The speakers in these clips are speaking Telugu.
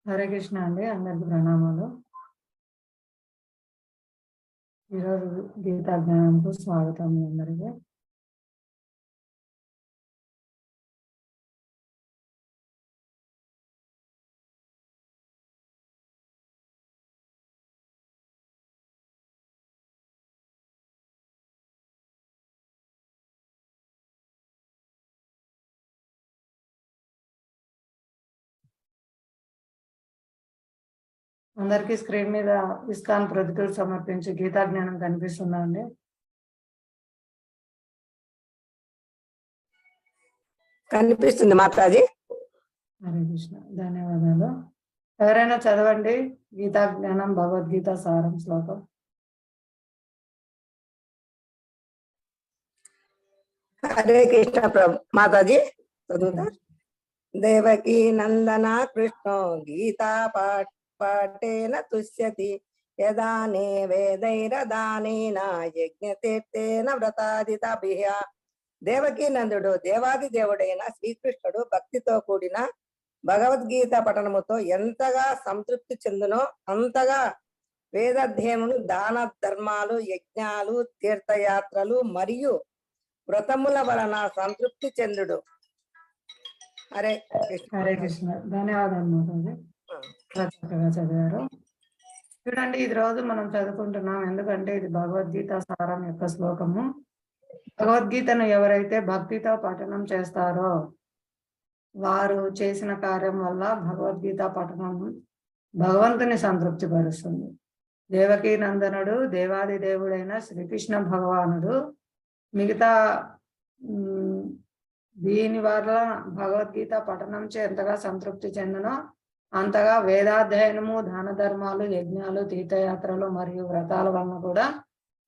హరే కృష్ణ అండి. అందరికి ప్రణామాలు. ఈరోజు గీతా జ్ఞానంకు స్వాగతం మీ అందరికి. అందరికీ స్క్రీన్ మీద ఇస్కాన్ ప్రతికూలు సమర్పించి గీతా జ్ఞానం కనిపిస్తుందా అండి? కనిపిస్తుంది మాతాజీ. హరే కృష్ణ, ధన్యవాదాలు. ఎవరైనా చదవండి గీతా జ్ఞానం భగవద్గీత సారం శ్లోకం. హరే కృష్ణ ప్రభు మాతాజీ చదువుతా. దేవకీ నందన కృష్ణో గీతా పాఠేన తుష్యతి యదానే వేదైరదానేన యజ్ఞతీర్థేన వ్రతాదితభిః. దేవకీ నందుడు దేవాది దేవుడైన శ్రీకృష్ణుడు భక్తితో కూడిన భగవద్గీత పఠనముతో ఎంతగా సంతృప్తి చెందునో అంతగా వేదాధ్యయనములు, దాన ధర్మాలు, యజ్ఞాలు, తీర్థయాత్రలు మరియు వ్రతముల వలన సంతృప్తి చెందుడు. హరే కృష్ణ. హరే కృష్ణ, ధన్యవాదాలు మాతాజీ. చక్కగా చదివారు. చూడండి, ఈ రోజు మనం చదువుకుంటున్నాం ఎందుకంటే ఇది భగవద్గీత సారం యొక్క శ్లోకము. భగవద్గీతను ఎవరైతే భక్తితో పఠనం చేస్తారో వారు చేసిన కార్యం వల్ల భగవద్గీత పఠనం భగవంతుని సంతృప్తి పరుస్తుంది. దేవకీ నందనుడు దేవాది దేవుడైన శ్రీకృష్ణ భగవానుడు మిగతా దీని వల్ల భగవద్గీత పఠనం చే ఎంతగా సంతృప్తి చెందునో అంతగా వేదాధ్యయనము, దాన ధర్మాలు, యజ్ఞాలు, తీర్థయాత్రలు మరియు వ్రతాల వలన కూడా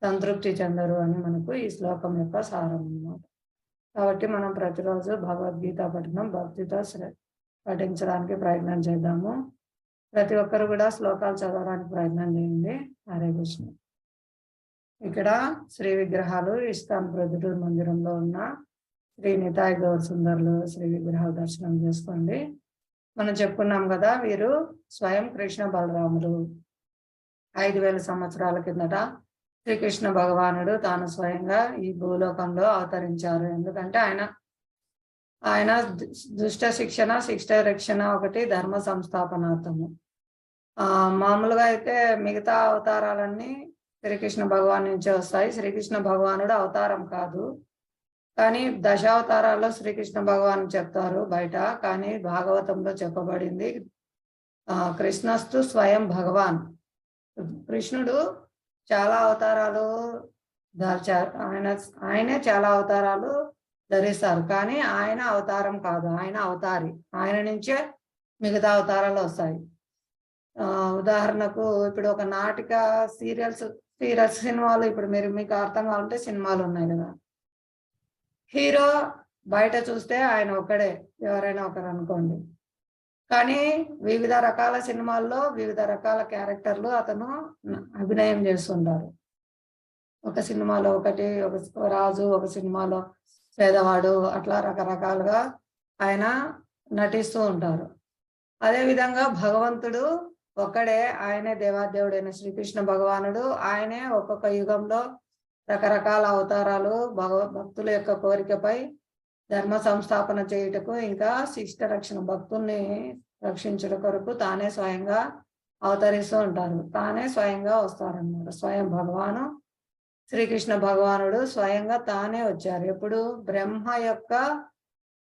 సంతృప్తి చెందరు అని మనకు ఈ శ్లోకం యొక్క సారం అన్నమాట. కాబట్టి మనం ప్రతిరోజు భగవద్గీత పఠనం భక్తితో పఠించడానికి ప్రయత్నం చేద్దాము. ప్రతి ఒక్కరు కూడా శ్లోకాలు చదవడానికి ప్రయత్నం చేయండి. హరే కృష్ణ. ఇక్కడ శ్రీ విగ్రహాలు ఇస్కాన్ ప్రొద్దుటూరు మందిరంలో ఉన్న శ్రీ నితాయ్ గౌర్ సుందర్లు శ్రీ విగ్రహాల దర్శనం చేసుకోండి. మనం చెప్పుకున్నాం కదా, వీరు స్వయం కృష్ణ బలరాములు. 5000 సంవత్సరాల కిందట శ్రీకృష్ణ భగవానుడు తాను స్వయంగా ఈ భూలోకంలో అవతరించారు. ఎందుకంటే ఆయన దుష్ట శిక్షణ, శిక్ష రక్షణ ఒకటి, ధర్మ సంస్థాపనార్థము. మామూలుగా అయితే మిగతా అవతారాలన్నీ శ్రీకృష్ణ భగవాన్ నుంచే వస్తాయి. శ్రీకృష్ణ భగవానుడు అవతారం కాదు, కానీ దశావతారాల్లో శ్రీకృష్ణ భగవాన్ చెప్తారు బయట. కానీ భాగవతంలో చెప్పబడింది కృష్ణస్తు స్వయం భగవాన్. కృష్ణుడు చాలా అవతారాలు దాల్చారు. ఆయనే చాలా అవతారాలు ధరిస్తారు, కానీ ఆయన అవతారం కాదు, ఆయన అవతారి. ఆయన నుంచే మిగతా అవతారాలు వస్తాయి. ఉదాహరణకు ఇప్పుడు ఒక నాటిక సీరియల్స్ సినిమాలు, ఇప్పుడు మీకు అర్థం కావాలంటే సినిమాలు ఉన్నాయి కదా, హీరో బయట చూస్తే ఆయన ఒక్కడే, ఎవరైనా ఒకరు అనుకోండి, కానీ వివిధ రకాల సినిమాల్లో వివిధ రకాల క్యారెక్టర్లు అతను అభినయం చేస్తుంటారు. ఒక సినిమాలో ఒక రాజు, ఒక సినిమాలో పేదవాడు, అట్లా రకరకాలుగా ఆయన నటిస్తూ ఉంటారు. అదేవిధంగా భగవంతుడు ఒక్కడే, ఆయనే దేవాదేవుడైన శ్రీకృష్ణ భగవానుడు. ఆయనే ఒక్కొక్క యుగంలో రకరకాల అవతారాలు భక్తుల యొక్క కోరికపై ధర్మ సంస్థాపన చేయుటకు, ఇంకా శిష్ట రక్షణ, భక్తుల్ని రక్షించడం కొరకు తానే స్వయంగా అవతరిస్తూ ఉంటారు. తానే స్వయంగా వస్తారన్నమాట. స్వయం భగవాను శ్రీకృష్ణ భగవానుడు స్వయంగా తానే వచ్చారు. ఎప్పుడు? బ్రహ్మ యొక్క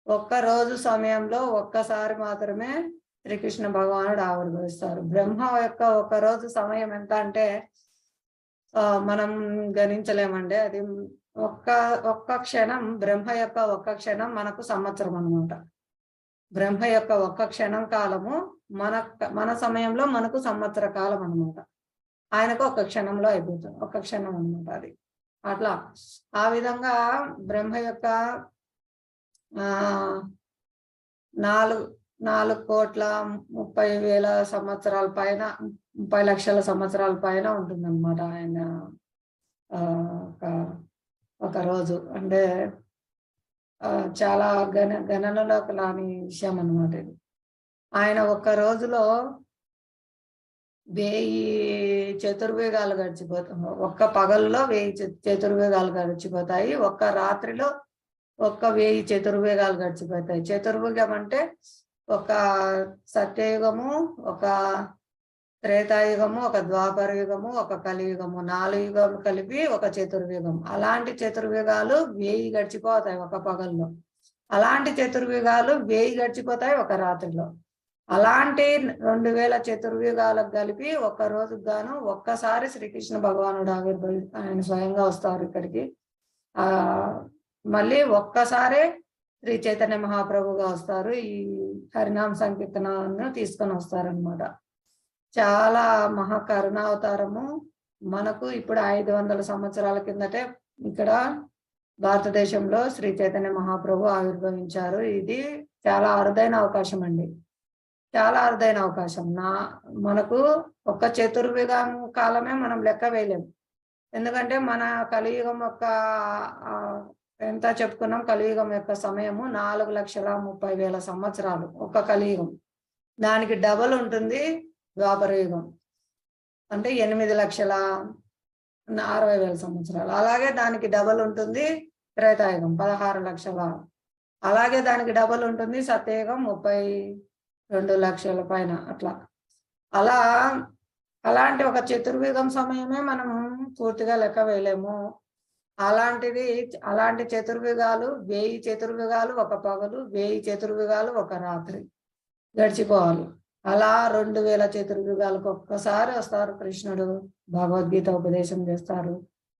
ఒక్కరోజు సమయంలో ఒక్కసారి మాత్రమే శ్రీకృష్ణ భగవానుడు ఆవిర్భవిస్తారు. బ్రహ్మ యొక్క ఒక్కరోజు సమయం ఎంత అంటే మనం గణించలేమండి. అది ఒక్క క్షణం, బ్రహ్మ యొక్క ఒక్క క్షణం మనకు సంవత్సరం అన్నమాట. బ్రహ్మ యొక్క ఒక్క క్షణం కాలము మన సమయంలో మనకు సంవత్సర కాలం అన్నమాట. ఆయనకు ఒక్క క్షణంలో అయిపోతుంది, ఒక్క క్షణం అన్నమాట అది. అట్లా ఆ విధంగా బ్రహ్మ యొక్క 4,30,000 సంవత్సరాల పైన, 30 లక్షల సంవత్సరాల పైన ఉంటుందన్నమాట ఆయన ఒక రోజు. అంటే చాలా గణనలోకి రాని విషయం అన్నమాట ఇది. ఆయన ఒక్క రోజులో 1000 చతుర్వేగాలు గడిచిపోతాయి. ఒక్క పగల్లో 1000 చతుర్వేగాలు గడిచిపోతాయి. ఒక్క రాత్రిలో 1000 చతుర్వేగాలు గడిచిపోతాయి. చతుర్వేగం అంటే ఒక సత్యయుగము, ఒక త్రేతాయుగము, ఒక ద్వాపర యుగము, ఒక కలియుగము, 4 యుగాలు కలిపి ఒక చతుర్యుగం. అలాంటి చతుర్యుగాలు 1000 గడిచిపోతాయి ఒక పగల్లో. అలాంటి చతుర్యుగాలు 1000 గడిచిపోతాయి ఒక రాత్రిలో. అలాంటి 2000 చతుర్యుగాలకు కలిపి ఒక్క రోజుకు గాను ఒక్కసారి శ్రీకృష్ణ భగవానుడు ఆయన స్వయంగా వస్తారు ఇక్కడికి. మళ్ళీ ఒక్కసారే శ్రీ చైతన్య మహాప్రభుగా వస్తారు. ఈ హరినామ సంకీర్తనను తీసుకొని వస్తారనమాట. చాలా మహాకరుణావతారము. మనకు ఇప్పుడు 500 సంవత్సరాల కిందటే ఇక్కడ భారతదేశంలో శ్రీ చైతన్య మహాప్రభు ఆవిర్భవించారు. ఇది చాలా అరుదైన అవకాశం అండి, చాలా అరుదైన అవకాశం. మనకు ఒక్క చతుర్యుగం కాలమే మనం లెక్క వేయలేము. ఎందుకంటే మన కలియుగం యొక్క ఎంత చెప్పుకున్నాం, కలియుగం యొక్క సమయము 4,30,000 సంవత్సరాలు ఒక్క కలియుగం. దానికి డబల్ ఉంటుంది ద్వాపర యుగం, అంటే 8,60,000 సంవత్సరాలు. అలాగే దానికి డబల్ ఉంటుంది త్రేతాయుగం 16 లక్షల. అలాగే దానికి డబల్ ఉంటుంది సత్యయుగం 32 లక్షల పైన. అట్లా అలాంటి ఒక చతుర్యుగం సమయమే మనం పూర్తిగా లెక్క వేయలేము. అలాంటి చతుర్యుగాలు 1000 చతుర్యుగాలు ఒక పగలు, 1000 చతుర్యుగాలు ఒక రాత్రి గడిచిపోవాలి. అలా 2000 చతుర్యుగాలకు ఒక్కసారి వస్తారు కృష్ణుడు, భగవద్గీత ఉపదేశం చేస్తారు.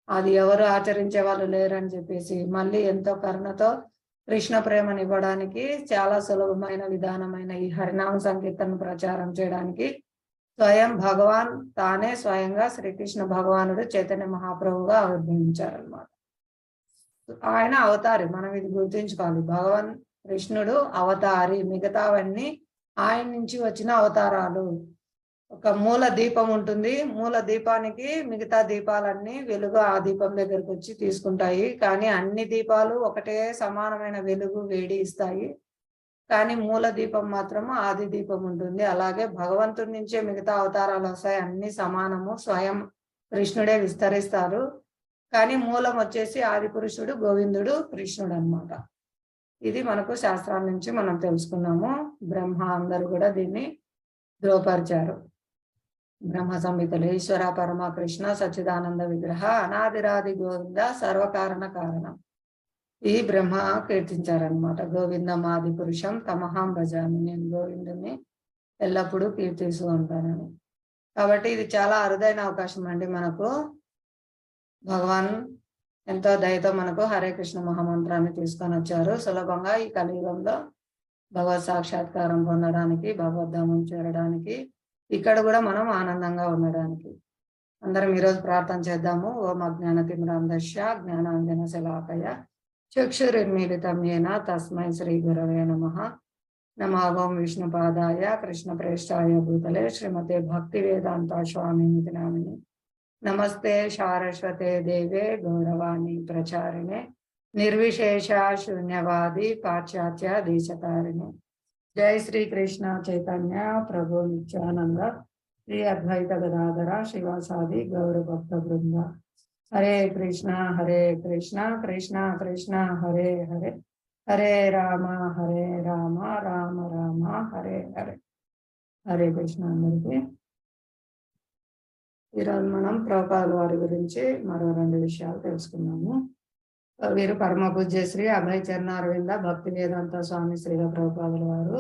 అది ఎవరు ఆచరించే వాళ్ళు లేరని చెప్పేసి మళ్ళీ ఎంతో కరుణతో కృష్ణ ప్రేమను ఇవ్వడానికి చాలా సులభమైన విధానమైన ఈ హరినామ సంకీర్తన ప్రచారం చేయడానికి స్వయం భగవాన్ తానే స్వయంగా శ్రీకృష్ణ భగవానుడు చైతన్య మహాప్రభుగా ఆవిర్భవించారనమాట. ఆయన అవతారి, మనం ఇది గుర్తుంచుకోవాలి. భగవాన్ కృష్ణుడు అవతారి, మిగతావన్నీ ఆయన నుంచి వచ్చిన అవతారాలు. ఒక మూల దీపం ఉంటుంది, మూల దీపానికి మిగతా దీపాలన్నీ వెలుగు ఆ దీపం దగ్గరకు వచ్చి తీసుకుంటాయి. కానీ అన్ని దీపాలు ఒకటే సమానమైన వెలుగు వేడి ఇస్తాయి. కానీ మూల దీపం మాత్రము ఆది దీపం ఉంటుంది. అలాగే భగవంతుడి నుంచే మిగతా అవతారాలు వస్తాయి, అన్ని సమానము, స్వయం కృష్ణుడే విస్తరిస్తారు. కానీ మూలం వచ్చేసి ఆది పురుషుడు గోవిందుడు కృష్ణుడు అన్నమాట. ఇది మనకు శాస్త్రాల నుంచి మనం తెలుసుకున్నాము. బ్రహ్మ అందరూ కూడా దీన్ని ధృవపరిచారు. బ్రహ్మ సంహితలు ఈశ్వర పరమ కృష్ణ సచ్చిదానంద విగ్రహ అనాదిరాది గోవింద సర్వకారణ కారణం. ఈ బ్రహ్మ కీర్తించారనమాట. గోవిందం ఆది పురుషం తమహాం భజామి, నేను గోవిందుని ఎల్లప్పుడూ కీర్తిస్తూ ఉంటానని. కాబట్టి ఇది చాలా అరుదైన అవకాశం అండి మనకు. భగవాన్ ఎంతో దయతో మనకు హరే కృష్ణ మహామంత్రాన్ని తీసుకొని వచ్చారు. సులభంగా ఈ కలియుగంలో భగవత్ సాక్షాత్కారం పొందడానికి, భగవద్ధామం చేరడానికి, ఇక్కడ కూడా మనం ఆనందంగా ఉండడానికి. అందరం ఈరోజు ప్రార్థన చేద్దాము. ఓం అజ్ఞాన తిమిరాంధస్య జ్ఞానాంజన శలాకయ చక్షురున్మీలితం యేన తస్మై శ్రీ గురవే నమః. నమో ఓం విష్ణుపాదాయ కృష్ణ ప్రేష్టాయ భూతలే శ్రీమతే భక్తి వేదాంత స్వామినితి నామిని. నమస్తే సారస్వతే దేవే గౌరవాణి ప్రచారిణే నిర్విశేష శూన్యవాది పాశ్చాత్య దేశతారిణి. జై శ్రీ కృష్ణ చైతన్య ప్రభు నిత్యానంద శ్రీ అద్వైత గదాధర శివాసాది గౌర భక్త బృంద. హరే కృష్ణ కృష్ణ కృష్ణ హరే హరే, హరే రామ రామ రామ హరే హరే. హరే కృష్ణ అందరికీ. ఈరోజు మనం ప్రభుపాదుల వారి గురించి మరో 2 విషయాలు తెలుసుకున్నాము. వీరు పరమ పూజ్య శ్రీ అభయ చరణ అరవింద భక్తి వేదాంత స్వామి శ్రీల ప్రభుపాదుల వారు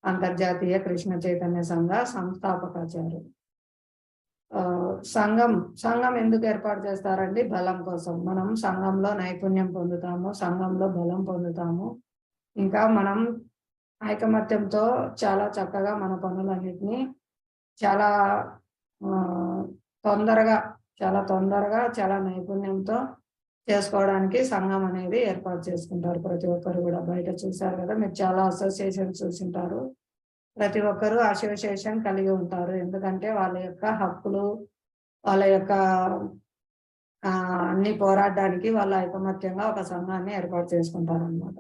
అంతర్జాతీయ కృష్ణ చైతన్య సంఘ సంస్థాపకాచార్యులు. సంఘం ఎందుకు ఏర్పాటు చేస్తారండి? బలం కోసం. మనం సంఘంలో నైపుణ్యం పొందుతాము, సంఘంలో బలం పొందుతాము. ఇంకా మనం ఐకమత్యంతో చాలా చక్కగా మన పనులన్నిటినీ చాలా తొందరగా చాలా నైపుణ్యంతో చేసుకోవడానికి సంఘం అనేది ఏర్పాటు చేసుకుంటారు. ప్రతి ఒక్కరు కూడా బయట చూసారు కదా, మీరు చాలా అసోసియేషన్ చూసింటారు. ప్రతి ఒక్కరు అసోసియేషన్ కలిగి ఉంటారు. ఎందుకంటే వాళ్ళ యొక్క హక్కులు, వాళ్ళ యొక్క అన్ని పోరాడడానికి వాళ్ళ ఐకమత్యంగా ఒక సంఘాన్ని ఏర్పాటు చేసుకుంటారు అన్నమాట.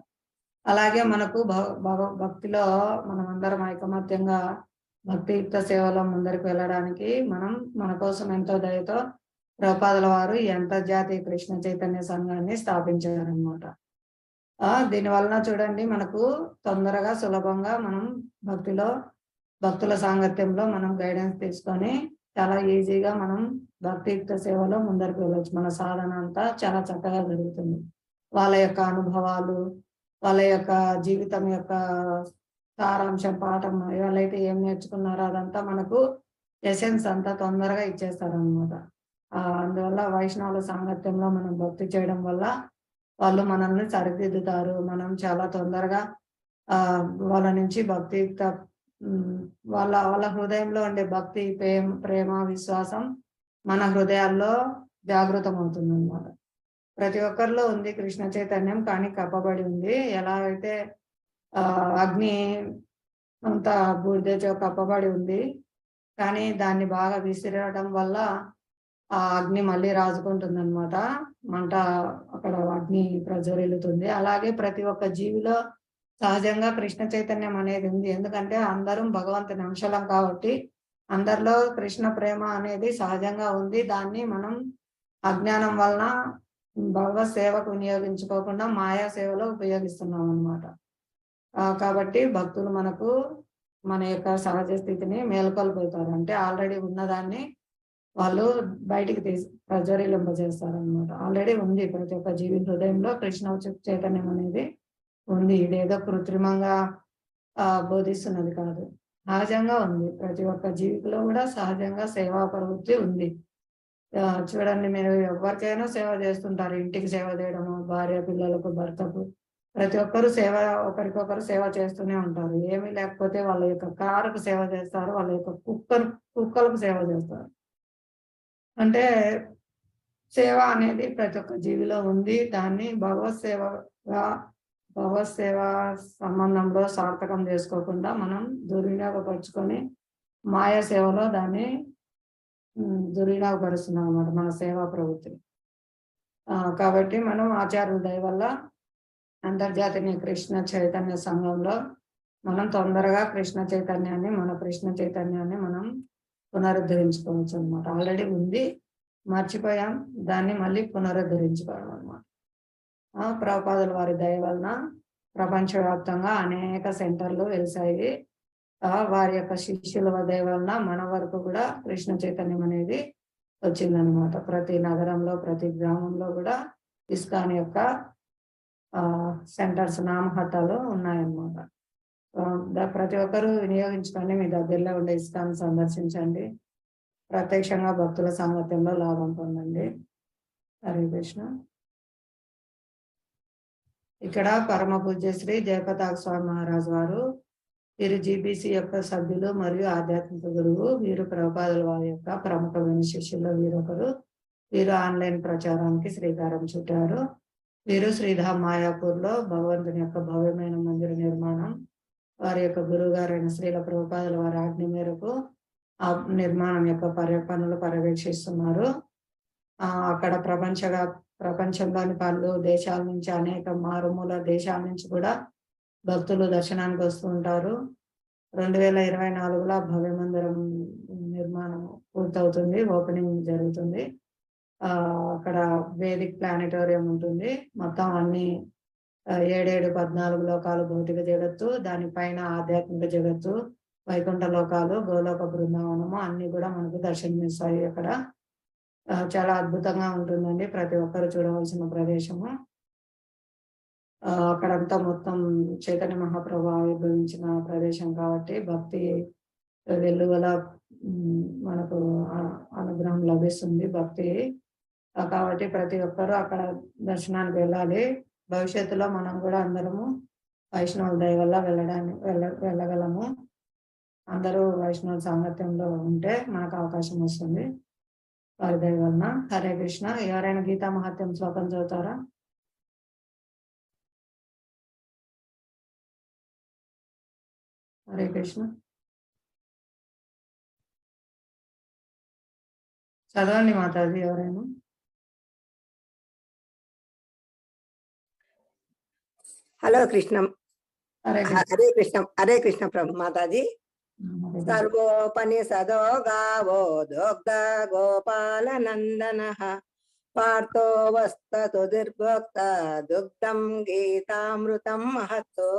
అలాగే మనకు భక్తిలో మనం అందరం ఐకమత్యంగా భక్తియుక్త సేవలో ముందరికి వెళ్ళడానికి మన కోసం ఎంతో దయతో ప్రభుపాదుల వారు ఈ అంతర్జాతీయ కృష్ణ చైతన్య సంఘాన్ని స్థాపించారనమాట. దీని వలన చూడండి మనకు తొందరగా సులభంగా మనం భక్తుల సాంగత్యంలో మనం గైడెన్స్ తీసుకొని చాలా ఈజీగా మనం భక్తియుక్త సేవలో ముందరికి వెళ్ళొచ్చు. మన సాధన అంతా చాలా చక్కగా జరుగుతుంది. వాళ్ళ యొక్క అనుభవాలు, వాళ్ళ యొక్క జీవితం యొక్క సారాంశం, పాఠం ఎవరైతే ఏం నేర్చుకున్నారో అదంతా మనకు ఎసెన్స్ అంతా తొందరగా ఇచ్చేస్తారనమాట. అందువల్ల వైష్ణవుల సాంగత్యంలో మనం భక్తి చేయడం వల్ల వాళ్ళు మనల్ని సరిదిద్దుతారు. మనం చాలా తొందరగా వాళ్ళ నుంచి భక్తియుక్త వాళ్ళ హృదయంలో ఉండే భక్తి, ప్రేమ, విశ్వాసం మన హృదయాల్లో జాగృతం అవుతుంది అన్నమాట. ప్రతి ఒక్కరిలో ఉంది కృష్ణ చైతన్యం, కానీ కప్పబడి ఉంది. ఎలా అయితే అగ్ని అంతా బూడిదతో కప్పబడి ఉంది, కానీ దాన్ని బాగా విసిరడం వల్ల ఆ అగ్ని మళ్ళీ రాజుకుంటుంది అనమాట. మంట అక్కడ అగ్ని ప్రజ్వరిల్లుతుంది. అలాగే ప్రతి ఒక్క జీవిలో సహజంగా కృష్ణ చైతన్యం అనేది ఉంది. ఎందుకంటే అందరం భగవంతుని అంశలం కాబట్టి అందరిలో కృష్ణ ప్రేమ అనేది సహజంగా ఉంది. దాన్ని మనం అజ్ఞానం వలన భగవత్ సేవకు వినియోగించుకోకుండా మాయా సేవలో ఉపయోగిస్తున్నాం అన్నమాట. కాబట్టి భక్తులు మనకు మన యొక్క సహజ స్థితిని మేల్కొల్పుతారు. అంటే ఆల్రెడీ ఉన్నదాన్ని వాళ్ళు బయటికి ప్రజ్వరిల్లింపజేస్తారనమాట. ఆల్రెడీ ఉంది ప్రతి ఒక్క జీవి హృదయంలో కృష్ణ చైతన్యం అనేది ఉంది. ఇదేదో కృత్రిమంగా బోధిస్తున్నది కాదు, సహజంగా ఉంది. ప్రతి ఒక్క జీవిలో కూడా సహజంగా సేవా ప్రవృత్తి ఉంది. చూడండి, మీరు ఎవరికైనా సేవ చేస్తుంటారు. ఇంటికి సేవ చేయడము, భార్య పిల్లలకు, భర్తకు, ప్రతి ఒక్కరు ఒకరికొకరు సేవ చేస్తూనే ఉంటారు. ఏమీ లేకపోతే వాళ్ళ యొక్క కారుకు సేవ చేస్తారు, వాళ్ళ యొక్క కుక్కలకు సేవ చేస్తారు. అంటే సేవ అనేది ప్రతి ఒక్క జీవిలో ఉంది. దాన్ని భగవత్ సేవ సంబంధంలో సార్థకం చేసుకోకుండా మనం దుర్వినియోగపరుచుకొని మాయా సేవలో దాన్ని దుర్వినియోగపరుస్తున్నాం అన్నమాట, మన సేవా ప్రవృత్తిని. కాబట్టి మనం ఆచార్యుల దయ వల్ల అంతర్జాతీయ కృష్ణ చైతన్య సంఘంలో మనం తొందరగా మన కృష్ణ చైతన్యాన్ని మనం పునరుద్ధరించుకోవచ్చు అనమాట. ఆల్రెడీ ఉంది, మర్చిపోయాం, దాన్ని మళ్ళీ పునరుద్ధరించుకోవడం అనమాట. ప్రభుపాదుల వారి దయ వలన ప్రపంచవ్యాప్తంగా అనేక సెంటర్లు వెలిసాయి. వారి యొక్క శిష్యుల దయ వలన మన వరకు కూడా కృష్ణ చైతన్యం అనేది వచ్చిందనమాట. ప్రతి నగరంలో, ప్రతి గ్రామంలో కూడా ఇస్కాన్ యొక్క సెంటర్స్, నామహట్టాలు ఉన్నాయన్నమాట. ప్రతి ఒక్కరూ వినియోగించుకొని మీ దగ్గరలో ఉండే ఇస్కాన్ సందర్శించండి. ప్రత్యక్షంగా భక్తుల సాంగత్యంలో లాభం పొందండి. హరే కృష్ణ. ఇక్కడ పరమ పూజ్య శ్రీ జయపతాక స్వామి మహారాజ్ వారు, వీరు జీబీసీ యొక్క సభ్యులు మరియు ఆధ్యాత్మిక గురువు. వీరు ప్రభుపాదుల వారి యొక్క ప్రముఖమైన శిష్యుల్లో వీరొకరు. వీరు ఆన్లైన్ ప్రచారానికి శ్రీకారం చుట్టారు. వీరు శ్రీధామ్ మాయాపూర్ లో భగవంతుని యొక్క భవ్యమైన మందిర నిర్మాణం వారి యొక్క గురువు గారైన శ్రీల ప్రభుపాదుల వారి ఆజ్ఞ మేరకు ఆ నిర్మాణం యొక్క పనులు పర్యవేక్షిస్తున్నారు. అక్కడ ప్రపంచంలోని పలు దేశాల నుంచి, అనేక మారుమూల దేశాల నుంచి కూడా భక్తులు దర్శనానికి వస్తూ ఉంటారు. 2024లో భవ్య మందిరం నిర్మాణం పూర్తవుతుంది, ఓపెనింగ్ జరుగుతుంది. అక్కడ వేదిక్ ప్లానెటోరియం ఉంటుంది. మొత్తం అన్ని 14 లోకాలు, భౌతిక జగత్తు, దానిపైన ఆధ్యాత్మిక జగత్తు, వైకుంఠ లోకాలు, గోలోక బృందావనము అన్ని కూడా మనకు దర్శనమిస్తాయి. అక్కడ చాలా అద్భుతంగా ఉంటుందండి. ప్రతి ఒక్కరు చూడవలసిన ప్రదేశము. అక్కడంతా మొత్తం చైతన్య మహాప్రభు ఆవిర్భవించిన ప్రదేశం కాబట్టి భక్తి వెల్లువల మనకు అనుగ్రహం లభిస్తుంది భక్తి. కాబట్టి ప్రతి ఒక్కరూ అక్కడ దర్శనానికి వెళ్ళాలి. భవిష్యత్తులో మనం కూడా అందరము వైష్ణవుల దయ వల్ల వెళ్ళగలము. అందరూ వైష్ణవ సాంగత్యంలో ఉంటే మనకు అవకాశం వస్తుంది వారి దయ వలన. హరే కృష్ణ. ఎవరైనా గీతా మహాత్మ్యం శ్లోకం చదువుతారా? హరే కృష్ణ. చదవండి మాతాజీ ఎవరైనా. హలో కృష్ణం. హరే కృష్ణ. హరే కృష్ణ ప్రభు మాతాజీ. సర్వోపనిషదో గావో దోగ్ధ గోపాల నందన పార్థో వస్తతు దుర్భోక్త దుగ్ధం గీతామృతం మహత్తో.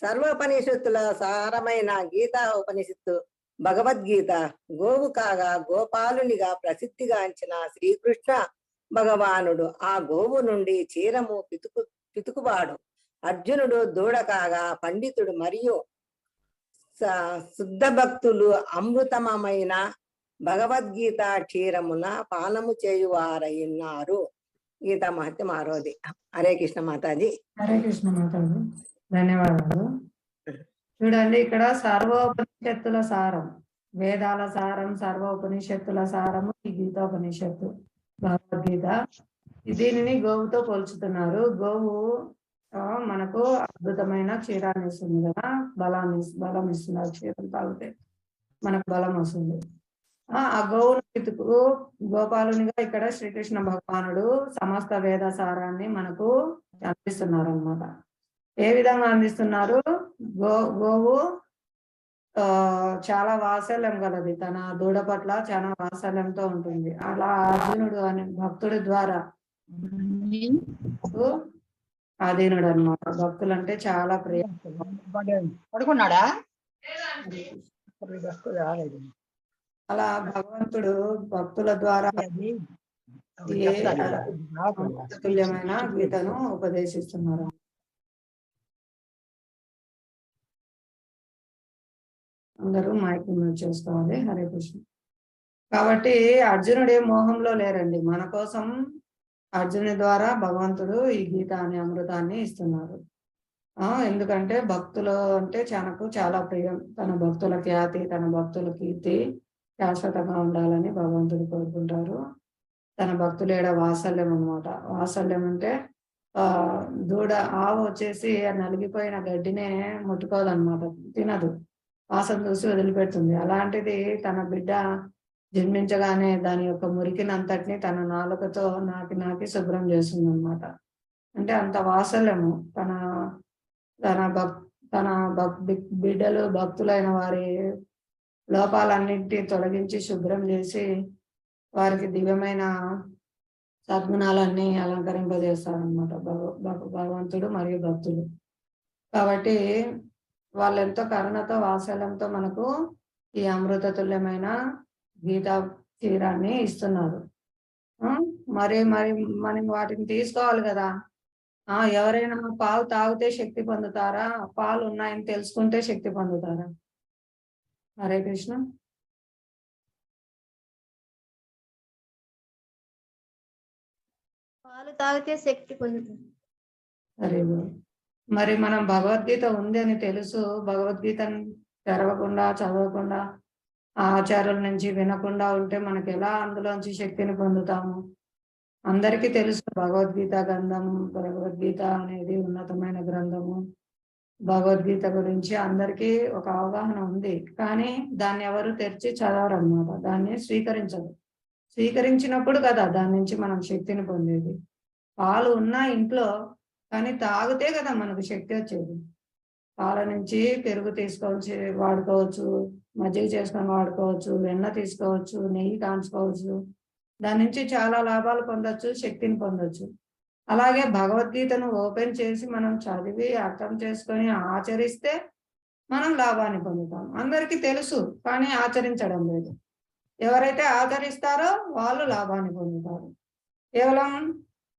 సర్వోపనిషత్తుల సారమైన గీతా ఉపనిషత్తు భగవద్గీత గోవు కాగా గోపాలునిగా ప్రసిద్ధిగాంచిన శ్రీకృష్ణ భగవానుడు ఆ గోవు నుండి చీరము పితుకువాడు. అర్జునుడు దూడ కాగా పండితుడు మరియు శుద్ధ భక్తులు అమృతమైన భగవద్గీత క్షీరమున పానము చేయువారైనారు. గీతా మహత్యం 6వది. హరే కృష్ణ మాతాజీ. హరే కృష్ణ మాతాజీ, ధన్యవాదాలు. చూడండి, ఇక్కడ సర్వోపనిషత్తుల సారం, వేదాల సారం, సర్వోపనిషత్తుల సారము ఈ గీతోపనిషత్తు భగవద్గీత. దీనిని గోవుతో పోల్చుతున్నారు. గోవు మనకు అద్భుతమైన క్షీరాన్ని ఇస్తుంది కదా, బలం ఇస్తుంది. ఆ క్షీరం తాగితే మనకు బలం వస్తుంది. ఆ గోవును పితుకు గోపాలునిగా ఇక్కడ శ్రీకృష్ణ భగవానుడు సమస్త వేద సారాన్ని మనకు అందిస్తున్నారు అన్నమాట. ఏ విధంగా అందిస్తున్నారు? గోవు చాలా వాత్సల్యం గలది, తన దూడ పట్ల చాలా వాత్సల్యంతో ఉంటుంది. అలా అర్జునుడు అనే భక్తుడి ద్వారా ఆధీనుడు అన్నమాట. భక్తులు అంటే చాలా ప్రియ. పడుకున్నాడా? అలా భగవంతుడు భక్తుల ద్వారా తుల్యమైన గీతను ఉపదేశిస్తున్నారు. అందరూ మైక్ మ్యూట్ చేసుకోవాలి. హరే కృష్ణ. కాబట్టి అర్జునుడు ఏ మోహంలో లేరండి. మన కోసం అర్జునుడి ద్వారా భగవంతుడు ఈ గీత అనే అమృతాన్ని ఇస్తున్నారు. ఎందుకంటే భక్తులు అంటే చాలా ప్రియం. తన భక్తుల ఖ్యాతి, తన భక్తుల కీర్తి శాశ్వతంగా ఉండాలని భగవంతుడు కోరుకుంటారు. తన భక్తులేడ వాత్సల్యం అన్నమాట. వాత్సల్యం అంటే దూడ ఆవు వచ్చేసి నలిగిపోయిన గడ్డినే ముట్టుకోదన్నమాట, తినదు, వాసన చూసి వదిలిపెడుతుంది. అలాంటిది తన బిడ్డ జన్మించగానే దాని యొక్క మురికినంతటిని తన నాలుకతో నాకి శుభ్రం చేస్తుంది అన్నమాట. అంటే అంత వాత్సల్యము. తన బిడ్డలు భక్తులైన వారి లోపాలన్నింటినీ తొలగించి శుభ్రం చేసి వారికి దివ్యమైన సద్గుణాలన్నీ అలంకరింపజేస్తారనమాట భగవంతుడు మరియు భక్తులు. కాబట్టి వాళ్ళెంతో కరుణతో వాత్సల్యంతో మనకు ఈ అమృత తుల్యమైన గీతా క్షీరాన్ని ఇస్తున్నారు. మరి మనం వాటిని తీసుకోవాలి కదా. ఎవరైనా పాలు తాగితే శక్తి పొందుతారా? పాలు ఉన్నాయని తెలుసుకుంటే శక్తి పొందుతారా? హరే కృష్ణ. పాలు తాగితే శక్తి పొందుతుంది. సరే, మరి మనం భగవద్గీత ఉంది అని తెలుసు, భగవద్గీతను తెరవకుండా చదవకుండా ఆచార్యుల నుంచి వినకుండా ఉంటే మనకి ఎలా అందులోంచి శక్తిని పొందుతాము? అందరికీ తెలుసు భగవద్గీత గ్రంథం, భగవద్గీత అనేది ఉన్నతమైన గ్రంథము. భగవద్గీత గురించి అందరికీ ఒక అవగాహన ఉంది, కానీ దాన్ని ఎవరు తెరిచి చదవరు అన్నమాట. దాన్ని స్వీకరించరు. స్వీకరించినప్పుడు కదా దాని నుంచి మనం శక్తిని పొందేది. పాలు ఉన్నా ఇంట్లో, కానీ తాగితే కదా మనకు శక్తి వచ్చేది. పాల నుంచి పెరుగు తీసుకోవచ్చు, వాడుకోవచ్చు, మజ్జిగ చేసుకొని వాడుకోవచ్చు, వెన్న తీసుకోవచ్చు, నెయ్యి కాంచుకోవచ్చు. దాని నుంచి చాలా లాభాలు పొందొచ్చు, శక్తిని పొందొచ్చు. అలాగే భగవద్గీతను ఓపెన్ చేసి మనం చదివి అర్థం చేసుకొని ఆచరిస్తే మనం లాభాన్ని పొందుతాం. అందరికీ తెలుసు, కానీ ఆచరించడం లేదు. ఎవరైతే ఆచరిస్తారో వాళ్ళు లాభాన్ని పొందుతారు. కేవలం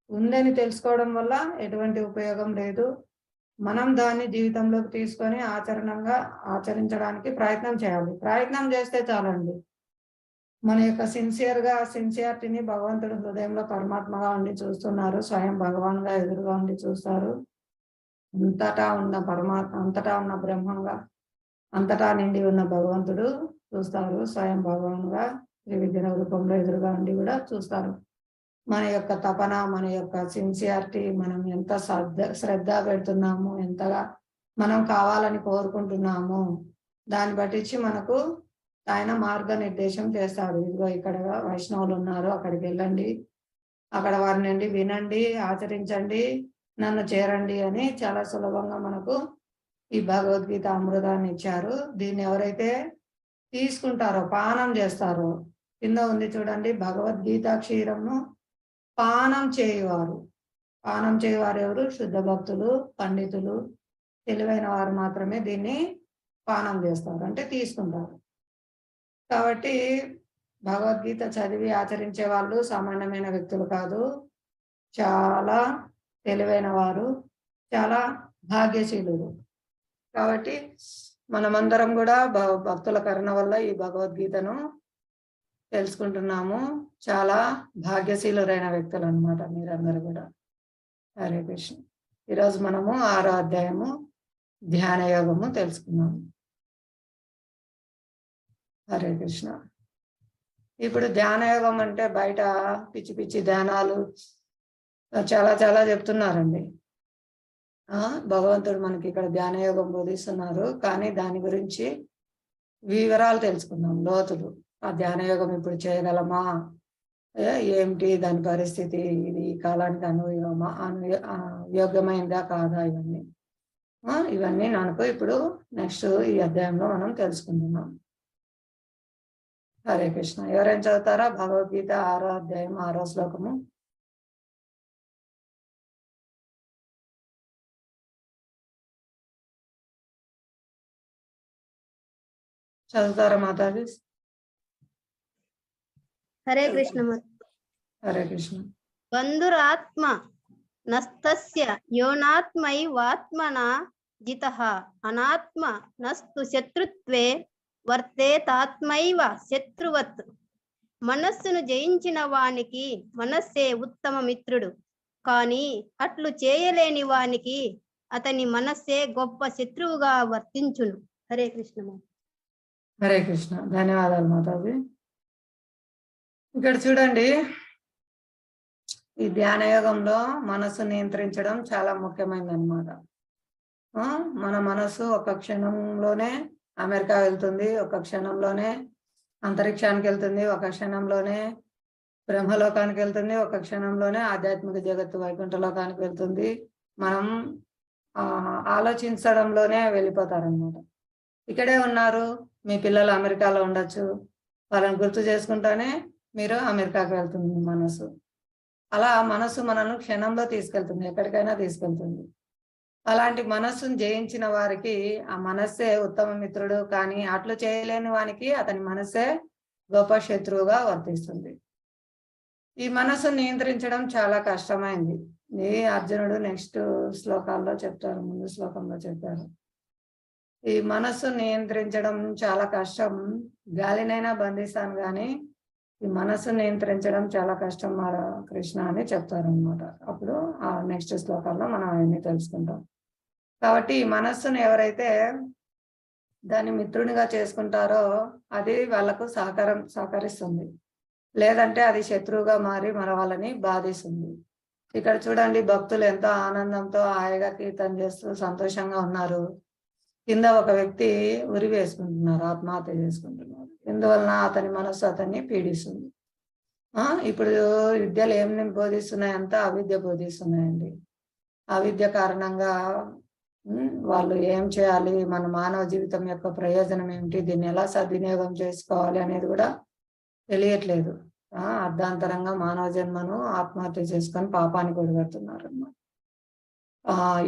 ఉందని తెలుసుకోవడం వల్ల ఎటువంటి ఉపయోగం లేదు. మనం దాన్ని జీవితంలోకి తీసుకొని ఆచరించడానికి ప్రయత్నం చేయాలి. ప్రయత్నం చేస్తే చాలండి. మన యొక్క సిన్సియారిటీని భగవంతుడు హృదయంలో పరమాత్మగా ఉండి చూస్తున్నారు. స్వయం భగవాన్గా ఎదురుగా ఉండి చూస్తారు. అంతటా ఉన్న బ్రహ్మంగా, అంతటా నిండి ఉన్న భగవంతుడు చూస్తారు. స్వయం భగవాన్గా త్రివిగ్రహ రూపంలో ఎదురుగా ఉండి కూడా చూస్తారు. మన యొక్క తపన, మన యొక్క సిన్సియారిటీ, మనం ఎంత శ్రద్ధ పెడుతున్నాము, ఎంతగా మనం కావాలని కోరుకుంటున్నాము, దాన్ని బట్టించి మనకు ఆయన మార్గనిర్దేశం చేస్తాడు. ఇదిగో ఇక్కడ వైష్ణవులు ఉన్నారు, అక్కడికి వెళ్ళండి, అక్కడ వారి నుండి వినండి, ఆచరించండి, నన్ను చేరండి అని చాలా సులభంగా మనకు ఈ భగవద్గీత అమృతాన్ని ఇచ్చారు. దీన్ని ఎవరైతే తీసుకుంటారో, పానం చేస్తారో, కింద ఉంది చూడండి, భగవద్గీత క్షీరమును పానం చేయువారు. పానం చేయువారు ఎవరు? శుద్ధ భక్తులు, పండితులు, తెలివైన వారు మాత్రమే దీన్ని పానం చేస్తారు, అంటే తీసుకుంటారు. కాబట్టి భగవద్గీత చదివి ఆచరించే వాళ్ళు సామాన్యమైన వ్యక్తులు కాదు, చాలా తెలివైన వారు, చాలా భాగ్యశీలురు. కాబట్టి మనమందరం కూడా భక్తుల కరుణ వల్ల ఈ భగవద్గీతను తెలుసుకుంటున్నాము. చాలా భాగ్యశీలురైన వ్యక్తులు అన్నమాట మీరందరూ కూడా. హరే కృష్ణ. ఈరోజు మనము 6వ అధ్యాయము ధ్యాన యోగము తెలుసుకున్నాము. హరే కృష్ణ. ఇప్పుడు ధ్యాన యోగం అంటే బయట పిచ్చి పిచ్చి ధ్యానాలు చాలా చాలా చెప్తున్నారండి. భగవంతుడు మనకి ఇక్కడ ధ్యాన యోగం బోధిస్తున్నారు, కానీ దాని గురించి వివరాలు తెలుసుకుందాం, లోతులు. ఆ ధ్యాన యోగం ఇప్పుడు చేయగలమా, ఏమిటి దాని పరిస్థితి, ఇది ఈ కాలానికి యోగ్యమైందా కాదా, ఇవన్నీ మనకు ఇప్పుడు నెక్స్ట్ ఈ అధ్యాయంలో మనం తెలుసుకుంటున్నాం. హరే కృష్ణ. ఎవరైనా చదువుతారా భగవద్గీత 6వ అధ్యాయం 6వ శ్లోకము? చదువుతారా మాతాజీ? హరే కృష్ణ. హరే కృష్ణ. బంధురాత్మ నస్తస్య యోనాత్మైవాత్మనా జితః అనాత్మ నస్తు శత్రుత్వే వర్తేతాత్మైవ శత్రువత్. మనస్సును జయించిన వానికి మనస్సే ఉత్తమ మిత్రుడు, కానీ అట్లు చేయలేని వానికి అతని మనస్సే గొప్ప శత్రువుగా వర్తించును. హరే కృష్ణ. హరే కృష్ణ. ధన్యవాదాలు మాతాజీ. ఇక్కడ చూడండి, ఈ ధ్యాన యోగంలో మనసు నియంత్రించడం చాలా ముఖ్యమైనది అన్నమాట. మన మనసు ఒక క్షణంలోనే అమెరికా వెళ్తుంది, ఒక క్షణంలోనే అంతరిక్షానికి వెళ్తుంది, ఒక క్షణంలోనే బ్రహ్మలోకానికి వెళ్తుంది, ఒక క్షణంలోనే ఆధ్యాత్మిక జగత్తు వైకుంఠ లోకానికి వెళ్తుంది. మనం ఆలోచించడంలోనే వెళ్ళిపోతారనమాట. ఇక్కడే ఉన్నారు, మీ పిల్లలు అమెరికాలో ఉండొచ్చు, వాళ్ళని గుర్తు చేసుకుంటానే మీరు అమెరికాకి వెళ్తుంది మనసు. అలా మనసు మనల్ని క్షణంలో తీసుకెళ్తుంది, ఎక్కడికైనా తీసుకెళ్తుంది. అలాంటి మనస్సును జయించిన వారికి ఆ మనస్సే ఉత్తమ మిత్రుడు, కానీ అట్లు చేయలేని వానికి అతని మనస్సే గొప్ప శత్రువుగా వర్తిస్తుంది. ఈ మనస్సును నియంత్రించడం చాలా కష్టమైంది. ఈ అర్జునుడు నెక్స్ట్ శ్లోకాల్లో చెప్తారు, ముందు శ్లోకంలో చెప్పారు. ఈ మనస్సు నియంత్రించడం చాలా కష్టం, గాలినైనా బంధిస్తాను కానీ ఈ మనస్సు నియంత్రించడం చాలా కష్టం కృష్ణ అని చెప్తారు అనమాట. అప్పుడు ఆ నెక్స్ట్ శ్లోకాల్లో మనం అవన్నీ తెలుసుకుంటాం. కాబట్టి ఈ మనస్సును ఎవరైతే దాన్ని మిత్రునిగా చేసుకుంటారో అది వాళ్ళకు సహకరిస్తుంది, లేదంటే అది శత్రువుగా మారి మన వాళ్ళని బాధిస్తుంది. ఇక్కడ చూడండి, భక్తులు ఎంతో ఆనందంతో హాయిగా కీర్తన చేస్తూ సంతోషంగా ఉన్నారు. కింద ఒక వ్యక్తి ఉరి వేసుకుంటున్నారు, ఆత్మహత్య చేసుకుంటున్నారు. ఎందువలన? అతని మనస్సు అతన్ని పీడిస్తుంది. ఇప్పుడు విద్యలు ఏం బోధిస్తున్నాయంతా అవిద్య బోధిస్తున్నాయండి. అవిద్య కారణంగా వాళ్ళు ఏం చేయాలి, మన మానవ జీవితం యొక్క ప్రయోజనం ఏమిటి, దీన్ని ఎలా సద్వినియోగం చేసుకోవాలి అనేది కూడా తెలియట్లేదు. అర్ధాంతరంగా మానవ జన్మను ఆత్మహత్య చేసుకొని పాపానికి ఒడిగడుతున్నారు అన్నమాట.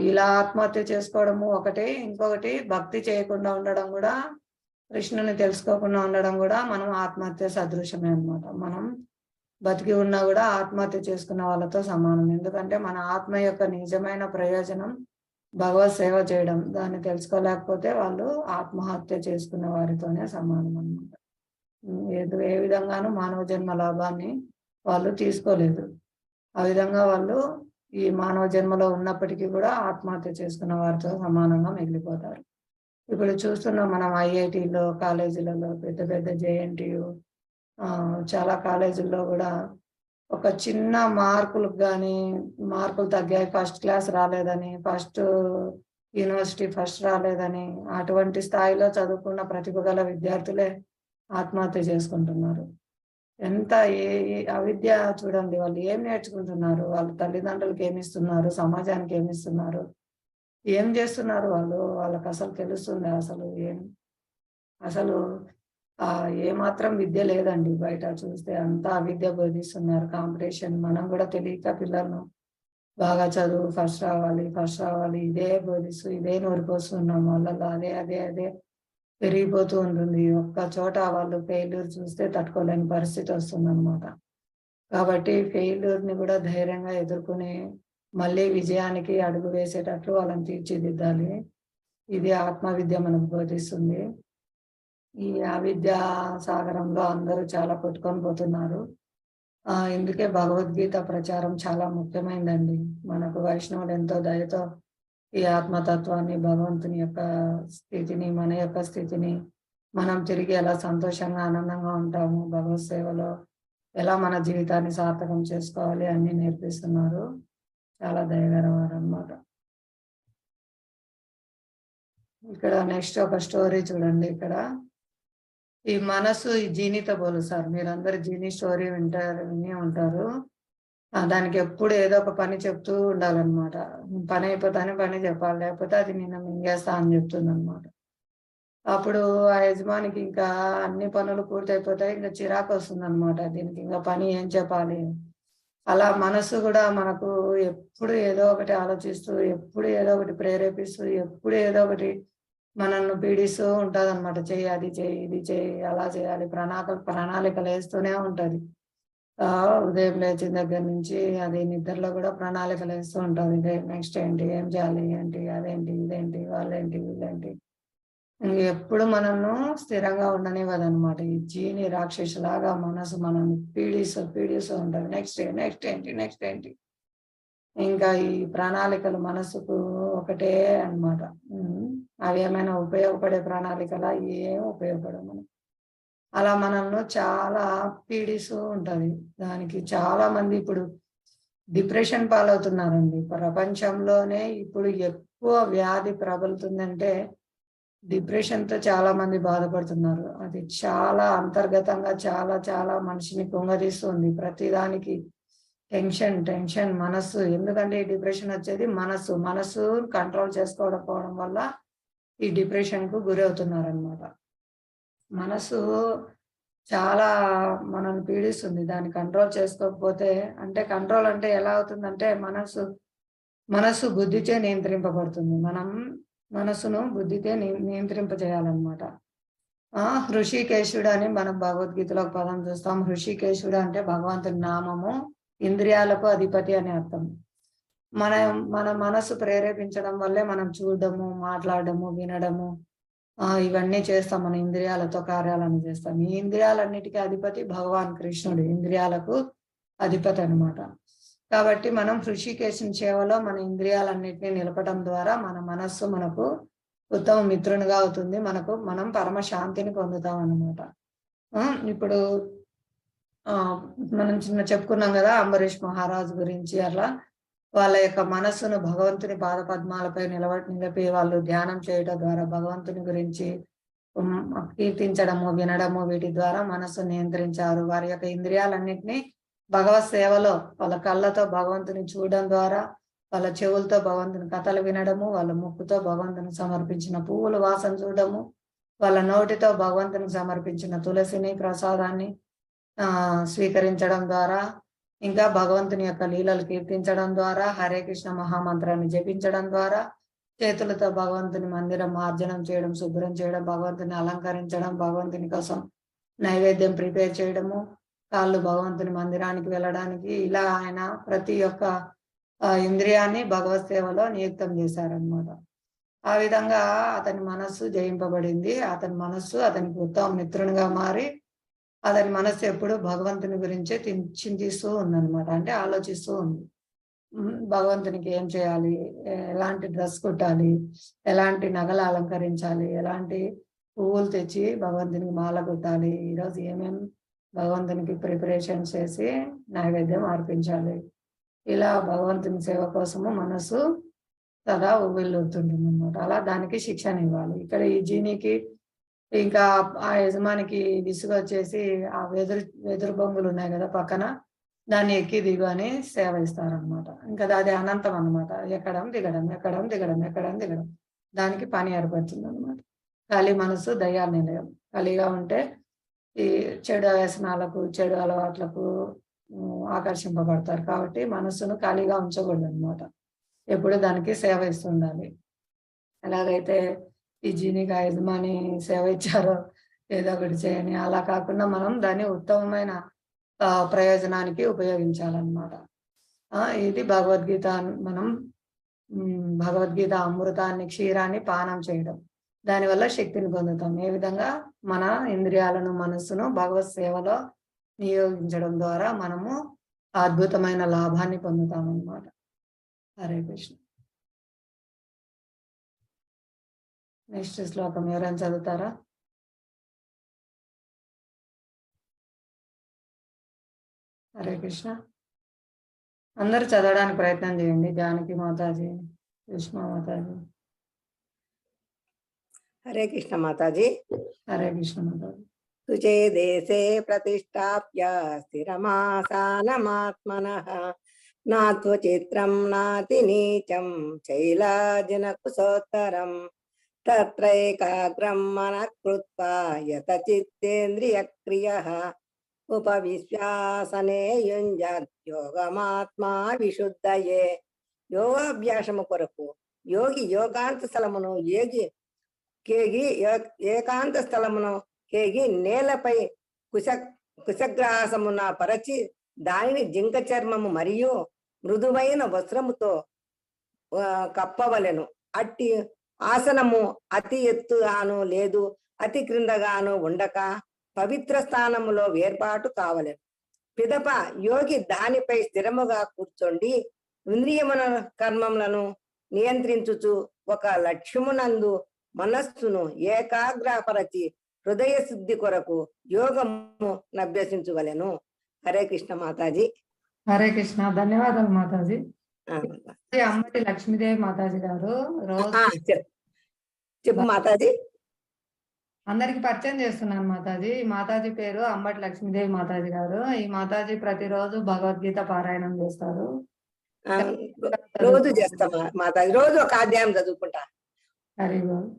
ఇలా ఆత్మహత్య చేసుకోవడము ఒకటి, ఇంకొకటి భక్తి చేయకుండా ఉండడం కూడా, కృష్ణుని తెలుసుకోకుండా ఉండడం కూడా మనం ఆత్మహత్య సదృశమే అన్నమాట. మనం బతికి ఉన్నా కూడా ఆత్మహత్య చేసుకున్న వాళ్ళతో సమానం. ఎందుకంటే మన ఆత్మ యొక్క నిజమైన ప్రయోజనం భగవత్ సేవ చేయడం. దాన్ని తెలుసుకోలేకపోతే వాళ్ళు ఆత్మహత్య చేసుకున్న వారితోనే సమానం అన్నమాట. ఏ విధంగానూ మానవ జన్మ లాభాన్ని వాళ్ళు తీసుకోలేదు. ఆ విధంగా వాళ్ళు ఈ మానవ జన్మలో ఉన్నప్పటికీ కూడా ఆత్మహత్య చేసుకున్న వారితో సమానంగా మిగిలిపోతారు. ఇప్పుడు చూస్తున్నాం మనం ఐఐటీలో, కాలేజీలలో, పెద్ద పెద్ద జేఎన్టీయు, చాలా కాలేజీల్లో కూడా ఒక చిన్న మార్కులకు కానీ మార్కులు తగ్గాయి, ఫస్ట్ క్లాస్ రాలేదని, ఫస్ట్ యూనివర్సిటీ ఫస్ట్ రాలేదని, అటువంటి స్థాయిలో చదువుకున్న ప్రతిభ గల విద్యార్థులే ఆత్మహత్య చేసుకుంటున్నారు. ఎంత అవిద్య చూడండి, వాళ్ళు ఏం నేర్చుకుంటున్నారు, వాళ్ళ తల్లిదండ్రులకి ఏమి ఇస్తున్నారు, సమాజానికి ఏమి ఇస్తున్నారు, ఏం చేస్తున్నారు వాళ్ళు, వాళ్ళకి అసలు తెలుస్తుంది అసలు అసలు ఏమాత్రం విద్య లేదండి. బయట చూస్తే అంతా అవిద్య బోధిస్తున్నారు, కాంపిటీషన్. మనం కూడా తెలియక పిల్లలను బాగా చదువు, ఫస్ట్ రావాలి ఇదే బోధిస్తూ ఇదే నూరిపోస్తున్నాం. వాళ్ళలో అదే అదే అదే పెరిగిపోతూ ఉంటుంది. ఒక్క చోట వాళ్ళు ఫెయిల్యూర్ చూస్తే తట్టుకోలేని పరిస్థితి వస్తుంది అనమాట. కాబట్టి ఫెయిల్యూర్ని కూడా ధైర్యంగా ఎదుర్కొని మళ్ళీ విజయానికి అడుగు వేసేటట్లు వాళ్ళని తీర్చిదిద్దాలి. ఇది ఆత్మవిద్య మనకు బోధిస్తుంది. ఈ అవిద్యా సాగరంలో అందరూ చాలా కొట్టుకొని పోతున్నారు. ఇందుకే భగవద్గీత ప్రచారం చాలా ముఖ్యమైనదండి. మనకు వైష్ణవులు ఎంతో దయతో ఈ ఆత్మతత్వాన్ని, భగవంతుని యొక్క స్థితిని, మన యొక్క స్థితిని, మనం తిరిగి ఎలా సంతోషంగా ఆనందంగా ఉంటాము, భగవత్ సేవలో ఎలా మన జీవితాన్ని సార్థకం చేసుకోవాలి అన్ని నేర్పిస్తున్నారు. చాలా దయగలవారు అన్నమాట. ఇక్కడ నెక్స్ట్ ఒక స్టోరీ చూడండి. ఇక్కడ ఈ మనసు ఈ జీనితో పోలుస్తారు. మీరందరూ జీని స్టోరీ విని ఉంటారు. దానికి ఎప్పుడు ఏదో ఒక పని చెప్తూ ఉండాలన్నమాట. పని అయిపోతానే పని చెప్పాలి, లేకపోతే అది నేను మింగేస్తా అని చెప్తుంది అనమాట. అప్పుడు ఆ యజమానికి ఇంకా అన్ని పనులు పూర్తయిపోతాయి, ఇంకా చిరాకు వస్తుంది అనమాట. దీనికి ఇంకా పని ఏం చెప్పాలి. అలా మనసు కూడా మనకు ఎప్పుడు ఏదో ఒకటి ఆలోచిస్తూ, ఎప్పుడు ఏదో ఒకటి ప్రేరేపిస్తూ, ఎప్పుడు ఏదో ఒకటి మనల్ని పీడిస్తూ ఉంటది అనమాట. చెయ్యి, అది చెయ్యి, ఇది చెయ్యి, అలా చేయాలి, ప్రణాళికలు వేస్తూనే ఉంటది. ఉదయం లేచిన దగ్గర నుంచి అది నిద్రలో కూడా ప్రణాళికలు వేస్తూ ఉంటుంది. నెక్స్ట్ ఏంటి, ఏం చేయాలి, ఏంటి, అదేంటి, ఇదేంటి, వాళ్ళేంటి, వీళ్ళేంటి. ఎప్పుడు మనల్ని స్థిరంగా ఉండనివ్వదనమాట. ఈ జీని రాక్షసులాగా మనసు మనల్ని పీడిస్తూ ఉంటుంది. నెక్స్ట్ ఏంటి. ఇంకా ఈ ప్రణాళికలు మనసుకు ఒకటే అన్నమాట. అవి ఏమైనా ఉపయోగపడే ప్రణాళికలా? ఏం ఉపయోగపడవు మనకు. అలా మనల్ని చాలా పీడిస్తూ ఉంటది. దానికి చాలా మంది ఇప్పుడు డిప్రెషన్ పాలవుతున్నారండి. ప్రపంచంలోనే ఇప్పుడు ఎక్కువ వ్యాధి ప్రబలుతుందంటే డిప్రెషన్తో చాలా మంది బాధపడుతున్నారు. అది చాలా అంతర్గతంగా చాలా చాలా మనిషిని కుంగదీస్తుంది. ప్రతిదానికి టెన్షన్ మనస్సు. ఎందుకంటే ఈ డిప్రెషన్ వచ్చేది మనస్సు కంట్రోల్ చేసుకోవడం వల్ల ఈ డిప్రెషన్ కు గురవుతున్నారు అనమాట. మనసు చాలా మనల్ని పీడిస్తుంది. దాన్ని కంట్రోల్ చేసుకోకపోతే, అంటే కంట్రోల్ అంటే ఎలా అవుతుందంటే మనసు బుద్ధిచే నియంత్రింపబడుతుంది. మనం మనసును బుద్ధితే నియంత్రింపజేయాలన్నమాట. హృషికేశుడు అని మనం భగవద్గీతలో ఒక పదం చూస్తాం. హృషికేశుడు అంటే భగవంతుని నామము, ఇంద్రియాలకు అధిపతి అని అర్థం. మన మనసు ప్రేరేపించడం వల్లే మనం చూడడము, మాట్లాడడము, వినడము, ఇవన్నీ చేస్తాం. మన ఇంద్రియాలతో కార్యాలను చేస్తాం. ఈ ఇంద్రియాలన్నిటికీ అధిపతి భగవాన్ కృష్ణుడు, ఇంద్రియాలకు అధిపతి అనమాట. కాబట్టి మనం హృషికేశుని సేవలో మన ఇంద్రియాలన్నిటినీ నిలపడం ద్వారా మన మనస్సు మనకు ఉత్తమ మిత్రునిగా అవుతుంది. మనం పరమ శాంతిని పొందుతాం అన్నమాట. ఇప్పుడు మనం చెప్పుకున్నాం కదా అంబరీష్ మహారాజు గురించి. అలా వాళ్ళ యొక్క మనస్సును భగవంతుని పాదపద్మాలపై నిలిపి వాళ్ళు ధ్యానం చేయడం ద్వారా భగవంతుని గురించి కీర్తించడము, వినడము, వీటి ద్వారా మనస్సు నియంత్రించారు. వారి యొక్క ఇంద్రియాలన్నింటినీ భగవత్ సేవలో వాళ్ళ కళ్ళతో భగవంతుని చూడడం ద్వారా, వాళ్ళ చెవులతో భగవంతుని కథలు వినడము, వాళ్ళ ముక్కుతో భగవంతుని సమర్పించిన పువ్వుల వాసన చూడడము, వాళ్ళ నోటితో భగవంతునికి సమర్పించిన తులసిని, ప్రసాదాన్ని స్వీకరించడం ద్వారా, ఇంకా భగవంతుని యొక్క లీలలు కీర్తించడం ద్వారా, హరే కృష్ణ మహామంత్రాన్ని జపించడం ద్వారా, చేతులతో భగవంతుని మందిరం మార్జనం చేయడం, శుభ్రం చేయడం, భగవంతుని అలంకరించడం, భగవంతుని కోసం నైవేద్యం ప్రిపేర్ చేయడము, కాళ్ళు భగవంతుని మందిరానికి వెళ్ళడానికి, ఇలా ఆయన ప్రతి ఒక్క ఇంద్రియాన్ని భగవత్ సేవలో నియుక్తం చేశారనమాట. ఆ విధంగా అతని మనస్సు జయింపబడింది. అతని మనస్సు అతనికి ఉత్తమ మిత్రునిగా మారి అతని మనస్సు ఎప్పుడు భగవంతుని గురించే చింతిస్తూ ఉందన్నమాట. అంటే ఆలోచిస్తూ ఉంది. భగవంతునికి ఏం చేయాలి, ఎలాంటి డ్రెస్ కుట్టాలి, ఎలాంటి నగలు అలంకరించాలి, ఎలాంటి పువ్వులు తెచ్చి భగవంతునికి మాల కుట్టాలి, ఈరోజు ఏమేమి భగవంతునికి ప్రిపరేషన్ చేసి నైవేద్యం అర్పించాలి. ఇలా భగవంతుని సేవ కోసము మనసు సదా ఉవ్విల్లుతుంటుంది అన్నమాట. అలా దానికి శిక్షణ ఇవ్వాలి. ఇక్కడ ఈ జీనికి ఇంకా ఆ యజమానికి విసుగు వచ్చేసి ఆ వెదురు బొంగులు ఉన్నాయి కదా పక్కన, దాన్ని ఎక్కి దిగు అని సేవ ఇస్తారనమాట. ఇంకా అది అనంతం అనమాట. ఎక్కడం దిగడం, ఎక్కడం దిగడం, ఎక్కడం దిగడం, దానికి పని ఏర్పడుతుంది అనమాట. ఖాళీ మనసు దయ్యాల నిలయం. ఖాళీగా ఉంటే ఈ చెడు వ్యసనాలకు, చెడు అలవాట్లకు ఆకర్షింపబడతారు. కాబట్టి మనస్సును ఖాళీగా ఉంచకూడదు అనమాట. ఎప్పుడు దానికి సేవ ఇస్తుండాలి. ఎలాగైతే ఈ జీనికి ఆ యజమాని సేవ ఇచ్చారో ఏదో ఒకటి చేయని, అలా కాకుండా మనం దాన్ని ఉత్తమమైన ప్రయోజనానికి ఉపయోగించాలన్నమాట. ఇది భగవద్గీత. మనం భగవద్గీత అమృతాన్ని, క్షీరాన్ని పానం చేయడం, దానివల్ల శక్తిని పొందుతాం. ఏ విధంగా? మన ఇంద్రియాలను, మనస్సును భగవత్ సేవలో నియోగించడం ద్వారా మనము అద్భుతమైన లాభాన్ని పొందుతాం అన్నమాట. హరే కృష్ణ. నెక్స్ట్ శ్లోకం ఎవరైనా చదువుతారా? హరే కృష్ణ. అందరూ చదవడానికి ప్రయత్నం చేయండి. జానకి మాతాజీ, సుష్మా మాతాజీ. హరే కృష్ణ మాతాజీ. హరే కృష్ణ మాతాజీ. తుచే దేశే ప్రతిష్టాప్య స్థిరమాసానమాత్మనః నాత్వచిత్రం నాతి నీచం చైలాజిన కుశోత్తరం తత్రైకాగ్రం మనః కృత్వా యత చిత్తేంద్రియ క్రియః ఉపవిశ్వాసనే యుంజత్ యోగమాత్మా విశుద్ధయే. యోగాభ్యాసము కొరకు యోగి ఏకాంత స్థలమును ఏకాంత స్థలమును కేగి నేలపై కుశగ్రాసమున పరచి దానిని జింక చర్మము మరియు మృదువైన వస్త్రముతో కప్పవలెను. అట్టి ఆసనము అతి ఎత్తుగాను లేదు అతి క్రిందగాను ఉండక పవిత్ర స్థానములో వేర్పాటు కావలెను. పిదప యోగి దానిపై స్థిరముగా కూర్చొండి ఇంద్రియముల కర్మములను నియంత్రించుచు ఒక లక్ష్యమునందు మనస్సును ఏకాగ్రపరచి హృదయ శుద్ధి కొరకు యోగము అభ్యసించవలెను. హరే కృష్ణ మాతాజీ. హరే కృష్ణ. ధన్యవాదాలు మాతాజీ. అమ్మటి లక్ష్మీదేవి మాతాజీ గారు రోజు చెప్పు మాతాజీ. అందరికి పరిచయం చేస్తున్నాను మాతాజీ. ఈ మాతాజీ పేరు అంబటి లక్ష్మీదేవి మాతాజీ గారు. ఈ మాతాజీ ప్రతిరోజు భగవద్గీత పారాయణం చేస్తారు. రోజు చేస్తా మాతాజీ. రోజు ఒక అధ్యాయం చదువుకుంటా. హరి బోల్.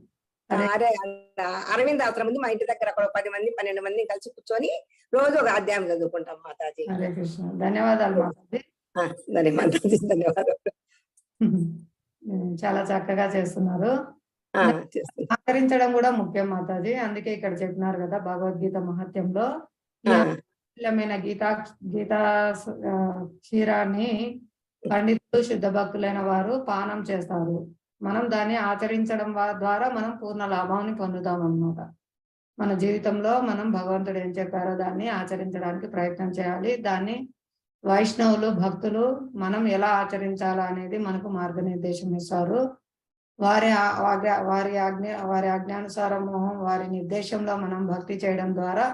అరే అరవింద్ ఆశ్రమం ఉంది మా ఇంటి దగ్గర. అక్కడ 10 మంది 12 మంది కలిసి కూర్చొని రోజు ఒక అధ్యాయం చదువుకుంటాం మాతాజీ. హరే కృష్ణ. ధన్యవాదాలు మాతాజీ. ధన్యవాదాలు. చాలా చక్కగా చేస్తున్నారు. ఆచరించడం కూడా ముఖ్యం మాతాజీ. అందుకే ఇక్కడ చెప్పినారు కదా భగవద్గీత మహత్యంలో గీతా క్షీరాన్ని పండితులు, శుద్ధ భక్తులైన వారు పానం చేస్తారు. మనం దాన్ని ఆచరించడం ద్వారా మనం పూర్ణ లాభాన్ని పొందుతాం అన్నమాట. మన జీవితంలో మనం భగవంతుడు ఏం చెప్పారో దాన్ని ఆచరించడానికి ప్రయత్నం చేయాలి. దాన్ని వైష్ణవులు, భక్తులు మనం ఎలా ఆచరించాలో అనేది మనకు మార్గనిర్దేశం ఇస్తారు. వారి ఆజ్ఞానుసారము, వారి నిర్దేశంలో మనం భక్తి చేయడం ద్వారా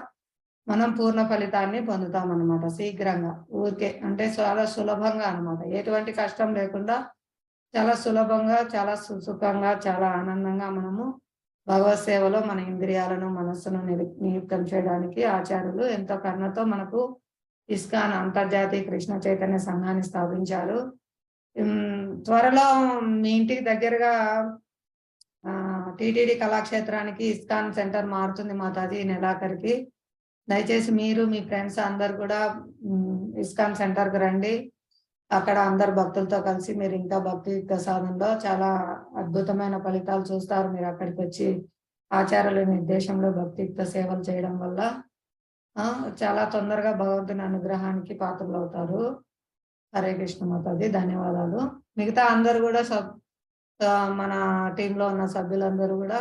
మనం పూర్ణ ఫలితాన్ని పొందుతాం అన్నమాట. శీఘ్రంగా, ఊరికే అంటే చాలా సులభంగా అన్నమాట. ఎటువంటి కష్టం లేకుండా చాలా సులభంగా, చాలా సుఖంగా, చాలా ఆనందంగా మనము భగవత్ సేవలో మన ఇంద్రియాలను, మనస్సును నియుక్తం చేయడానికి ఆచార్యులు ఎంతో కరుణతో మనకు ఇస్కాన్ అంతర్జాతీయ కృష్ణ చైతన్య సంఘాన్ని స్థాపించారు. త్వరలో మీ ఇంటికి దగ్గరగా టిటిడి కళాక్షేత్రానికి ఇస్కాన్ సెంటర్ మారుతుంది మాతాజీ ఈ నెలాఖరికి. దయచేసి మీరు, మీ ఫ్రెండ్స్ అందరు కూడా ఇస్కాన్ సెంటర్కి రండి. అక్కడ అందరు భక్తులతో కలిసి మీరు ఇంకా భక్తి సాధనలో చాలా అద్భుతమైన ఫలితాలు చూస్తారు. మీరు అక్కడికి వచ్చి ఆచార్యుల నిర్దేశంలో భక్తియుక్త సేవలు చేయడం వల్ల చాలా తొందరగా భగవంతుని అనుగ్రహానికి పాత్రలు అవుతారు. హరే కృష్ణ మాతాజీ. ధన్యవాదాలు. మిగతా అందరూ కూడా మన టీంలో ఉన్న సభ్యులందరూ కూడా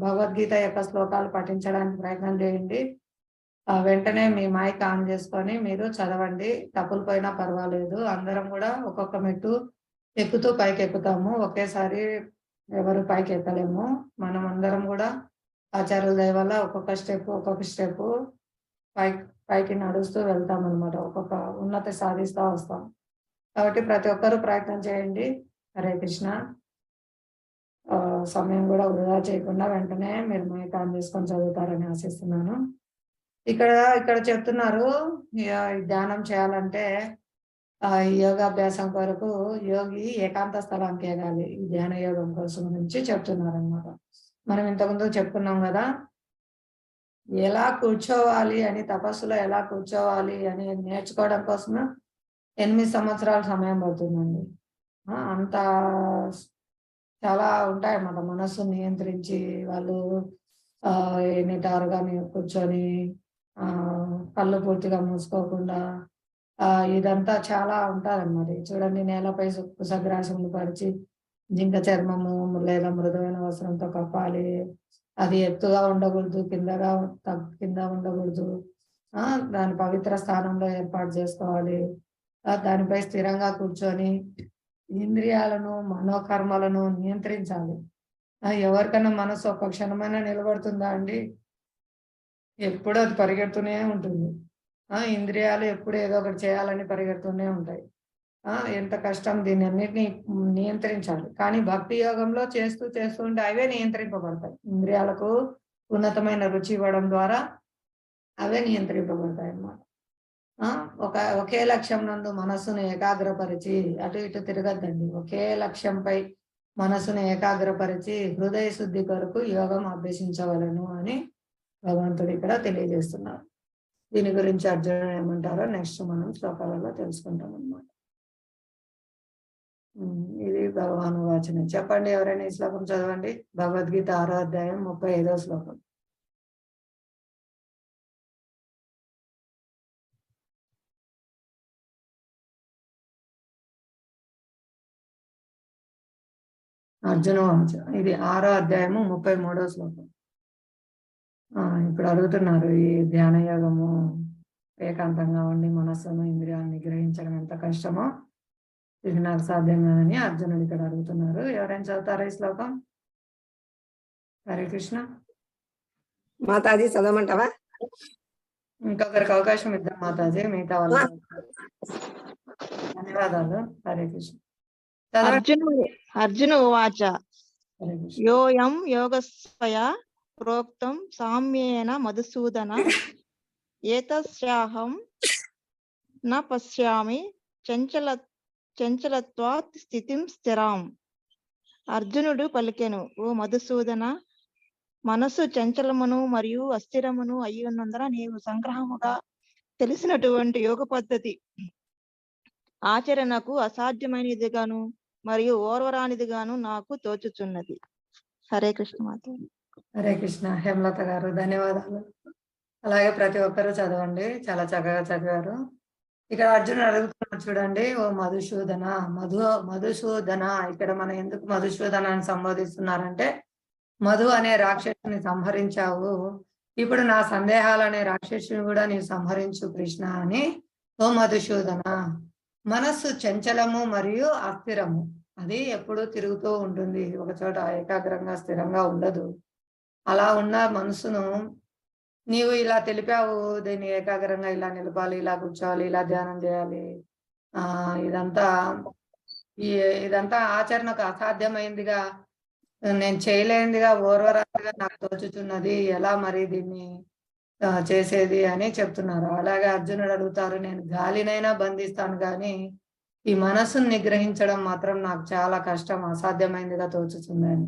భగవద్గీత యొక్క శ్లోకాలు పఠించడానికి ప్రయత్నం చేయండి. వెంటనే మీ మైక్ ఆన్ చేసుకొని మీరు చదవండి. తప్పులు పోయినా పర్వాలేదు. అందరం కూడా ఒక్కొక్క మెట్టు ఎక్కుతూ పైకి ఎక్కుతాము. ఒకేసారి ఎవరు పైకి ఎక్కలేము. మనం అందరం కూడా ఆచార్యుల దయ వల్ల ఒక్కొక్క స్టెప్ పైకి నడుస్తూ వెళ్తాం అనమాట. ఒక్కొక్క ఉన్నతి సాధిస్తూ వస్తాం. కాబట్టి ప్రతి ఒక్కరూ ప్రయత్నం చేయండి. హరే కృష్ణ. సమయం కూడా వృధా చేయకుండా వెంటనే మీరు మైక్ ఆన్ చేసుకొని చదువుతారని ఆశిస్తున్నాను. ఇక్కడ చెప్తున్నారు ఈ ధ్యానం చేయాలంటే ఈ యోగాభ్యాసం కొరకు యోగి ఏకాంత స్థలానికి ఎగాలి. ఈ ధ్యాన యోగం కోసం నుంచి చెప్తున్నారు అనమాట. మనం ఇంతకుముందు చెప్పుకున్నాం కదా, ఎలా కూర్చోవాలి అని, తపస్సులో ఎలా కూర్చోవాలి అని నేర్చుకోవడం కోసం 8 సంవత్సరాల సమయం పడుతుందండి. అంత చాలా ఉంటాయన్నమాట. మనస్సు నియంత్రించి వాళ్ళు నిటారుగా కూర్చొని కళ్ళు పూర్తిగా మూసుకోకుండా ఇదంతా చాలా ఉంటుందన్నమాట. చూడండి, నేలపై కుశగ్రాసములు పరిచి జింక చర్మము లేదా మృదువైన వస్త్రంతో కప్పాలి. అది ఎత్తుగా ఉండకూడదు, కింద ఉండకూడదు. దాని పవిత్ర స్థానంలో ఏర్పాటు చేసుకోవాలి. దానిపై స్థిరంగా కూర్చొని ఇంద్రియాలను మనోకర్మలను నియంత్రించాలి. ఎవరికైనా మనసు ఒక్క క్షణమైనా నిలబడుతుందా అండి? ఎప్పుడు అది పరిగెడుతూనే ఉంటుంది. ఇంద్రియాలు ఎప్పుడు ఏదో ఒకటి చేయాలని పరిగెడుతూనే ఉంటాయి. ఎంత కష్టం దీన్ని అన్నిటిని నియంత్రించాలి. కానీ భక్తి యోగంలో చేస్తూ ఉంటే అవే నియంత్రింపబడతాయి. ఇంద్రియాలకు ఉన్నతమైన రుచి ఇవ్వడం ద్వారా అవే నియంత్రింపబడతాయి అన్నమాట. ఒకే లక్ష్యం నందు మనస్సును ఏకాగ్రపరిచి అటు ఇటు తిరగద్దండి. ఒకే లక్ష్యంపై మనస్సును ఏకాగ్రపరిచి హృదయ శుద్ధి కొరకు యోగం అభ్యసించవలను అని భగవంతుడు ఇక్కడ తెలియజేస్తున్నారు. దీని గురించి అర్జునుడు ఏమంటారో నెక్స్ట్ మనం శ్లోకాలలో తెలుసుకుంటాం అన్నమాట. ఇది భగవాను వాచనం. చెప్పండి, ఎవరైనా ఈ శ్లోకం చదవండి. భగవద్గీత 6వ అధ్యాయం 35వ శ్లోకం. అర్జున వాచ. ఇది 6వ అధ్యాయము 33వ శ్లోకం. ఇప్పుడు అడుగుతున్నారు, ఈ ధ్యాన యోగము ఏకాంతంగా ఉండి మనస్సును ఇంద్రియాలను నిగ్రహించడం ఎంత కష్టమో ఇది నాకు సాధ్యం కాదని అర్జునుడు ఇక్కడ అడుగుతున్నారు. ఎవరైనా చదువుతారా ఈ శ్లోకం? హరే కృష్ణ. మాతాజీ చదవమంటావా? ఇంకొకరికి అవకాశం ఇద్దాం మాతాజీ, మిగతా వాళ్ళు. ధన్యవాదాలు. హరే కృష్ణ. అర్జున ఉవాచ హరే కృష్ణ. యోయం యోగస్వయ ప్రోక్తం సామ్యేన మధుసూదన ఏతస్యాహం న పశ్యామి చంచలత్వాత్ స్థితిం స్థిరాం. అర్జునుడు పలికెను, ఓ మధుసూదన, మనసు చంచలమును మరియు అస్థిరమును అయి ఉన్నందున నీవు సంగ్రహముగా తెలిసినటువంటి యోగ పద్ధతి ఆచరణకు అసాధ్యమైనదిగాను మరియు ఓర్వరానిదిగాను నాకు తోచుచున్నది. హరే కృష్ణ మాత. హరే కృష్ణ. హేమలత గారు ధన్యవాదాలు. అలాగే ప్రతి ఒక్కరూ చదవండి, చాలా చక్కగా చదివారు. ఇక్కడ అర్జునుడు అడుగుతున్నాడు చూడండి, ఓ మధుసూదన. మధుసూదన ఇక్కడ మనం ఎందుకు మధుసూదనాన్ని సంబోధిస్తున్నారంటే, మధు అనే రాక్షసుని సంహరించావు, ఇప్పుడు నా సందేహాలు అనే రాక్షసుని కూడా నీవు సంహరించు కృష్ణ అని. ఓ మధుసూదన, మనస్సు చంచలము మరియు అస్థిరము, అది ఎప్పుడూ తిరుగుతూ ఉంటుంది, ఒక చోట ఏకాగ్రంగా స్థిరంగా ఉండదు. అలా ఉన్న మనసును నీవు ఇలా తెలిపావు, దీన్ని ఏకాగ్రంగా ఇలా నిలపాలి, ఇలా కూర్చోవాలి, ఇలా ధ్యానం చేయాలి. ఇదంతా ఆచరణకు అసాధ్యమైందిగా, నేను చేయలేనిదిగా, ఓర్వరాదిగా నాకు తోచుతున్నది, ఎలా మరి దీన్ని చేసేది అని చెప్తున్నారు. అలాగే అర్జునుడు అడుగుతారు, నేను గాలినైనా బంధిస్తాను కానీ ఈ మనసును నిగ్రహించడం మాత్రం నాకు చాలా కష్టం, అసాధ్యమైందిగా తోచుతుంది అని.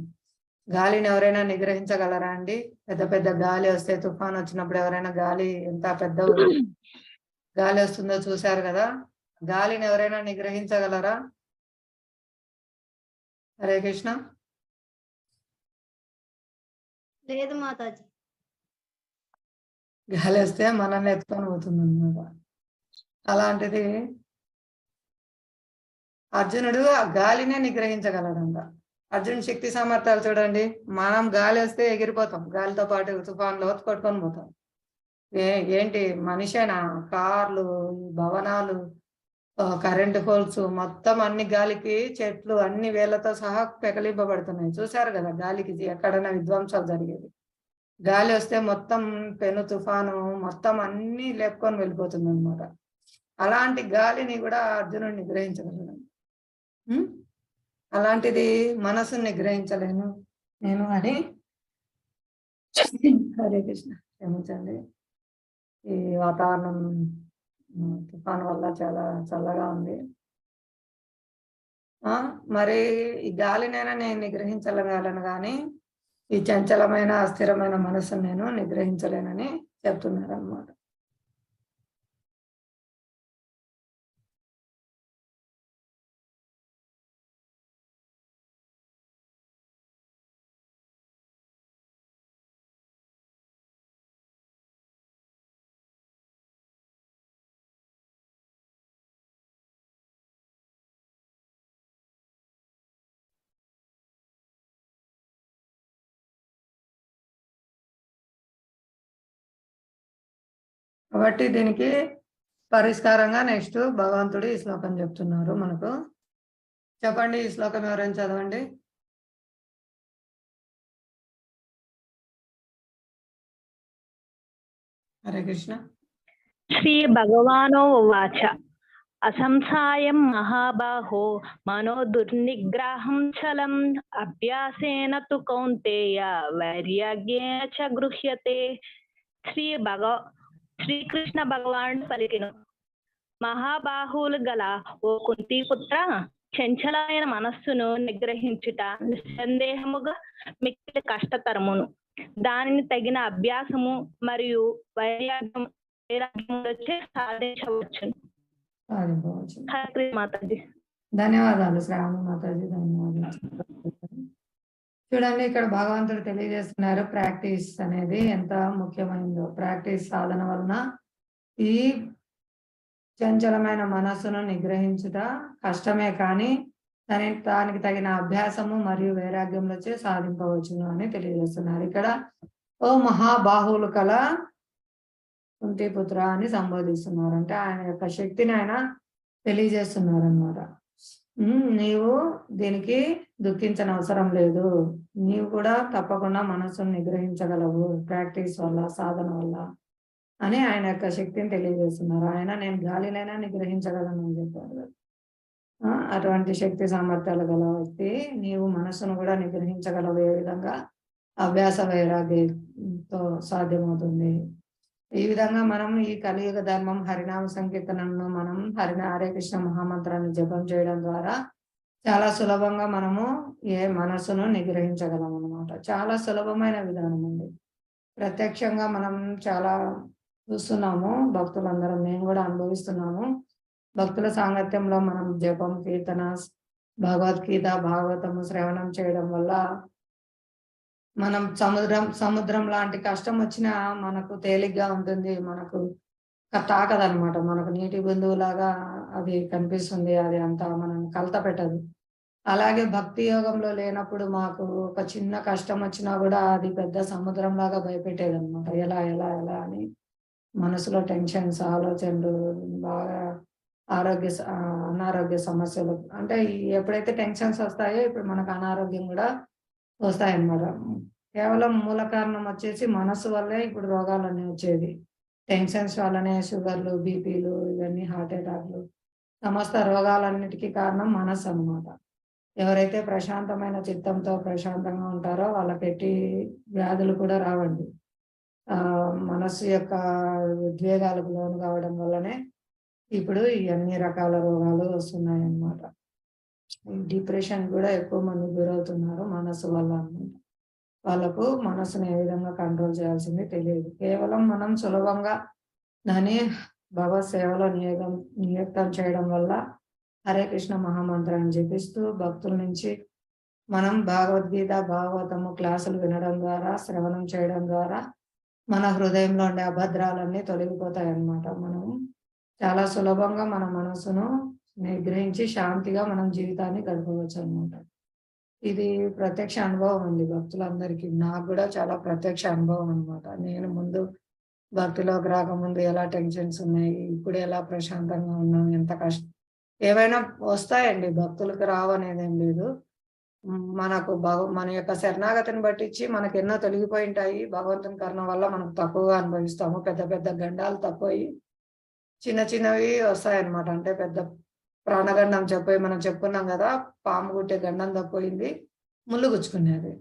గాలిని ఎవరైనా నిగ్రహించగలరా అండి? పెద్ద పెద్ద గాలి వస్తే, తుఫాన్ వచ్చినప్పుడు ఎవరైనా గాలి ఎంత పెద్ద గాలి వస్తుందో చూశారు కదా, గాలిని ఎవరైనా నిగ్రహించగలరా? హరే కృష్ణ. లేదు మాతాజీ. గాలి వస్తే మనల్ని ఎత్తుకొని పోతుంది అన్నమాట. అలాంటిది అర్జునుడు ఆ గాలినే నిగ్రహించగలడంట. అర్జునుడి శక్తి సామర్థ్యాలు చూడండి. మనం గాలి వస్తే ఎగిరిపోతాం, గాలితో పాటు తుఫాన్లో కొట్టుకొని పోతాం. ఏంటి మనిషేనా? కార్లు, భవనాలు, కరెంటు పోల్స్ మొత్తం అన్ని గాలికి, చెట్లు అన్ని వేళ్లతో సహా పెకలింపబడుతున్నాయి. చూశారు కదా గాలికి ఎక్కడైనా విధ్వంసాలు జరిగేది. గాలి వస్తే మొత్తం పెను తుఫాను మొత్తం అన్ని లేపుకొని వెళ్ళిపోతుంది అనమాట. అలాంటి గాలిని కూడా అర్జునుడు నిగ్రహించగలడు. అలాంటిది మనసుని నిగ్రహించలేను, నేను అని హరే కృష్ణ. క్షమించండి. ఈ వాతావరణం తుఫాను వల్ల చాలా చల్లగా ఉంది. మరి ఈ గాలినైనా నేను నిగ్రహించగలను కానీ ఈ చంచలమైన అస్థిరమైన మనస్సును నేను నిగ్రహించలేనని చెప్తున్నారు అన్నమాట. కాబట్టి దీనికి పరిష్కారంగా నెక్స్ట్ భగవంతుడు ఈ శ్లోకం చెప్తున్నారు మనకు. చెప్పండి, ఈ శ్లోకం ఎవరైనా చదవండి. హరే కృష్ణ. శ్రీ భగవానో ఉవాచ అసంసాయం మహాబాహో మనో దుర్నిగ్రహం చలం అభ్యాసేన తు కౌంతేయ వైరాగ్యేన చ గృహ్యతే. శ్రీకృష్ణ భగవానుడు పలికిను, మహాబాహువులు గల ఓ కుంతీపుత్ర, చంచలమైన మనస్సును నిగ్రహించుట నిస్సందేహముగా మిక్కిలి కష్టతరమును. దానిని తగిన అభ్యాసము మరియు వైరాగ్యములచే సాధించవచ్చును. మాతాజీ ధన్యవాదాలు శ్రావణ మాతాజీ, ధన్యవాదాలు. చూడండి, ఇక్కడ భగవంతుడు తెలియజేస్తున్నారు ప్రాక్టీస్ అనేది ఎంత ముఖ్యమైనదో. ప్రాక్టీస్ సాధన వలన ఈ చంచలమైన మనస్సును నిగ్రహించుట కష్టమే, కానీ దానికి తగిన అభ్యాసము మరియు వైరాగ్యములచే సాధింపవచ్చును అని తెలియజేస్తున్నారు. ఇక్కడ ఓ మహాబాహువులు కల కుంతీపుత్ర అని సంబోధిస్తున్నారు. అంటే ఆయన యొక్క శక్తిని ఆయన తెలియజేస్తున్నారు అన్నమాట. నీవు దీనికి దుఃఖించనవసరం లేదు, నీవు కూడా తప్పకుండా మనస్సును నిగ్రహించగలవు ప్రాక్టీస్ వల్ల, సాధన వల్ల అని ఆయన యొక్క శక్తిని తెలియజేస్తున్నారు. ఆయన నేను గాలినైనా నిగ్రహించగలను అని చెప్పారు. అటువంటి శక్తి సామర్థ్యాలు గల వ్యక్తి నీవు మనస్సును కూడా నిగ్రహించగలవు. ఏ విధంగా? అభ్యాస వైరాగ్యంతో సాధ్యమవుతుంది. ఈ విధంగా మనం ఈ కలియుగ ధర్మం హరినామ సంకీర్తనను మనం హరే కృష్ణ మహామంత్రాన్ని జపం చేయడం ద్వారా చాలా సులభంగా మనము మనస్సును నిగ్రహించగలం అన్నమాట. చాలా సులభమైన విధానం అండి. ప్రత్యక్షంగా మనం చాలా చూస్తున్నాము, భక్తులందరం మేము కూడా అనుభవిస్తున్నాము. భక్తుల సాంగత్యంలో మనం జపం, కీర్తన, భగవద్గీత, భాగవతము శ్రవణం చేయడం వల్ల మనం సముద్రం లాంటి కష్టం వచ్చినా మనకు తేలిగ్గా ఉంటుంది, మనకు తాకదనమాట. మనకు నీటి బిందువులాగా అది కనిపిస్తుంది, అది అంతా మనం కలత పెట్టదు. అలాగే భక్తి యోగంలో లేనప్పుడు మాకు ఒక చిన్న కష్టం వచ్చినా కూడా అది పెద్ద సముద్రం లాగా భయపెట్టేది అనమాట. ఎలా ఎలా ఎలా అని మనసులో టెన్షన్స్, ఆలోచనలు, బాగా అనారోగ్య సమస్యలు. అంటే ఎప్పుడైతే టెన్షన్స్ వస్తాయో ఇప్పుడు మనకు అనారోగ్యం కూడా వస్తాయన్నమాట. కేవలం మూల కారణం వచ్చేసి మనసు వల్లే ఇప్పుడు రోగాలన్నీ వచ్చేది. టెన్షన్స్ వల్లనే షుగర్లు, బీపీలు, ఇవన్నీ హార్ట్ అటాక్లు, సమస్త రోగాలన్నిటికీ కారణం మనసు అన్నమాట. ఎవరైతే ప్రశాంతమైన చిత్తంతో ప్రశాంతంగా ఉంటారో వాళ్ళకి ఎట్టి వ్యాధులు కూడా రావండి. మనస్సు యొక్క ఉద్వేగాలకు లోను కావడం వల్లనే ఇప్పుడు ఈ అన్ని రకాల రోగాలు వస్తున్నాయి అన్నమాట. డిప్రెషన్ కూడా ఎక్కువ మంది గురవుతున్నారు మనసు వల్ల అన్నమాట. వాళ్ళకు మనసును ఏ విధంగా కంట్రోల్ చేయాల్సింది తెలియదు. కేవలం మనం సులభంగా దాన్ని భగవత్ సేవలో నియుక్తం చేయడం వల్ల హరే కృష్ణ మహామంత్రాన్ని జపిస్తూ భక్తుల నుంచి మనం భగవద్గీత, భాగవతము క్లాసులు వినడం ద్వారా, శ్రవణం చేయడం ద్వారా మన హృదయంలో ఉండే అభద్రాలన్నీ తొలగిపోతాయి అన్నమాట. మనం చాలా సులభంగా మన మనసును నిగ్రహించి శాంతిగా మనం జీవితాన్ని గడపవచ్చు అన్నమాట. ఇది ప్రత్యక్ష అనుభవం అండి భక్తులందరికీ. నాకు కూడా చాలా ప్రత్యక్ష అనుభవం అన్నమాట. నేను ముందు భక్తిలోకి రాకముందు ఎలా టెన్షన్స్ ఉన్నాయి, ఇప్పుడు ఎలా ప్రశాంతంగా ఉన్నాం, ఎంత కష్టం. ఏవైనా వస్తాయండి, భక్తులకు రావనేది ఏం లేదు. మనకు మన యొక్క శరణాగతిని బట్టించి మనకు ఎన్నో తొలగిపోయి ఉంటాయి. భగవంతుని కరుణ వల్ల మనకు తక్కువగా అనుభవిస్తాము. పెద్ద పెద్ద గండాలు తక్కువయి చిన్న చిన్నవి వస్తాయన్నమాట. అంటే పెద్ద ప్రాణగండం చెప్పి మనం చెప్పుకున్నాం కదా, పాము గుట్టే గండం తప్పోయింది, ముళ్ళు గుచ్చుకునేది.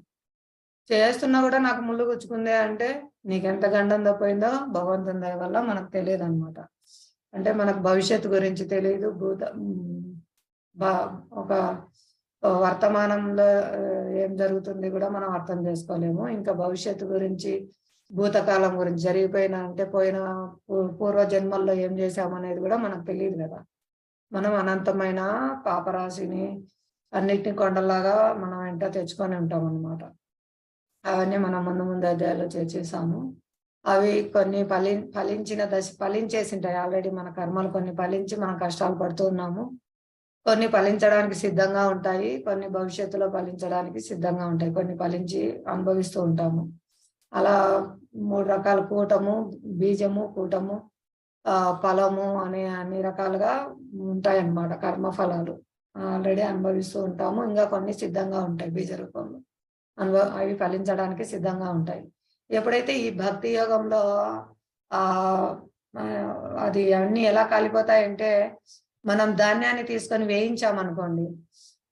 చేస్తున్నా కూడా నాకు ముళ్ళు గుచ్చుకుందే అంటే నీకెంత గండం తప్పోయిందో భగవంతుని దయ వల్ల మనకు తెలియదు అనమాట. అంటే మనకు భవిష్యత్తు గురించి తెలియదు, ఒక వర్తమానంలో ఏం జరుగుతుంది కూడా మనం అర్థం చేసుకోలేము. ఇంకా భవిష్యత్తు గురించి, భూతకాలం గురించి, జరిగిపోయిన అంటే పోయిన పూర్వ జన్మల్లో ఏం చేశామనేది కూడా మనకు తెలియదు కదా. మనం అనంతమైన పాపరాశిని అన్నిటిని కొండలాగా మనం వెంట తెచ్చుకొని ఉంటాం అన్నమాట. అవన్నీ మనం ముందు అధ్యాయాల్లో చేసాము. అవి కొన్ని ఫలించేసి ఉంటాయి ఆల్రెడీ. మన కర్మలు కొన్ని ఫలించి మనం కష్టాలు పడుతూ ఉన్నాము. కొన్ని ఫలించడానికి సిద్ధంగా ఉంటాయి, కొన్ని భవిష్యత్తులో ఫలించడానికి సిద్ధంగా ఉంటాయి, కొన్ని ఫలించి అనుభవిస్తూ ఉంటాము. అలా 3 రకాల కూటము, బీజము, కూటము, ఫలము అనే అన్ని రకాలుగా ఉంటాయన్నమాట. కర్మ ఫలాలు ఆల్రెడీ అనుభవిస్తూ ఉంటాము. ఇంకా కొన్ని సిద్ధంగా ఉంటాయి బీజ రూపంలో, అవి ఫలించడానికి సిద్ధంగా ఉంటాయి. ఎప్పుడైతే ఈ భక్తి యోగంలో అది అన్ని ఎలా కాలిపోతాయంటే, మనం ధాన్యాన్ని తీసుకొని వేయించామనుకోండి,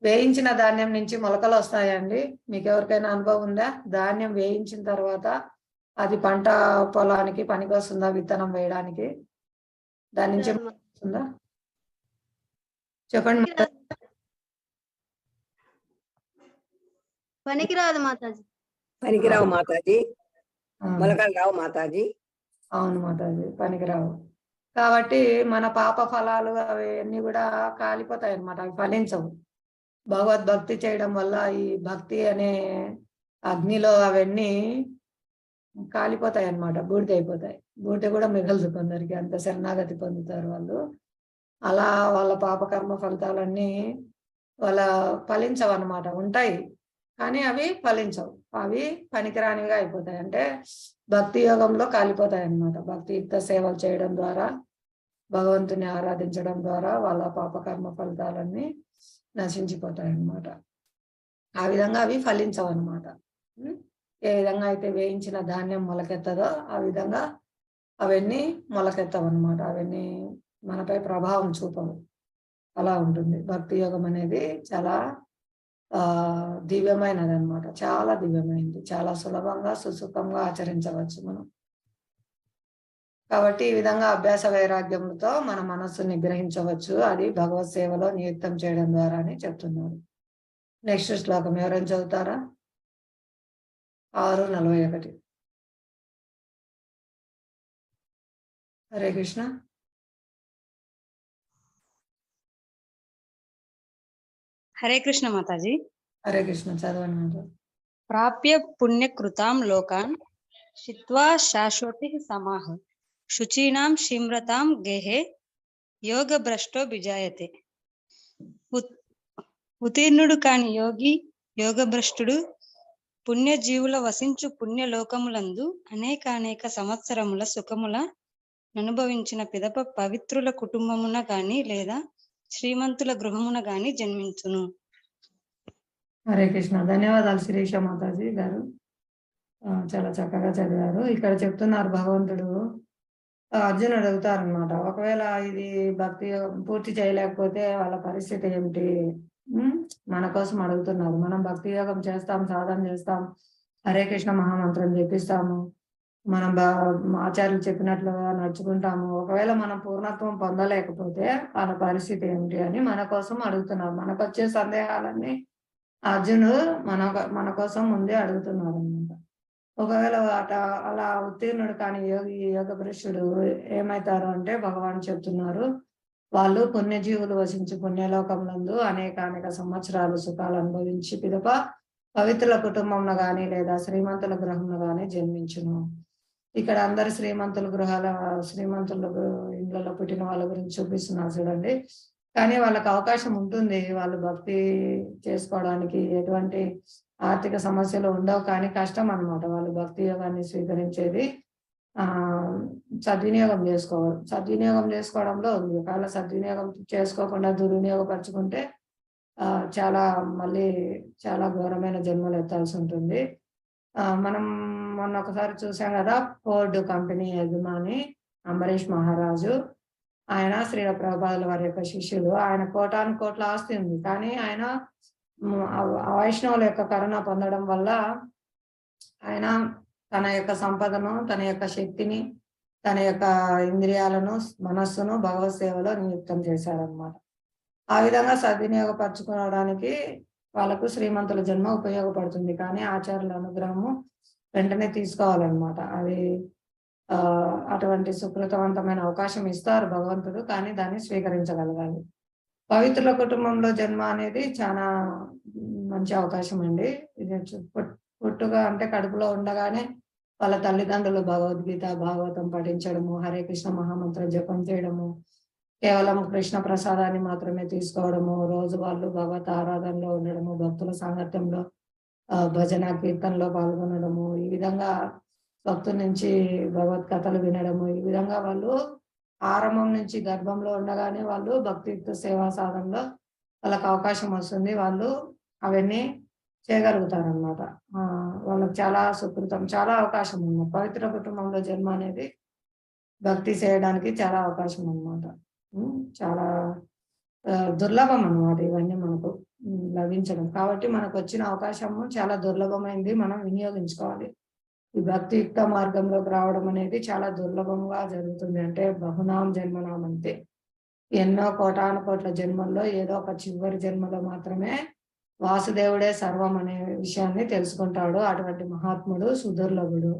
వేయించిన ధాన్యం నుంచి మొలకలు వస్తాయండి. మీకు ఎవరికైనా అనుభవం ఉందా? ధాన్యం వేయించిన తర్వాత అది పంట పొలానికి పనికి వస్తుందా? విత్తనం వేయడానికి దాని నుంచి వస్తుందా? చెప్పండి. పనికిరాదు మాతాజీ. పనికిరావు మాతాజీ, మొలకలు రావు మాతాజీ. అవును మాతాజీ, పనికిరావు. కాబట్టి మన పాప ఫలాలు అవన్నీ కూడా కాలిపోతాయి అన్నమాట, అవి ఫలించవు. భగవద్భక్తి చేయడం వల్ల ఈ భక్తి అనే అగ్నిలో అవన్నీ కాలిపోతాయి అన్నమాట, బూడిద అయిపోతాయి. బూడిద కూడా మిగలదు కొందరికి, అంత శరణాగతి పొందుతారు వాళ్ళు. అలా వాళ్ళ పాపకర్మ ఫలితాలన్నీ వాళ్ళ ఫలించవు అన్నమాట, ఉంటాయి కానీ అవి ఫలించవు, అవి పనికిరానివిగా అయిపోతాయి. అంటే భక్తి యోగంలో కాలిపోతాయి అన్నమాట. భక్తియుక్త సేవలు చేయడం ద్వారా, భగవంతుని ఆరాధించడం ద్వారా వాళ్ళ పాపకర్మ ఫలితాలన్నీ నశించిపోతాయి అన్నమాట. ఆ విధంగా అవి ఫలించవు అన్నమాట. ఏ విధంగా అయితే వేయించిన ధాన్యం మొలకెత్తదో ఆ విధంగా అవన్నీ మొలకెత్తవు అన్నమాట. అవన్నీ మనపై ప్రభావం చూపవు. అలా ఉంటుంది భక్తి యోగం అనేది. చాలా దివ్యమైనది అన్నమాట, చాలా దివ్యమైనది, చాలా సులభంగా సుసుఖంగా ఆచరించవచ్చు మనం. కాబట్టి ఈ విధంగా అభ్యాస వైరాగ్యంతో మన మనస్సు నిగ్రహించవచ్చు, అది భగవత్ సేవలో నియుక్తం చేయడం ద్వారా అని చెప్తున్నారు. నెక్స్ట్ శ్లోకం ఎవరైనా చదువుతారా? 6:41. హరే కృష్ణ. హరే కృష్ణ మాతాజీ. హరే కృష్ణ, చదవండి. ప్రాప్య పుణ్యకృతాం లోకాన్ శిత్వా శాశ్వతి సమాహ శుచీనాం శిమ్రతాం గేహే యోగ భ్రష్టో బిజాయతే. ఉతీర్ణుడు కాని యోగి యోగభ్రష్టుడు పుణ్యజీవుల వసించు పుణ్యలోకములందు అనేక సంవత్సరముల సుఖముల అనుభవించిన పిదప పవిత్రుల కుటుంబమున గాని లేదా శ్రీమంతుల గృహమున గాని జన్మించును. హరే కృష్ణ. ధన్యవాదాలు శిరీష మాతాజీ గారు, చాలా చక్కగా చదివారు. ఇక్కడ చెప్తున్నారు భగవంతుడు, అర్జునుడు అడుగుతారనమాట, ఒకవేళ ఇది భక్తి పూర్తి చేయలేకపోతే వాళ్ళ పరిస్థితి ఏమిటి? మన కోసం అడుగుతున్నారు. మనం భక్తి యోగం చేస్తాం, సాధన చేస్తాం, హరే కృష్ణ మహామంత్రం జపిస్తాము, మనం ఆచార్యులు చెప్పినట్లుగా నడుచుకుంటాము. ఒకవేళ మనం పూర్ణత్వం పొందలేకపోతే వాళ్ళ పరిస్థితి ఏమిటి అని మన కోసం అడుగుతున్నారు. మనకు వచ్చే సందేహాలన్నీ అర్జునుడు మన కోసం ముందే అడుగుతున్నారు అన్నమాట. ఒకవేళ అలా ఉత్తీర్ణుడు కానీ యోగ పురుషుడు ఏమవుతారు అంటే భగవాన్ చెప్తున్నారు, వాళ్ళు పుణ్యజీవులు వసించి పుణ్యలోకములందు అనేక సంవత్సరాలు సుఖాలు అనుభవించి పిదప పవిత్రుల కుటుంబంలో గాని లేదా శ్రీమంతుల గృహంలో గాని జన్మించును. ఇక్కడ అందరు శ్రీమంతుల ఇళ్లలో పుట్టిన వాళ్ళ గురించి చూపిస్తున్నారు చూడండి. కానీ వాళ్ళకి అవకాశం ఉంటుంది, వాళ్ళు భక్తి చేసుకోవడానికి ఎటువంటి ఆర్థిక సమస్యలు ఉండవు, కానీ కష్టం అన్నమాట వాళ్ళు భక్తి యోగాన్ని స్వీకరించేది. సద్వినియోగం చేసుకోవడంలో ఉంది. ఒకవేళ సద్వినియోగం చేసుకోకుండా దుర్వినియోగపరచుకుంటే చాలా ఘోరమైన జన్మలు ఎత్తాల్సి ఉంటుంది. మనం మొన్న ఒకసారి చూసాం కదా, ఫోర్డ్ కంపెనీ యజమాని అంబరీష్ మహారాజు, ఆయన శ్రీల ప్రభుపాదుల వారి యొక్క శిష్యులు. ఆయన కోటాను కోట్ల ఆస్తి ఉంది, కానీ ఆయన వైష్ణవుల యొక్క కరుణ పొందడం వల్ల ఆయన తన యొక్క సంపదను, తన యొక్క శక్తిని, తన యొక్క ఇంద్రియాలను, మనస్సును భగవత్ సేవలో నియుక్తం చేశారనమాట. ఆ విధంగా సద్వినియోగపరచుకోవడానికి వాళ్ళకు శ్రీమంతుల జన్మ ఉపయోగపడుతుంది. కానీ ఆచార్యుల అనుగ్రహము వెంటనే తీసుకోవాలన్నమాట. అది అటువంటి సుకృతవంతమైన అవకాశం ఇస్తారు భగవంతుడు, కానీ దాన్ని స్వీకరించగలగాలి. పవిత్రుల కుటుంబంలో జన్మ అనేది చాలా మంచి అవకాశం అండి. ఇది పుట్టుగా అంటే కడుపులో ఉండగానే వాళ్ళ తల్లిదండ్రులు భగవద్గీత, భాగవతం పఠించడము, హరే కృష్ణ మహామంత్రం జపం చేయడము, కేవలం కృష్ణ ప్రసాదాన్ని మాత్రమే తీసుకోవడము, రోజు వాళ్ళు భగవత్ ఆరాధనలో ఉండడము, భక్తుల సాంగత్యంలో భజన కీర్తనలో పాల్గొనడము, ఈ విధంగా భక్తుల నుంచి భగవత్ కథలు వినడము, ఈ విధంగా వాళ్ళు ఆరంభం నుంచి గర్భంలో ఉండగానే వాళ్ళు భక్తియుక్త సేవా సాధనలో వాళ్ళకి అవకాశం వస్తుంది. వాళ్ళు అవన్నీ చేయగలుగుతారనమాట. వాళ్ళకి చాలా సుకృతం, చాలా అవకాశం ఉంది. పవిత్ర కుటుంబంలో జన్మ అనేది భక్తి చేయడానికి చాలా అవకాశం అన్నమాట. చాలా దుర్లభం అన్నమాట ఇవన్నీ మనకు లభించడం. కాబట్టి మనకు వచ్చిన అవకాశము చాలా దుర్లభమైంది, మనం వినియోగించుకోవాలి. ఈ భక్తియుక్త మార్గంలోకి రావడం అనేది చాలా దుర్లభంగా జరుగుతుంది. అంటే బహునాం జన్మనాం అంతే, ఎన్నో కోటాను కోట్ల జన్మల్లో ఏదో ఒక చివరి జన్మలో మాత్రమే వాసుదేవుడే సర్వం అనే విషయాన్ని తెలుసుకుంటాడు. అటువంటి మహాత్ముడు సుదుర్లభుడు.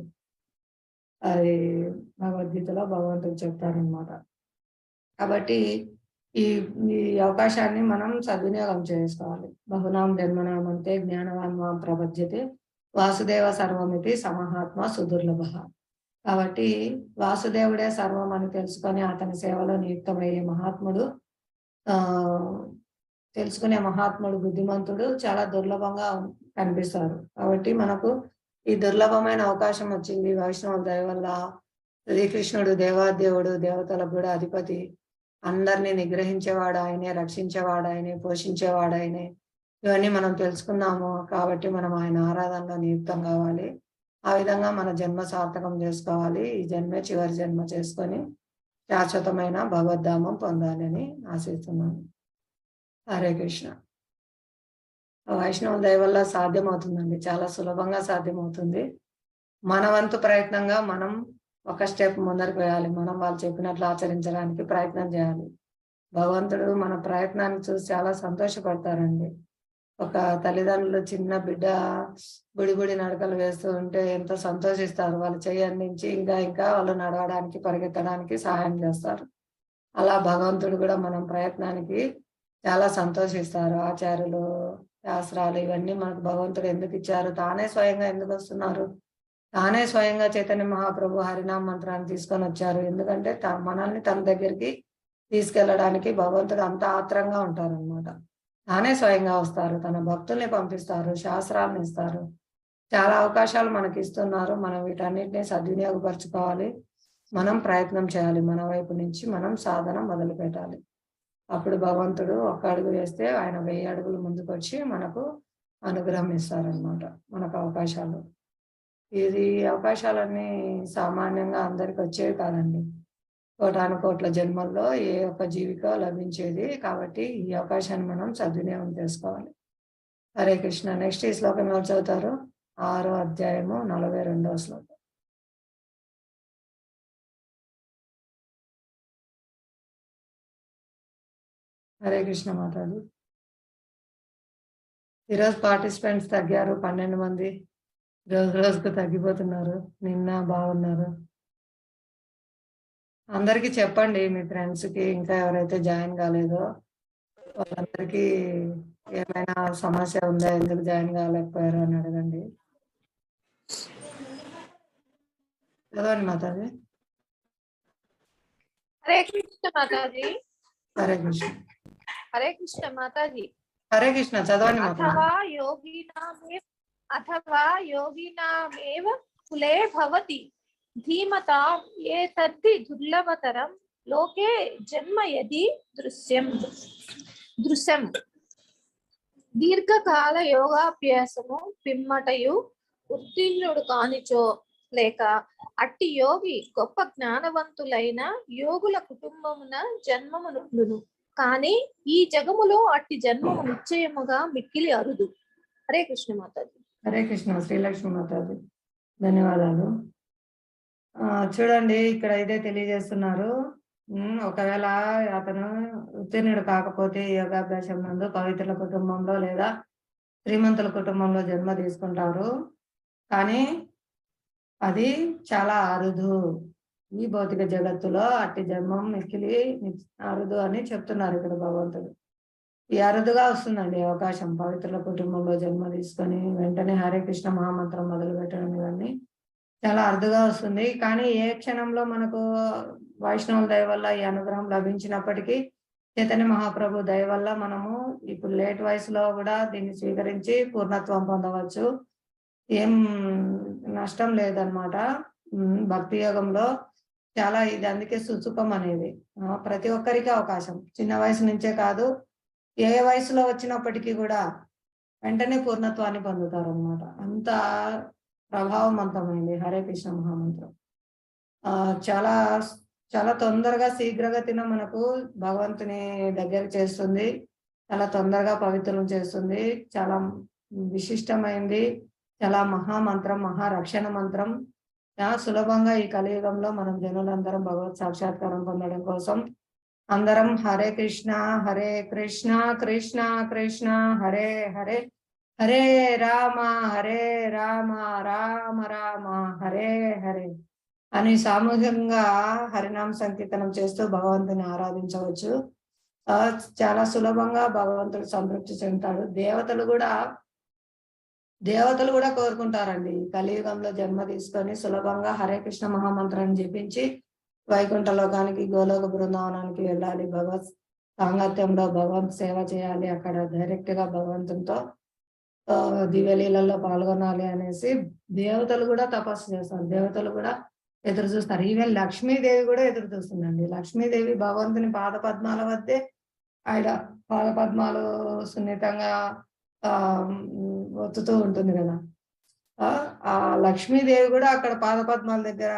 అది భగవద్గీతలో భగవంతుడు చెప్తారనమాట. కాబట్టి ఈ ఈ అవకాశాన్ని మనం సద్వినియోగం చేసుకోవాలి. బహునాం జన్మనాం అంటే జ్ఞానవాన్ మాం ప్రపద్యతే వాసుదేవ సర్వమితి సమహాత్మ సుదుర్లభ. కాబట్టి వాసుదేవుడే సర్వం అని తెలుసుకొని అతని సేవలో నియుక్తమయ్యే మహాత్ముడు, తెలుసుకునే మహాత్ముడు, బుద్ధిమంతుడు చాలా దుర్లభంగా కనిపిస్తారు. కాబట్టి మనకు ఈ దుర్లభమైన అవకాశం వచ్చింది వైష్ణవుల దయ వల్ల. శ్రీకృష్ణుడు దేవాదేవుడు, దేవతలకు కూడా అధిపతి, అందరినీ నిగ్రహించేవాడు ఆయనే, రక్షించేవాడు ఆయనే, పోషించేవాడు ఆయనే. ఇవన్నీ మనం తెలుసుకున్నాము. కాబట్టి మనం ఆయన ఆరాధనలో నియుక్తం కావాలి. ఆ విధంగా మన జన్మ సార్థకం చేసుకోవాలి. ఈ జన్మే చివరి జన్మ చేసుకొని శాశ్వతమైన భగవద్ధామం పొందాలి అని ఆశిస్తున్నాను. హరే కృష్ణ. వైష్ణవ దయ వల్ల సాధ్యమవుతుందండి, చాలా సులభంగా సాధ్యమవుతుంది. మన వంతు ప్రయత్నంగా మనం ఒక స్టెప్ ముందరికి వేయాలి. మనం వాళ్ళు చెప్పినట్లు ఆచరించడానికి ప్రయత్నం చేయాలి. భగవంతుడు మన ప్రయత్నాన్ని చూసి చాలా సంతోషపడతారండి. ఒక తల్లిదండ్రులు చిన్న బిడ్డ బుడి నడకలు వేస్తూ ఉంటే ఎంత సంతోషిస్తారు. వాళ్ళు చెయ్యి అందించి ఇంకా వాళ్ళు నడవడానికి, పరిగెత్తడానికి సహాయం చేస్తారు. అలా భగవంతుడు కూడా మనం ప్రయత్నానికి చాలా సంతోషిస్తారు. ఆచార్యులు, శాస్త్రాలు ఇవన్నీ మనకు భగవంతుడు ఎందుకు ఇచ్చారు? తానే స్వయంగా ఎందుకు వస్తున్నారు? తానే స్వయంగా చైతన్య మహాప్రభు హరినామ మంత్రాన్ని తీసుకొని వచ్చారు. ఎందుకంటే మనల్ని తన దగ్గరికి తీసుకెళ్ళడానికి భగవంతుడు అంత ఆత్రంగా ఉంటారు అనమాట. తానే స్వయంగా వస్తారు, తన భక్తుల్ని పంపిస్తారు, శాస్త్రాలను ఇస్తారు. చాలా అవకాశాలు మనకి ఇస్తున్నారు. మనం వీటన్నిటిని సద్వినియోగపరచుకోవాలి. మనం ప్రయత్నం చేయాలి. మన వైపు నుంచి మనం సాధన మొదలు పెట్టాలి. అప్పుడు భగవంతుడు ఒక్క అడుగు వేస్తే ఆయన 1000 అడుగులు ముందుకు వచ్చి మనకు అనుగ్రహం ఇస్తారనమాట, మనకు అవకాశాలు. ఇది అవకాశాలన్నీ సామాన్యంగా అందరికి వచ్చేవి కాదండి. కోటాను కోట్ల జన్మల్లో ఏ ఒక్క జీవికో లభించేది. కాబట్టి ఈ అవకాశాన్ని మనం సద్వినియోగం చేసుకోవాలి. హరే కృష్ణ. నెక్స్ట్ ఈ శ్లోకం ఎవరు చదువుతారు? 6వ అధ్యాయము 42వ శ్లోకం. హరే కృష్ణ మాతాజీ. ఈరోజు పార్టిసిపెంట్స్ తగ్గారు, 12 మంది. రోజుకు తగ్గిపోతున్నారు. నిన్న బాగున్నారు. అందరికీ చెప్పండి, మీ ఫ్రెండ్స్కి, ఇంకా ఎవరైతే జాయిన్ కాలేదో వాళ్ళందరికీ ఏమైనా సమస్య ఉందా, ఎందుకు జాయిన్ కాలేకపోయారు అని అడగండి. చదవండి మాతాజీ. హరే కృష్ణ మాతాజీ. హరే కృష్ణ. హరే కృష్ణ మాతాజీ. హరే కృష్ణ. చదవండి మాతాజీ. అథవా యోగినామేవ కులే భవతి ధీమతా ఏతద్ధి దుర్లభతరం లోకే జన్మ యది దృశ్యం దీర్ఘకాల యోగాభ్యాసము పిమ్మటయు ఉత్తీర్ణుడు కానిచో లేక అట్టి యోగి గొప్ప జ్ఞానవంతులైన యోగుల కుటుంబమున జన్మమును కానీ ఈ జగములో అట్టి జన్మము నిశ్చయముగా మిక్కిలి అరుదు. హరే కృష్ణ మాతాజీ. హరే కృష్ణ. శ్రీలక్ష్మి మాతాజీ. ధన్యవాదాలు. చూడండి ఇక్కడ ఇదే తెలియజేస్తున్నారు. ఒకవేళ అతను ఉత్తీర్ణుడు కాకపోతే యోగాభ్యాసం నందు పవిత్రుల కుటుంబంలో లేదా శ్రీమంతుల కుటుంబంలో జన్మ తీసుకుంటారు. కానీ అది చాలా అరుదు. ఈ భౌతిక జగత్తులో అట్టి జన్మం మిక్కిలి అరుదు అని చెప్తున్నారు ఇక్కడ భగవంతుడు. ఈ అరుదుగా వస్తుందండి అవకాశం. పవిత్రుల కుటుంబంలో జన్మ తీసుకొని వెంటనే హరే కృష్ణ మహామంత్రం మొదలు పెట్టడం ఇవన్నీ చాలా అరుదుగా వస్తుంది. కానీ ఏ క్షణంలో మనకు వైష్ణవుల దయ వల్ల ఈ అనుగ్రహం లభించినప్పటికీ చైతన్య మహాప్రభు దయ వల్ల మనము ఇప్పుడు లేట్ వయసులో కూడా దీన్ని స్వీకరించి పూర్ణత్వం పొందవచ్చు. ఏం నష్టం లేదనమాట. భక్తి యోగంలో చాలా ఇది అందుకే సుసుఖం అనేది ప్రతి ఒక్కరికి అవకాశం. చిన్న వయసు నుంచే కాదు, ఏ వయసులో వచ్చినప్పటికీ కూడా వెంటనే పూర్ణత్వాన్ని పొందుతారు అనమాట. అంత ప్రభావవంతమైంది హరే కృష్ణ మహామంత్రం. చాలా చాలా తొందరగా శీఘ్రగతిన మనకు భగవంతుని దగ్గర చేస్తుంది. చాలా తొందరగా పవిత్రం చేస్తుంది. చాలా విశిష్టమైంది. చాలా మహామంత్రం, మహారక్షణ మంత్రం. సులభంగా ఈ కలియుగంలో మనం జనులందరం భగవత్ సాక్షాత్కారం పొందడం కోసం అందరం హరే కృష్ణ కృష్ణ కృష్ణ హరే హరే, హరే రామ రామ రామ హరే హరే అని సామూహికంగా హరినామ సంకీర్తనం చేస్తూ భగవంతుని ఆరాధించవచ్చు. చాలా సులభంగా భగవంతుడు సంతృప్తి చెందుతాడు. దేవతలు కూడా కోరుకుంటారండి. కలియుగంలో జన్మ తీసుకొని సులభంగా హరే కృష్ణ మహామంత్రాన్ని జపించి వైకుంఠ లోకానికి, గోలోక బృందావనానికి వెళ్ళాలి. భగవత్ సాంగత్యంలో భగవంత్ సేవ చేయాలి. అక్కడ డైరెక్ట్ గా భగవంతునితో దివ్యలీలలో పాల్గొనాలి అనేసి దేవతలు కూడా తపస్సు చేస్తారు. దేవతలు కూడా ఎదురు చూస్తారు. ఈవెన్ లక్ష్మీదేవి కూడా ఎదురు చూస్తుందండి. లక్ష్మీదేవి భగవంతుని పాద పద్మాల వద్దే ఆయన పాద పద్మాలు సున్నితంగా ఒత్తుతూ ఉంటుంది కదా. ఆ లక్ష్మీదేవి కూడా అక్కడ పాద పద్మాల దగ్గర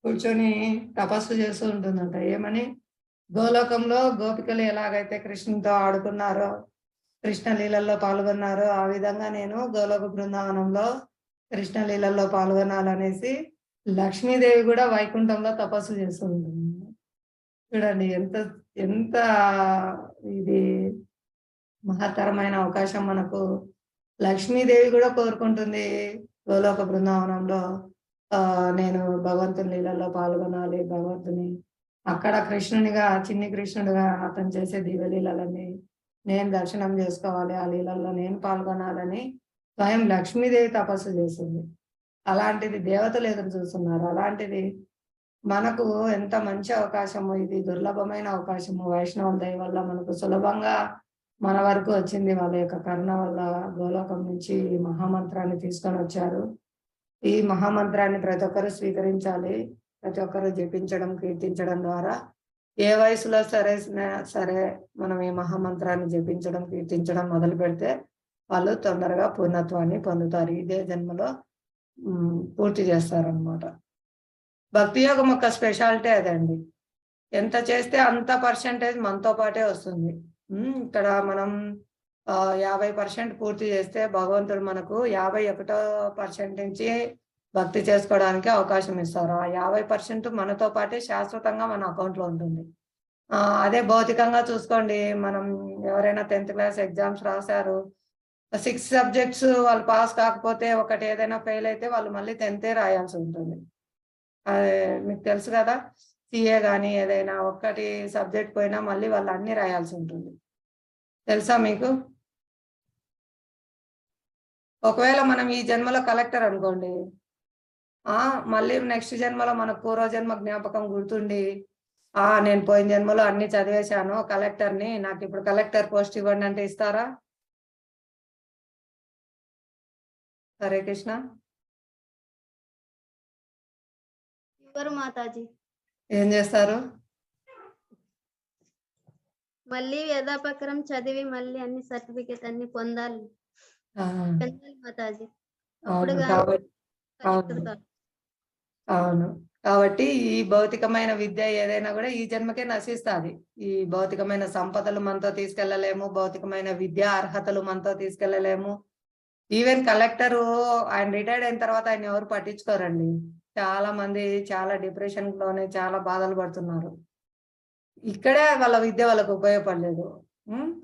కూర్చొని తపస్సు చేస్తూ ఉంటుందంట. ఏమని? గోలోకంలో గోపికలు ఎలాగైతే కృష్ణునితో ఆడుకున్నారో, కృష్ణ లీలల్లో పాల్గొన్నారో, ఆ విధంగా నేను గోలోక బృందావనంలో కృష్ణ లీలల్లో పాల్గొనాలనేసి లక్ష్మీదేవి కూడా వైకుంఠంలో తపస్సు చేస్తూ ఉంటుంది. చూడండి ఎంత ఎంత ఇది మహత్తరమైన అవకాశం మనకు. లక్ష్మీదేవి కూడా కోరుకుంటుంది గోలోక బృందావనంలో నేను భగవంతుని లీలలో పాల్గొనాలి. భగవంతుని అక్కడ కృష్ణునిగా, చిన్ని కృష్ణుడిగా అతను చేసే దివ్యలీలన్నీ నేను దర్శనం చేసుకోవాలి, ఆ లీలల్లో నేను పాల్గొనాలని స్వయం లక్ష్మీదేవి తపస్సు చేసింది. అలాంటిది దేవతలు ఎదురు చూస్తున్నారు. అలాంటిది మనకు ఎంత మంచి అవకాశము. ఇది దుర్లభమైన అవకాశము. వైష్ణవుల దయ వల్ల మనకు సులభంగా మన వరకు వచ్చింది. వాళ్ళ యొక్క కరుణ వల్ల గోలోకం నుంచి ఈ మహామంత్రాన్ని తీసుకొని వచ్చారు. ఈ మహామంత్రాన్ని ప్రతి ఒక్కరు స్వీకరించాలి. ప్రతి ఒక్కరు జపించడం, కీర్తించడం ద్వారా ఏ వయసులో సరే మనం ఈ మహామంత్రాన్ని జపించడం, కీర్తించడం మొదలు పెడితే వాళ్ళు తొందరగా పూర్ణత్వాన్ని పొందుతారు. ఇదే జన్మలో పూర్తి చేస్తారనమాట. భక్తి యోగం యొక్క స్పెషాలిటీ అదండి. ఎంత చేస్తే అంత పర్సెంటేజ్ మనతో పాటే వస్తుంది. ఇక్కడ మనం 50% పూర్తి చేస్తే భగవంతుడు మనకు 51% నుంచి భక్తి చేసుకోవడానికి అవకాశం ఇస్తారు. ఆ 50% మనతో పాటే శాశ్వతంగా మన అకౌంట్లో ఉంటుంది. అదే భౌతికంగా చూసుకోండి, మనం ఎవరైనా 10th క్లాస్ ఎగ్జామ్స్ రాశారు, 6 సబ్జెక్ట్స్ వాళ్ళు పాస్ కాకపోతే, ఒకటి ఏదైనా ఫెయిల్ అయితే వాళ్ళు మళ్ళీ 10th రాయాల్సి ఉంటుంది. మీకు తెలుసు కదా, సిఏ కానీ ఏదైనా ఒక్కటి సబ్జెక్ట్ పోయినా మళ్ళీ వాళ్ళు అన్ని రాయాల్సి ఉంటుంది. తెలుసా మీకు? ఒకవేళ మనం ఈ జన్మలో కలెక్టర్ అనుకోండి, మళ్ళీ నెక్స్ట్ జన్మలో మనకు పూర్వజన్మ జ్ఞాపకం గుర్తుండి, నేను పోయిన జన్మలో అన్ని చదివేశాను, కలెక్టర్ని, నాకు ఇప్పుడు కలెక్టర్ పోస్ట్ ఇవ్వండి అంటే ఇస్తారా? హరే కృష్ణ. ఎవరు మాతాజీ? ఏం చేస్తారు? మళ్ళీ యథాప్రకారం చదివి మళ్ళీ అన్ని సర్టిఫికేట్ అన్ని పొందాలి మాతాజీ. అవును. కాబట్టి ఈ భౌతికమైన విద్య ఏదైనా కూడా ఈ జన్మకే నశిస్తుంది. ఈ భౌతికమైన సంపదలు మనతో తీసుకెళ్లలేము, భౌతికమైన విద్యా అర్హతలు మనతో తీసుకెళ్లలేము, ఈవెన్ కలెక్టర్ ఆయన రిటైర్డ్ అయిన తర్వాత ఆయన ఎవరు పట్టించుకోరండి. చాలా మంది చాలా డిప్రెషన్ లోనే చాలా బాధలు పడుతున్నారు. ఇక్కడే వాళ్ళ విద్య వాళ్ళకు ఉపయోగపడలేదు.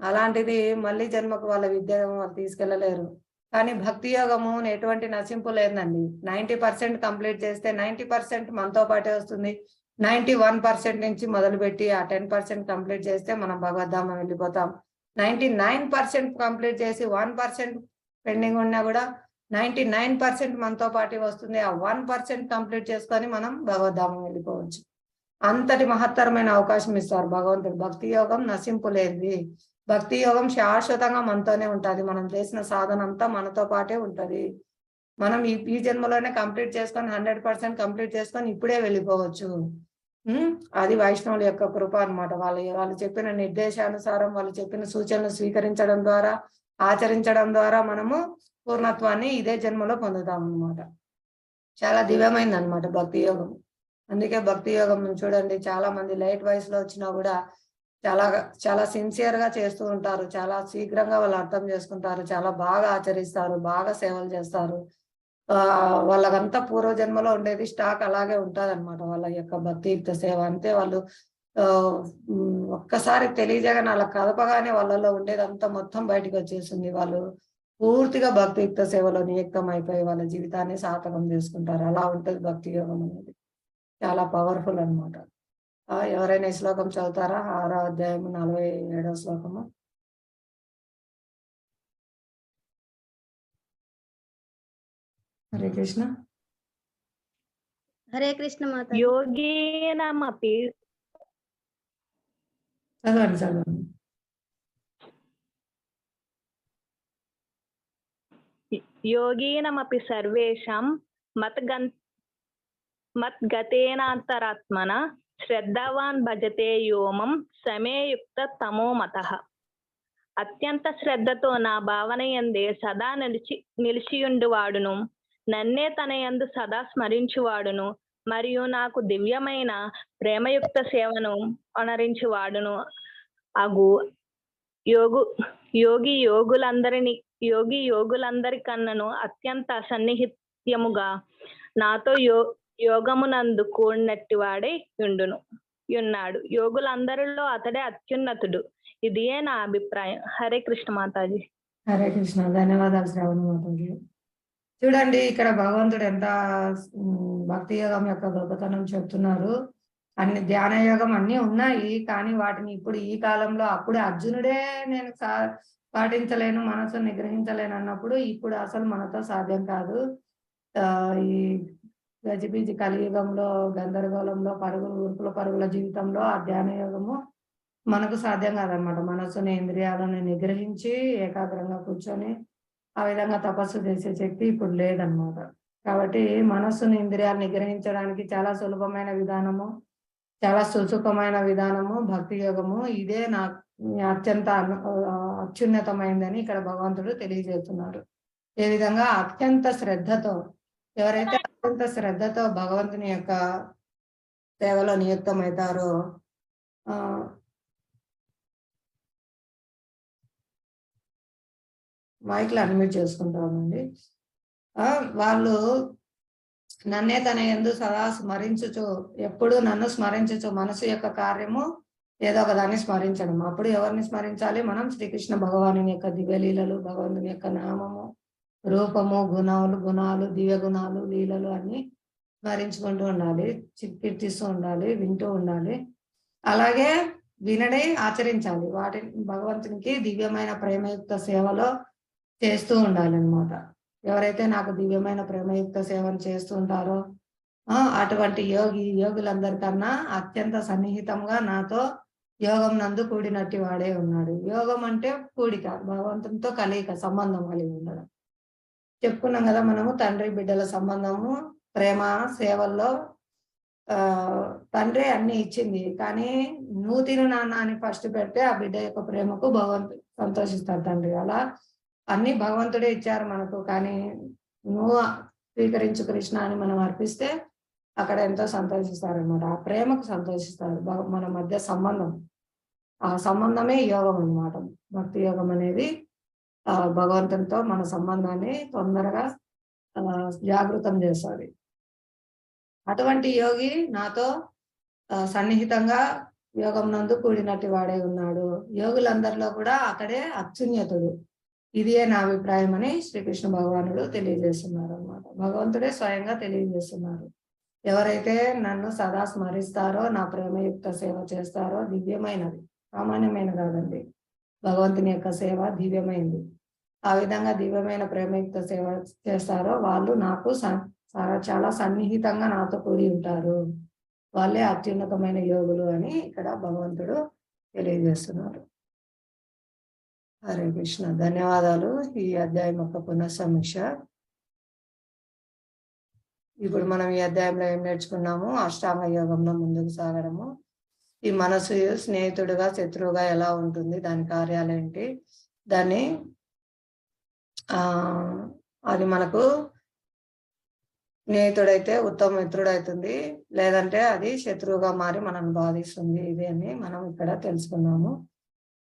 అలాంటిది మళ్ళీ జన్మకు వాళ్ళ విద్య వాళ్ళు తీసుకెళ్ళలేరు. కానీ భక్తి యోగము ఎటువంటి నశింపు లేదండి. 90% కంప్లీట్ చేస్తే 90% మనతో పాటే వస్తుంది. 91% నుంచి మొదలుపెట్టి ఆ 10% కంప్లీట్ చేస్తే మనం భగవద్ధామం వెళ్ళిపోతాం. 99% కంప్లీట్ చేసి 1% పెండింగ్ ఉన్నా కూడా 99% మనతో పాటు వస్తుంది. ఆ 1% కంప్లీట్ చేసుకొని మనం భగవద్ధామం వెళ్ళిపోవచ్చు. అంతటి మహత్తరమైన అవకాశం ఇస్తారు భగవంతుడు. భక్తి యోగం నశింపు లేనిది. భక్తి యోగం శాశ్వతంగా మనతోనే ఉంటుంది. మనం చేసిన సాధన అంతా మనతో పాటే ఉంటది. మనం ఈ జన్మలోనే కంప్లీట్ చేసుకొని 100% కంప్లీట్ చేసుకొని ఇప్పుడే వెళ్ళిపోవచ్చు. అది వైష్ణవుల యొక్క కృప అన్నమాట. వాళ్ళు చెప్పిన నిర్దేశానుసారం వాళ్ళు చెప్పిన సూచనలు స్వీకరించడం ద్వారా, ఆచరించడం ద్వారా మనము పూర్ణత్వాన్ని ఇదే జన్మలో పొందుతాం అన్నమాట. చాలా దివ్యమైంది అనమాట భక్తి యోగం. అందుకే భక్తి యోగం చూడండి, చాలా మంది లైట్ వయసులో వచ్చినా కూడా చాలా సిన్సియర్ గా చేస్తూ ఉంటారు. చాలా శీఘ్రంగా వాళ్ళు అర్థం చేసుకుంటారు. చాలా బాగా ఆచరిస్తారు, బాగా సేవలు చేస్తారు. వాళ్ళకంతా పూర్వజన్మలో ఉండేది స్టాక్ అలాగే ఉంటది అనమాట. వాళ్ళ యొక్క భక్తియుక్త సేవ అంతే. వాళ్ళు ఒక్కసారి తెలియజేయగానే అలా కదపగానే వాళ్ళలో ఉండేదంతా మొత్తం బయటకు వచ్చేసింది. వాళ్ళు పూర్తిగా భక్తియుక్త సేవలో నియుక్తం అయిపోయి వాళ్ళ జీవితాన్ని సార్థకం చేసుకుంటారు. అలా ఉంటుంది భక్తి యోగం అనేది. చాలా పవర్ఫుల్ అన్నమాట. ఎవరైనా ఈ శ్లోకం చదువుతారా? 6వ అధ్యాయము 47వ శ్లోకము. హరే కృష్ణ. హరే కృష్ణ మాత. యోగేనమపి చదవండి. యోగీనమపి సర్వేషాం మద్గతేనాంతరాత్మన శ్రద్ధావాన్ భజతే యోమం సమేయుక్త తమో మతః. అత్యంత శ్రద్ధతో నా భావన యందే సదా నిలిచియుండువాడును, నన్నే తన యందు సదా స్మరించువాడును, మరియు నాకు దివ్యమైన ప్రేమయుక్త సేవను అనరించువాడును అగు యోగులందరికన్నను అత్యంత సన్నిహిత్యముగా నాతో యోగమునందు కూడినట్టి వాడే ఉన్నాడు. యోగులందరిలో అతడే అత్యున్నతుడు. ఇదియే నా అభిప్రాయం. హరే కృష్ణ మాతాజీ. హరే కృష్ణ. ధన్యవాదాలు శ్రావణ మాతాజీ. చూడండి, ఇక్కడ భగవంతుడు ఎంత భక్తి యోగం యొక్క గొప్పతనం చెప్తున్నారు. అన్ని ధ్యాన యోగం అన్ని ఉన్నాయి, కానీ వాటిని ఇప్పుడు ఈ కాలంలో, అప్పుడు అర్జునుడే నేను పాటించలేను, మనసు నిగ్రహించలేను అన్నప్పుడు ఇప్పుడు అసలు మనతో సాధ్యం కాదు. ఈ గజిబిజి కలియుగంలో, గందరగోళంలో, ఊర్పుల పరుగుల జీవితంలో ఆ ధ్యాన యోగము మనకు సాధ్యం కాదనమాట. మనసుని, ఇంద్రియాలను నిగ్రహించి ఏకాగ్రంగా కూర్చొని ఆ విధంగా తపస్సు చేసే శక్తి ఇప్పుడు లేదనమాట. కాబట్టి మనస్సుని, ఇంద్రియాలను నిగ్రహించడానికి చాలా సులభమైన విధానము, చాలా సుసుఖమైన విధానము భక్తి యోగము. ఇదే నా అత్యంత అత్యున్నతమైందని ఇక్కడ భగవంతుడు తెలియజేస్తున్నారు. ఏ విధంగా అత్యంత శ్రద్ధతో, ఎవరైతే అత్యంత శ్రద్ధతో భగవంతుని యొక్క సేవలో నియుక్తమవుతారో, మైక్లో అన్మ్యూట్ చేసుకుంటామండి, వాళ్ళు నన్నే తన యందు సదా స్మరించుచు, ఎప్పుడు నన్ను స్మరించుచు, మనసు యొక్క కార్యము ఏదో ఒక దాన్ని స్మరించడం. అప్పుడు ఎవరిని స్మరించాలి? మనం శ్రీకృష్ణ భగవాను యొక్క దివ్యలీలలు, భగవంతుని యొక్క నామము, రూపము, గుణాలు, దివ్య గుణాలు, లీలలు అన్ని స్మరించుకుంటూ ఉండాలి, కీర్తిస్తూ ఉండాలి, వింటూ ఉండాలి. అలాగే వినడే ఆచరించాలి. వాటిని భగవంతునికి దివ్యమైన ప్రేమయుక్త సేవలో చేస్తూ ఉండాలి అన్నమాట. ఎవరైతే నాకు దివ్యమైన ప్రేమయుక్త సేవను చేస్తూ ఉంటారో అటువంటి యోగులందరికన్నా అత్యంత సన్నిహితంగా నాతో యోగం నందు కూడినట్టి వాడే ఉన్నాడు. యోగం అంటే కూడిక, భగవంతునితో కలయిక, సంబంధం కలిగి ఉండడం. చెప్పుకున్నాం కదా మనము, తండ్రి బిడ్డల సంబంధము, ప్రేమ సేవల్లో తండ్రి అన్ని ఇచ్చింది, కానీ నువ్వు తిను నాన్న అని ఫస్ట్ పెడితే ఆ బిడ్డ యొక్క ప్రేమకు భగవంతుడు సంతోషిస్తాడు తండ్రి. అలా అన్ని భగవంతుడే ఇచ్చారు మనకు, కానీ నువ్వు స్వీకరించు కృష్ణ అని మనం అర్పిస్తే అక్కడ ఎంతో సంతోషిస్తారనమాట. ఆ ప్రేమకు సంతోషిస్తారు. మన మధ్య సంబంధం, ఆ సంబంధమే యోగం అన్నమాట. భక్తి యోగం అనేది భగవంతునితో మన సంబంధాన్ని తొందరగా జాగృతం చేస్తుంది. అటువంటి యోగి నాతో సన్నిహితంగా యోగం నందు కూడినట్టు వాడే ఉన్నాడు. యోగులందరిలో కూడా అతడే అత్యున్నతుడు. ఇదే నా అభిప్రాయం అని శ్రీకృష్ణ భగవానుడు తెలియజేస్తున్నారు అన్నమాట. భగవంతుడే స్వయంగా తెలియజేస్తున్నారు. ఎవరైతే నన్ను సదా స్మరిస్తారో, నా ప్రేమయుక్త సేవ చేస్తారో, దివ్యమైనది, సామాన్యమైన కాదండి. భగవంతుని యొక్క సేవ దివ్యమైనది. ఆ విధంగా దివ్యమైన ప్రేమయుక్త సేవ చేస్తారో వాళ్ళు నాకు చాలా సన్నిహితంగా నాతో కూడి ఉంటారు. వాళ్ళే అత్యున్నతమైన యోగులు అని ఇక్కడ భగవంతుడు తెలియజేస్తున్నారు. హరే కృష్ణ. ధన్యవాదాలు. ఈ అధ్యాయం యొక్క పునఃసమీక్ష. ఇప్పుడు మనం ఈ అధ్యాయంలో ఏం నేర్చుకున్నాము? అష్టాంగ యోగంలో ముందుకు సాగడము. ఈ మనసు స్నేహితుడుగా శత్రువుగా ఎలా ఉంటుంది, దాని కార్యాలేంటి, దాన్ని అది మనకు స్నేహితుడైతే ఉత్తమ మిత్రుడు అవుతుంది, లేదంటే అది శత్రువుగా మారి మనల్ని బాధిస్తుంది. ఇది అని మనం ఇక్కడ తెలుసుకున్నాము.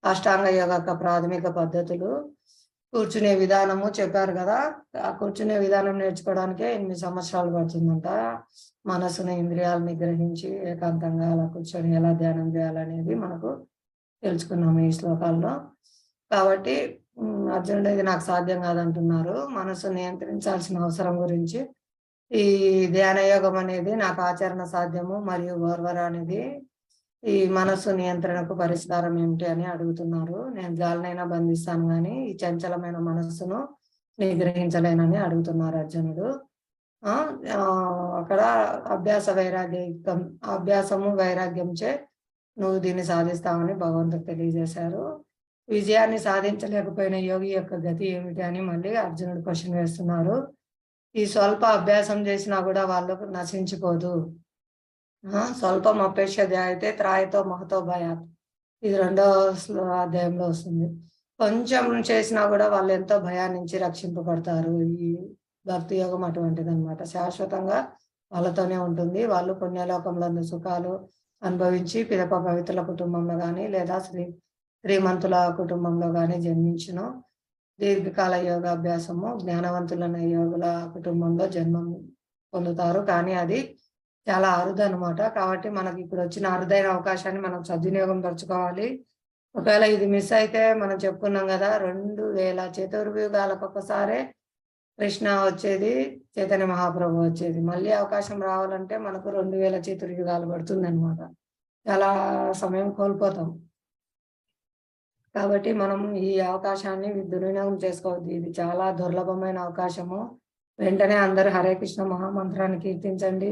అష్టాంగ యోగ యొక్క ప్రాథమిక పద్ధతులు, కూర్చునే విధానము చెప్పారు కదా. ఆ కూర్చునే విధానం నేర్చుకోవడానికే 8 సంవత్సరాలు పడుతుందంట. మనసును ఇంద్రియాలు నిగ్రహించి ఏకాంతంగా అలా కూర్చొని ఎలా ధ్యానం చేయాలనేది మనకు తెలుసుకున్నాము ఈ శ్లోకాల్లో. కాబట్టి అర్జునుడు ఇది నాకు సాధ్యం కాదంటున్నారు. మనసు నియంత్రించాల్సిన అవసరం గురించి, ఈ ధ్యాన యోగం అనేది నాకు ఆచరణ సాధ్యము మరియు ఓర్వర అనేది ఈ మనస్సు నియంత్రణకు పరిష్కారం ఏమిటి అని అడుగుతున్నారు. నేను గాలినైనా బంధిస్తాను కానీ ఈ చంచలమైన మనస్సును నిగ్రహించలేనని అడుగుతున్నారు అర్జునుడు. అక్కడ అభ్యాసము వైరాగ్యంచే నువ్వు దీన్ని సాధిస్తావని భగవంతుడు తెలియజేశారు. విజయాన్ని సాధించలేకపోయిన యోగి యొక్క గతి ఏమిటి అని మళ్ళీ అర్జునుడు క్వశ్చన్ వేస్తున్నారు. ఈ స్వల్ప అభ్యాసం చేసినా కూడా వాళ్ళకు నశించిపోదు. స్వల్పం అపేక్ష అయితే త్రాయతో మహతో భయాత్, ఇది 2వ అధ్యాయంలో వస్తుంది. కొంచెం చేసినా కూడా వాళ్ళు ఎంతో భయాన్ని నుంచి రక్షింపబడతారు. ఈ భక్తి యోగం అటువంటిది అనమాట. శాశ్వతంగా వాళ్ళతోనే ఉంటుంది. వాళ్ళు పుణ్యలోకంలో సుఖాలు అనుభవించి పిదప పవిత్రుల కుటుంబంలో కానీ లేదా శ్రీమంతుల కుటుంబంలో కానీ జన్మించును. దీర్ఘకాల యోగాభ్యాసము జ్ఞానవంతులైన యోగుల కుటుంబంలో జన్మం పొందుతారు. కానీ అది చాలా అరుదు అనమాట. కాబట్టి మనకి ఇప్పుడు వచ్చిన అరుదైన అవకాశాన్ని మనం సద్వినియోగం పరుచుకోవాలి. ఒకవేళ ఇది మిస్ అయితే మనం చెప్పుకున్నాం కదా, 2000 చతుర్యుగాలకు ఒకసారే కృష్ణ వచ్చేది, చైతన్య మహాప్రభు వచ్చేది. మళ్ళీ అవకాశం రావాలంటే మనకు 2000 చతుర్యుగాలు పడుతుంది అనమాట. చాలా సమయం కోల్పోతాం. కాబట్టి మనం ఈ అవకాశాన్ని దుర్వినియోగం చేసుకోవద్దు. ఇది చాలా దుర్లభమైన అవకాశము. వెంటనే అందరూ హరే కృష్ణ మహామంత్రాన్ని కీర్తించండి,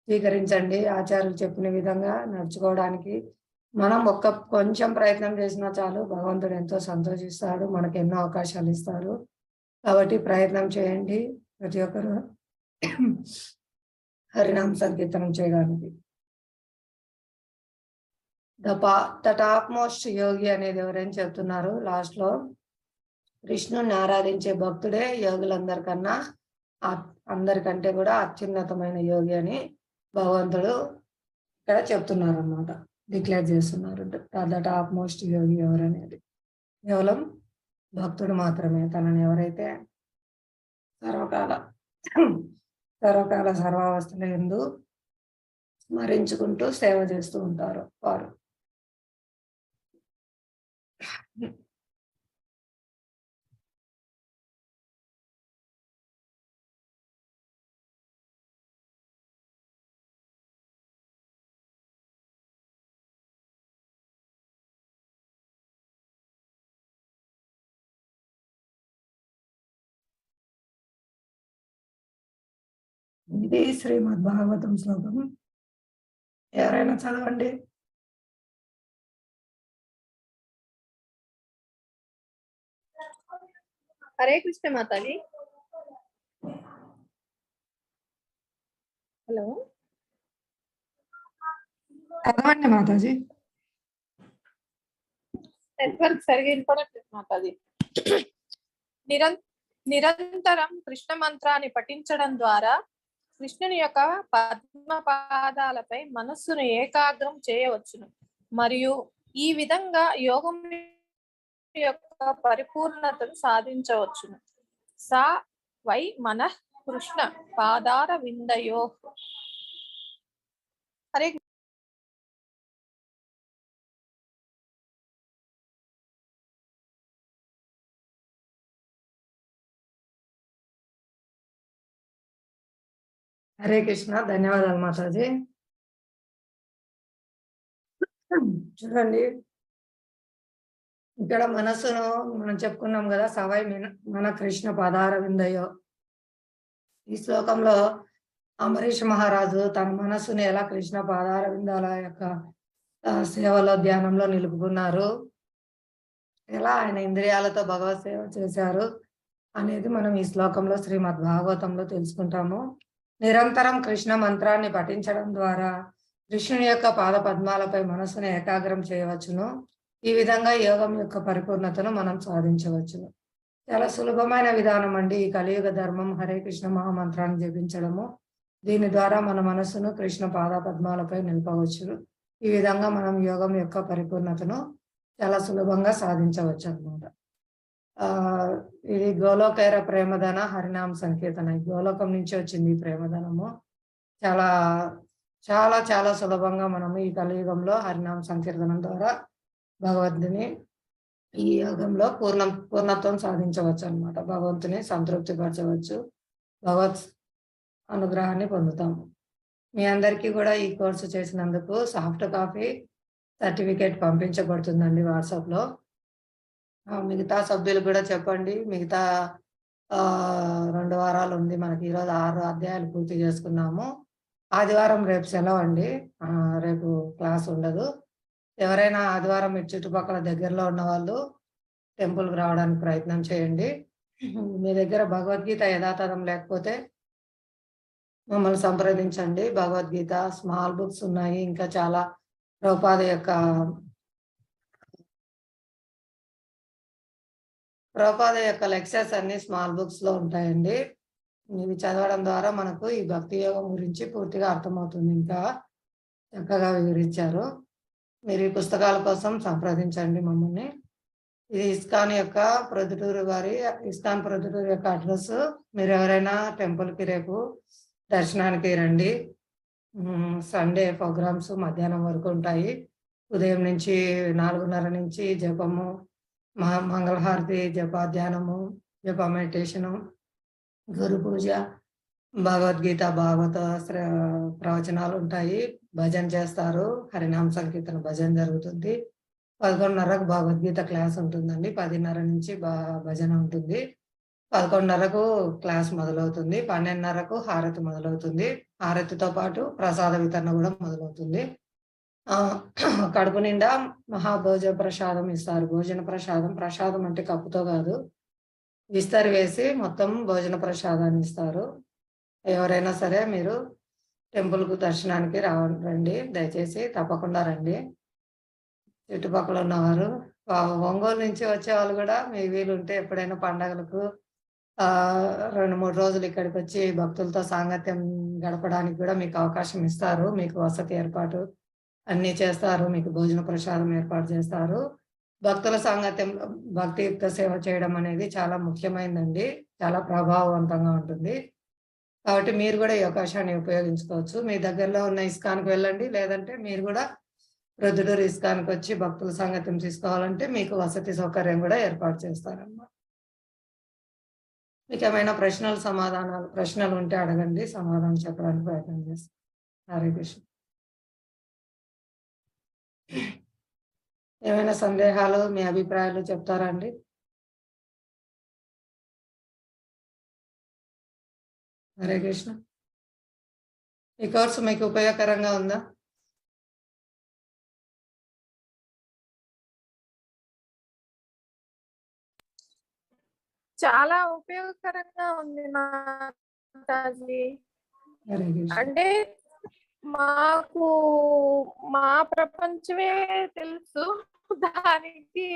స్వీకరించండి. ఆచార్యులు చెప్పిన విధంగా నడుచుకోవడానికి మనం కొంచెం ప్రయత్నం చేసినా చాలు. భగవంతుడు ఎంతో సంతోషిస్తాడు, మనకు ఎన్నో అవకాశాలు ఇస్తాడు. కాబట్టి ప్రయత్నం చేయండి ప్రతి ఒక్కరు హరినామ సంకీర్తనం చేయడానికి. ద టాప్ మోస్ట్ యోగి అనేది ఎవరైనా చెప్తున్నారు లాస్ట్ లో. కృష్ణుని ఆరాధించే భక్తుడే అందరికంటే కూడా అత్యున్నతమైన యోగి అని భగవంతుడు ఇక్కడ చెప్తున్నారు అన్నమాట, డిక్లేర్ చేస్తున్నారు. ద టాప్ మోస్ట్ యోగి ఎవరనేది కేవలం భక్తుడు మాత్రమే. తనని ఎవరైతే సర్వకాల సర్వావస్థల యందు స్మరించుకుంటూ సేవ చేస్తూ ఉంటారు వారు. ఇది శ్రీమద్ భాగవతం శ్లోకం. ఎవరైనా చదవండి. హరే కృష్ణ మాతాజీ. హలో, చదవండి మాతాజీ. నెట్వర్క్ సరిగా వినపడట్లేదు మాతాజీ. నిరంతరం కృష్ణ మంత్రాన్ని పఠించడం ద్వారా కృష్ణుని యొక్క పద్మ పాదాలపై మనస్సును ఏకాగ్రం చేయవచ్చును. మరియు ఈ విధంగా యోగం యొక్క పరిపూర్ణతను సాధించవచ్చును. సా వై మన కృష్ణ పాదార విందయో. హరే హరే కృష్ణ. ధన్యవాదాలు మాతాజీ. చూడండి, ఇక్కడ మనస్సును మనం చెప్పుకున్నాం కదా, సవై మన కృష్ణ పాదార విందయో. ఈ శ్లోకంలో అంబరీష్ మహారాజు తన మనస్సుని ఎలా కృష్ణ పాదార విందాల యొక్క సేవలో ధ్యానంలో నిలుపుకున్నారు, ఎలా ఆయన ఇంద్రియాలతో భగవత్ సేవ చేశారు అనేది మనం ఈ శ్లోకంలో శ్రీమద్ భాగవతంలో తెలుసుకుంటాము. నిరంతరం కృష్ణ మంత్రాన్ని పఠించడం ద్వారా కృష్ణుని యొక్క పాద పద్మాలపై మనస్సును ఏకాగ్రం చేయవచ్చును. ఈ విధంగా యోగం యొక్క పరిపూర్ణతను మనం సాధించవచ్చును. చాలా సులభమైన విధానం అండి ఈ కలియుగ ధర్మం హరే కృష్ణ మహామంత్రాన్ని జపించడము. దీని ద్వారా మన మనస్సును కృష్ణ పాద పద్మాలపై నిలపవచ్చును. ఈ విధంగా మనం యోగం యొక్క పరిపూర్ణతను చాలా సులభంగా సాధించవచ్చు అన్నమాట. ఇది గోలోకేర ప్రేమధన హరినామ సంకీర్తన. గోలోకం నుంచి వచ్చింది ఈ ప్రేమధనము. చాలా చాలా చాలా సులభంగా మనము ఈ కలియుగంలో హరినామ సంకీర్తనం ద్వారా భగవంతుని ఈ యోగంలో పూర్ణత్వం సాధించవచ్చు అన్నమాట. భగవంతుని సంతృప్తిపరచవచ్చు, భగవత్ అనుగ్రహాన్ని పొందుతాము. మీ అందరికీ కూడా ఈ కోర్సు చేసినందుకు సాఫ్ట్ కాపీ సర్టిఫికేట్ పంపించబడుతుందండి వాట్సాప్లో. మిగతా సభ్యులు కూడా చెప్పండి. మిగతా 2 వారాలు ఉంది మనకి. ఈరోజు 6 అధ్యాయాలు పూర్తి చేసుకున్నాము. ఆదివారం రేపు సెలవు అండి, రేపు క్లాస్ ఉండదు. ఎవరైనా ఆదివారం ఇటు చుట్టుపక్కల దగ్గరలో ఉన్న వాళ్ళు టెంపుల్కి రావడానికి ప్రయత్నం చేయండి. మీ దగ్గర భగవద్గీత యథాతథం లేకపోతే మమ్మల్ని సంప్రదించండి. భగవద్గీత స్మాల్ బుక్స్ ఉన్నాయి, ఇంకా చాలా ప్రభుపాద యొక్క లెక్చర్స్ అన్ని స్మాల్ బుక్స్ లో ఉంటాయండి. ఇవి చదవడం ద్వారా మనకు ఈ భక్తి యోగం గురించి పూర్తిగా అర్థమవుతుంది. ఇంకా చక్కగా వివరించారు. మీరు ఈ పుస్తకాల కోసం సంప్రదించండి మమ్మల్ని. ఇది ఇస్కాన్ యొక్క ప్రొద్దుటూరు యొక్క అడ్రస్. మీరు ఎవరైనా టెంపుల్కి రేపు దర్శనానికి రండి. సండే ప్రోగ్రామ్స్ మధ్యాహ్నం వరకు ఉంటాయి. ఉదయం నుంచి 4:30 నుంచి జపము, మంగళహారతి, జపాధ్యానము, జప మెడిటేషను, గురు పూజ, భగవద్గీత భాగవత ప్రవచనాలు ఉంటాయి. భజన చేస్తారు, హరినామ సంకీర్తన భజన జరుగుతుంది. 11:30కు భగవద్గీత క్లాస్ ఉంటుందండి. 10:30 నుంచి భజన ఉంటుంది. 11:30కు క్లాస్ మొదలవుతుంది. 12:30కు హారతి మొదలవుతుంది. హారతితో పాటు ప్రసాద వితరణ కూడా మొదలవుతుంది. కడుపు నిండా మహాభోజన ప్రసాదం ఇస్తారు. ప్రసాదం అంటే కప్పుతో కాదు, విస్తరి వేసి మొత్తం భోజన ప్రసాదాన్ని ఇస్తారు. ఎవరైనా సరే మీరు టెంపుల్కు దర్శనానికి రండి, దయచేసి తప్పకుండా రండి. చుట్టుపక్కల ఉన్నవారు, ఒంగోలు నుంచి వచ్చే వాళ్ళు కూడా మీ వీలుంటే ఎప్పుడైనా పండగలకు 2-3 రోజులు ఇక్కడికి వచ్చి భక్తులతో సాంగత్యం గడపడానికి కూడా మీకు అవకాశం ఇస్తారు. మీకు వసతి ఏర్పాటు అన్ని చేస్తారు. మీకు భోజన ప్రసాదం ఏర్పాటు చేస్తారు. భక్తుల సాంగత్యంలో భక్తియుక్త సేవ చేయడం అనేది చాలా ముఖ్యమైనదండి, చాలా ప్రభావవంతంగా ఉంటుంది. కాబట్టి మీరు కూడా ఈ అవకాశాన్ని ఉపయోగించుకోవచ్చు. మీ దగ్గరలో ఉన్న ఇస్కాన్కి వెళ్ళండి, లేదంటే మీరు కూడా ప్రొద్దుటూరు ఇస్కాన్కి వచ్చి భక్తుల సాంగత్యం తీసుకోవాలంటే మీకు వసతి సౌకర్యం కూడా ఏర్పాటు చేస్తారన్నమాట. మీకు ఏమైనా ప్రశ్నలు ఉంటే అడగండి, సమాధానం చెప్పడానికి ప్రయత్నం చేస్తాం. హరే కృష్ణ. ఏమైనా సందేహాలు, మీ అభిప్రాయాలు చెప్తారా అండి? హరే కృష్ణ. ఈ కోర్సు మీకు ఉపయోగకరంగా ఉందా? చాలా ఉపయోగకరంగా ఉంది మాతాజీ. హరే కృష్ణ. అంటే మాకు మా ప్రపంచమే తెలుసు, దానికి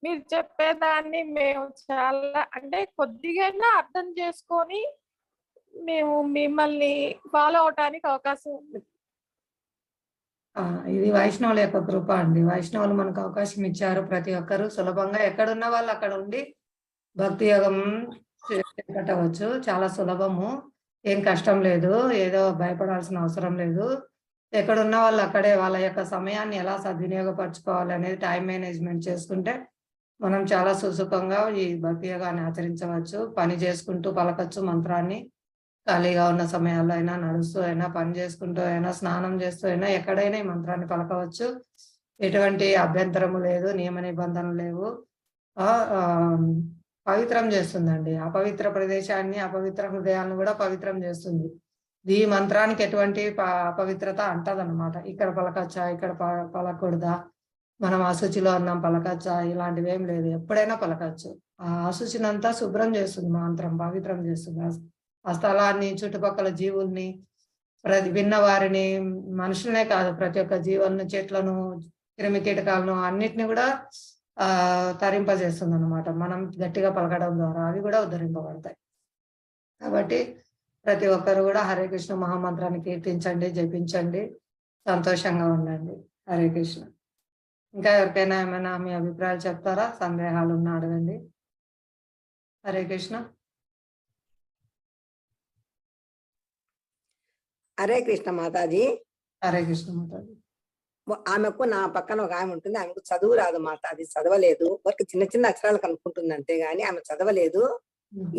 మీరు చెప్పేదాన్ని మేము చాలా అంటే కొద్దిగా అర్థం చేసుకొని మేము మిమ్మల్ని ఫాలో అవటానికి అవకాశం ఉంది. ఇది వైష్ణవుల యొక్క కృప అండి. వైష్ణవులు మనకు అవకాశం ఇచ్చారు. ప్రతి ఒక్కరు సులభంగా ఎక్కడున్న వాళ్ళు అక్కడ ఉండి భక్తి యోగం చేపట్టవచ్చు. చాలా సులభము, ఏం కష్టం లేదు, ఏదో భయపడాల్సిన అవసరం లేదు. ఎక్కడున్న వాళ్ళు అక్కడే వాళ్ళ యొక్క సమయాన్ని ఎలా సద్వినియోగపరచుకోవాలి అనేది టైం మేనేజ్మెంట్ చేసుకుంటే మనం చాలా సుసుఖంగా ఈ భక్తి యోగాన్ని ఆచరించవచ్చు. పని చేసుకుంటూ పలకచ్చు మంత్రాన్ని, ఖాళీగా ఉన్న సమయాల్లో అయినా, నడుస్తూ అయినా, పని చేసుకుంటూ అయినా, స్నానం చేస్తూ అయినా ఎక్కడైనా ఈ మంత్రాన్ని పలకవచ్చు. ఎటువంటి అభ్యంతరము లేదు, నియమ నిబంధనలు లేవు. పవిత్రం చేస్తుందండి. అపవిత్ర ప్రదేశాన్ని, అపవిత్ర హృదయాలను కూడా పవిత్రం చేస్తుంది. ఈ మంత్రానికి ఎటువంటి అపవిత్రత అంటదన్నమాట. ఇక్కడ పలకచ్చా, ఇక్కడ పలకూడదా, మనం అశుచిలో ఉన్నాం పలకచ్చా, ఇలాంటివి ఏం లేదు, ఎప్పుడైనా పలకచ్చు. ఆ అశుచినంతా శుభ్రం చేస్తుంది మంత్రం, పవిత్రం చేస్తుంది. ఆ స్థలాన్ని, చుట్టుపక్కల జీవుల్ని, విన్న వారిని, మనుషులనే కాదు ప్రతి ఒక్క జీవులను, చెట్లను, క్రిమి కీటకాలను అన్నిటిని కూడా తరింపజేస్తుంది అన్నమాట. మనం గట్టిగా పలకడం ద్వారా అవి కూడా ఉద్ధరింపబడతాయి. కాబట్టి ప్రతి ఒక్కరు కూడా హరే కృష్ణ మహామంత్రాన్ని కీర్తించండి, జపించండి, సంతోషంగా ఉండండి. హరే కృష్ణ. ఇంకా ఎవరికైనా ఏమైనా మీ అభిప్రాయాలు చెప్తారా? సందేహాలు ఉన్నా అడగండి. హరే కృష్ణ. హరే కృష్ణ మాతాజీ. హరే కృష్ణ మాతాజీ. ఆమెకు నా పక్కన ఒక ఆమె ఉంటుంది, ఆమెకు చదువు రాదు మాతాజీ, చదవలేదు. వరకు చిన్న చిన్న అక్షరాలు కనుక్కుంటుంది అంతే గాని ఆమె చదవలేదు.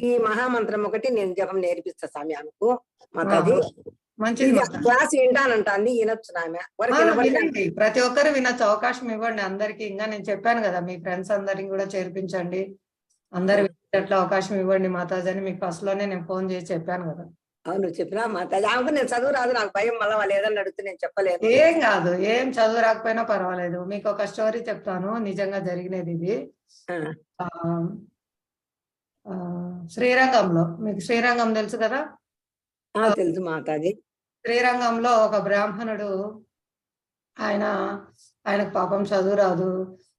ఈ మహామంత్రం ఒకటి నేను జపం నేర్పిస్తా స్వామి ఆమెకు మాతాజీ. మంచిది. క్లాస్ వింటానంటాంది, వినొచ్చు ఆమె. వినండి, ప్రతి ఒక్కరు వినొచ్చు, అవకాశం ఇవ్వండి అందరికి. ఇంకా నేను చెప్పాను కదా, మీ ఫ్రెండ్స్ అందరికి కూడా చేర్పించండి, అందరు వినేటట్లు అవకాశం ఇవ్వండి మాతాజీ అని మీకు ఫస్ట్ లోనే నేను ఫోన్ చేసి చెప్పాను కదా. అవును చెప్పినా మాతాజీ. ఆమెకు నేను చదువు రాదు, నాకు భయం, మళ్ళీ వాళ్ళు ఏదన్నా అడిగితే నేను చెప్పలేదు. ఏం కాదు, ఏం చదువు రాకపోయినా పర్వాలేదు. మీకు ఒక స్టోరీ చెప్తాను, నిజంగా జరిగినది ఇది. శ్రీరంగంలో, మీకు శ్రీరంగం తెలుసు కదా? తెలుసు మాతాజీ. శ్రీరంగంలో ఒక బ్రాహ్మణుడు, ఆయనకు పాపం చదువు రాదు.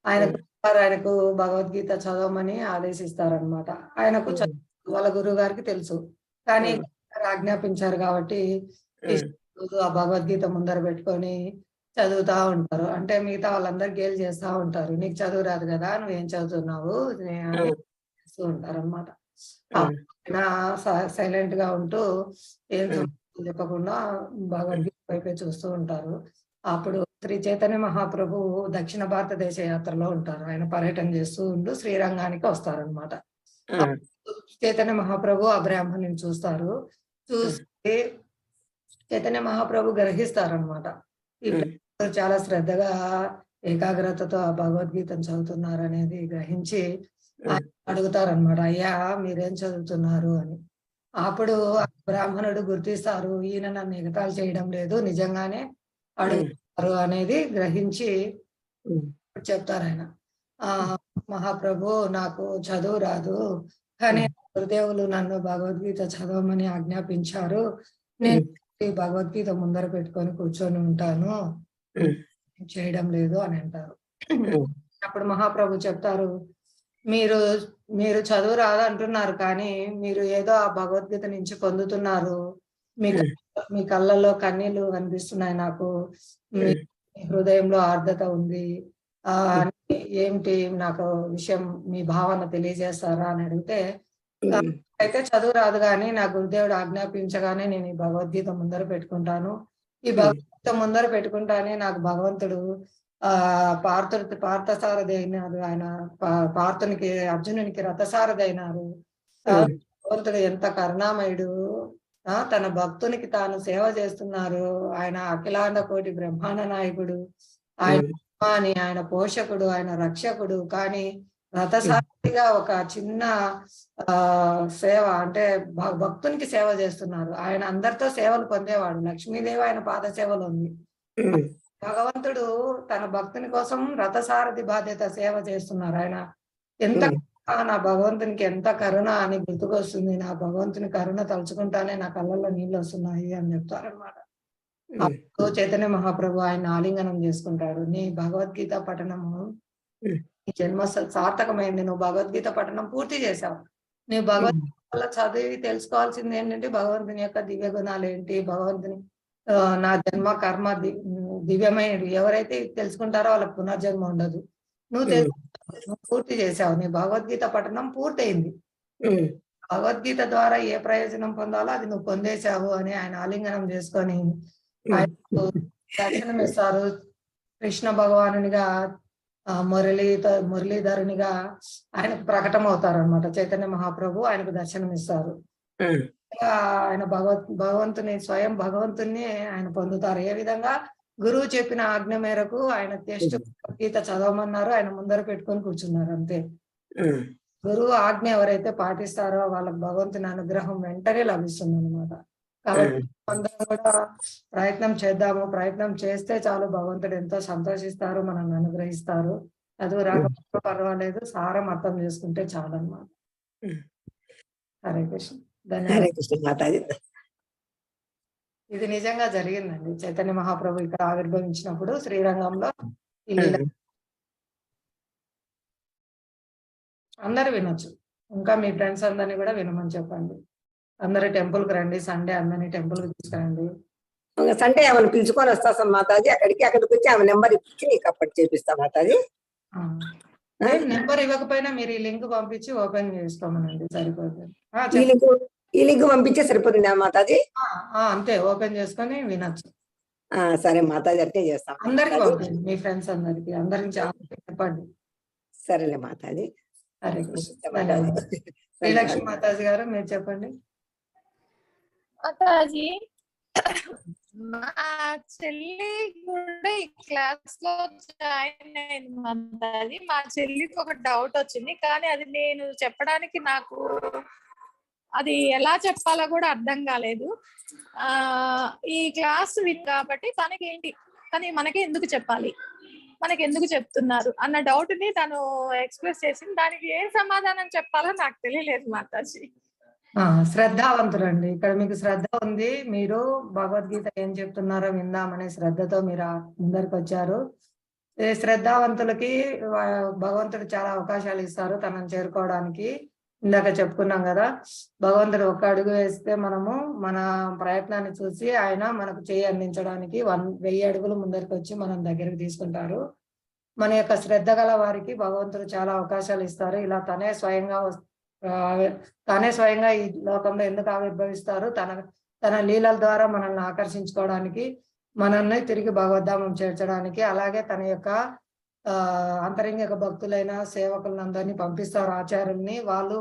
ఆయనకు భగవద్గీత చదవమని ఆదేశిస్తారనమాట. ఆయనకు వాళ్ళ గురువు గారికి తెలుసు, కానీ ఆజ్ఞాపించారు కాబట్టి ఆ భగవద్గీత ముందర పెట్టుకొని చదువుతా ఉంటారు. అంటే మిగతా వాళ్ళందరూ గేలు చేస్తా ఉంటారు, నీకు చదువు రాదు కదా, నువ్వేం చదువుతున్నావు చేస్తూ ఉంటారు అనమాట. సైలెంట్ గా ఉంటూ ఏం చెప్పకుండా భగవద్గీత వైపే చూస్తూ ఉంటారు. అప్పుడు శ్రీ చైతన్య మహాప్రభు దక్షిణ భారతదేశ యాత్రలో ఉంటారు. ఆయన పర్యటన చేస్తూ ఉంటూ శ్రీరంగానికి వస్తారనమాట. చైతన్య మహాప్రభు ఆ బ్రాహ్మణుని చూస్తారు. చూసి చైతన్య మహాప్రభు గ్రహిస్తారనమాట, ఈ చాలా శ్రద్ధగా ఏకాగ్రతతో ఆ భగవద్గీతను చదువుతున్నారు అనేది గ్రహించి అడుగుతారనమాట, అయ్యా మీరేం చదువుతున్నారు అని. అప్పుడు బ్రాహ్మణుడు గుర్తిస్తారు, ఈయన నన్ను ఎగతాళి చేయడం లేదు, నిజంగానే అడుగుతారు అనేది గ్రహించి చెప్తారు ఆయన. మహాప్రభు, నాకు చదువు రాదు, కానీ గురుదేవులు నన్ను భగవద్గీత చదవమని ఆజ్ఞాపించారు, నేను భగవద్గీత ముందర పెట్టుకొని కూర్చొని ఉంటాను, చేయడం లేదు అని అంటారు. అప్పుడు మహాప్రభు చెప్తారు, మీరు చదువు రాదు అంటున్నారు, కానీ మీరు ఏదో ఆ భగవద్గీత నుంచి పొందుతున్నారు. మీ కళ్ళల్లో కన్నీళ్లు కనిపిస్తున్నాయి, నాకు మీ హృదయంలో ఆర్ద్రత ఉంది, ఏమిటి నాకు విషయం, మీ భావన తెలియజేస్తారా అని అడిగితే, అయితే చదువు రాదు కానీ నా గురుదేవుడు ఆజ్ఞాపించగానే నేను ఈ భగవద్గీత ముందర పెట్టుకుంటాను, ఈ భగవద్గీత ముందర పెట్టుకుంటానే నాకు భగవంతుడు పార్థసారథి అయినారు, ఆయన పార్థునికి అర్జునునికి రథసారథి అయినారు. భగవంతుడు ఎంత కరుణామయుడు, తన భక్తునికి తాను సేవ చేస్తున్నారు. ఆయన అఖిలాండ కోటి బ్రహ్మాండ నాయకుడు, ఆయన పోషకుడు, ఆయన రక్షకుడు, కానీ రథసారథిగా ఒక చిన్న సేవ అంటే భక్తునికి సేవ చేస్తున్నారు. ఆయన అందరితో సేవలు పొందేవాడు, లక్ష్మీదేవి ఆయన పాద సేవలు ఉంది. భగవంతుడు తన భక్తుని కోసం రథసారథి బాధ్యత సేవ చేస్తున్నారు. ఆయన ఎంత నా భగవంతునికి ఎంత కరుణ అని గుర్తుకొస్తుంది, నా భగవంతుని కరుణ తలుచుకుంటానే నా కళ్ళల్లో నీళ్ళు వస్తున్నాయి అని చెప్తారనమాట. అప్పుడు చైతన్య మహాప్రభు ఆయన ఆలింగనం చేసుకుంటాడు, నీ భగవద్గీత పఠనము నీ జన్మ సార్థకమైంది, నువ్వు భగవద్గీత పఠనం పూర్తి చేశావు. నువ్వు భగవద్గీత చదివి తెలుసుకోవాల్సింది ఏంటంటే భగవంతుని యొక్క దివ్య గుణాలు ఏంటి, భగవంతుని నా జన్మ కర్మ దివ్యమైనవి. ఎవరైతే ఇది తెలుసుకుంటారో వాళ్ళకి పునర్జన్మ ఉండదు. నువ్వు నువ్వు పూర్తి చేసావు, నీ భగవద్గీత పఠనం పూర్తయింది. భగవద్గీత ద్వారా ఏ ప్రయోజనం పొందాలో అది నువ్వు పొందేశావు అని ఆయన ఆలింగనం చేసుకొని ఆయనకు దర్శనం ఇస్తారు. కృష్ణ భగవానునిగా మురళీధరునిగా ఆయనకు ప్రకటన అవుతారు అనమాట. చైతన్య మహాప్రభు ఆయనకు దర్శనం ఇస్తారు. ఆయన భగవంతుని స్వయం భగవంతుని ఆయన పొందుతారు. ఏ విధంగా గురువు చెప్పిన ఆజ్ఞ మేరకు ఆయన టెస్ట్ గీత చదవమన్నారు, ఆయన ముందర పెట్టుకొని కూర్చున్నారు అంతే. గురువు ఆజ్ఞ ఎవరైతే పాటిస్తారో వాళ్ళకి భగవంతుని అనుగ్రహం వెంటనే లభిస్తుంది అనమాట. కాబట్టి అందరం కూడా ప్రయత్నం చేద్దాము. ప్రయత్నం చేస్తే చాలు, భగవంతుడు ఎంతో సంతోషిస్తారు, మనల్ని అనుగ్రహిస్తారు. చదువు రాకపోతే పర్వాలేదు, సారం అర్థం చేసుకుంటే చాలు అన్నమాట. హరే కృష్ణ. ధన్యవాదాలు. ఇది నిజంగా జరిగిందండి. చైతన్య మహాప్రభు ఇక్కడ ఆవిర్భవించినప్పుడు శ్రీరంగంలో ఈ లీల అందరు వినొచ్చు. ఇంకా మీ ఫ్రెండ్స్ అందరినీ కూడా వినమని చెప్పండి. అందరు టెంపుల్ కి రండి, సండే అందరినీ టెంపుల్ కి తీసుకురండి. సండే ఆమెను పిలుచుకొని వస్తా మాతాజీ. అక్కడికి వచ్చి ఆమె నెంబర్ ఇచ్చి నీకు అప్పటి చేపిస్తా మాతాజీ. నెంబర్ ఇవ్వకపోయినా మీరు ఈ లింక్ పంపించి ఓపెన్ చేసుకోమనండి, సరిపోతుంది. ఈ లింక్ పంపించే సరిపోతుంది మాతాజీ. అంతే, ఓపెన్ చేసుకొని వినొచ్చు. సరే మాతాజీ, అంటే చేస్తాం. అందరికి పంపండి, మీ ఫ్రెండ్స్ అందరికి చెప్పండి. సరేలే మాతాజీ. హరే కృష్ణ. శ్రీలక్ష్మి మాతాజీ గారు మీరు చెప్పండి. మాతాజీ, మా చెల్లి కూడా ఈ క్లాస్ లో జాయిన్ అయింది మాతాజీ. మా చెల్లికి ఒక డౌట్ వచ్చింది, కానీ అది నేను చెప్పడానికి నాకు అది ఎలా చెప్పాలో కూడా అర్థం కాలేదు. ఈ క్లాస్ విన్ కాబట్టి తనకి ఏంటి, కానీ మనకి ఎందుకు చెప్పాలి, మనకి ఎందుకు చెప్తున్నారు అన్న డౌట్ ని తను ఎక్స్ప్రెస్ చేసింది. దానికి ఏం సమాధానం చెప్పాలో నాకు తెలియలేదు మాతాజీ. శ్రద్ధావంతులండి. ఇక్కడ మీకు శ్రద్ధ ఉంది, మీరు భగవద్గీత ఏం చెప్తున్నారో విందామనే శ్రద్ధతో మీరు ముందరికి వచ్చారు. శ్రద్ధావంతులకి భగవంతుడు చాలా అవకాశాలు ఇస్తారు తనని చేరుకోవడానికి. ఇందాక చెప్పుకున్నాం కదా, భగవంతుడు ఒక్క అడుగు వేస్తే మనము మన ప్రయత్నాన్ని చూసి ఆయన మనకు చేయి అందించడానికి 1000 అడుగులు ముందరికి వచ్చి మనం దగ్గరికి తీసుకుంటారు. మన యొక్క శ్రద్ధ గల వారికి భగవంతుడు చాలా అవకాశాలు ఇస్తారు. ఇలా తనే స్వయంగా ఈ లోకంలో ఎందుకు ఆవిర్భవిస్తారు, తన లీలల ద్వారా మనల్ని ఆకర్షించుకోవడానికి, మనల్ని తిరిగి భగవద్ధామం చేర్చడానికి. అలాగే తన యొక్క అంతరంగిక భక్తులైన సేవకులందరినీ పంపిస్తారు, ఆచార్యుల్ని. వాళ్ళు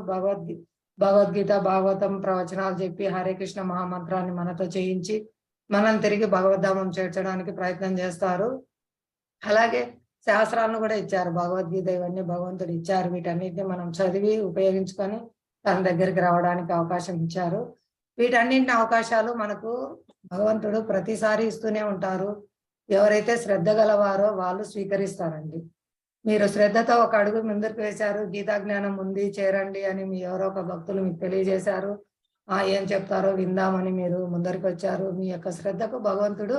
భగవద్గీత భాగవతం ప్రవచనాలు చెప్పి హరే కృష్ణ మహామంత్రాన్ని మనతో చేయించి మనం తిరిగి భగవద్ధామం చేర్చడానికి ప్రయత్నం చేస్తారు. అలాగే శాస్త్రాలను కూడా ఇచ్చారు, భగవద్గీత ఇవన్నీ భగవంతుడు ఇచ్చారు. వీటన్నిటిని మనం చదివి ఉపయోగించుకొని తన దగ్గరికి రావడానికి అవకాశం ఇచ్చారు. వీటన్నింటి అవకాశాలు మనకు భగవంతుడు ప్రతిసారి ఇస్తూనే ఉంటారు. ఎవరైతే శ్రద్ధ గలవారో వాళ్ళు స్వీకరిస్తారండి. మీరు శ్రద్ధతో ఒక అడుగు ముందరికి వేశారు, గీతా జ్ఞానం ఉంది చేరండి అని మీ ఎవరో ఒక భక్తులు మీకు తెలియజేశారు. ఏం చెప్తారో విందామని మీరు ముందరికి వచ్చారు. మీ యొక్క శ్రద్ధకు భగవంతుడు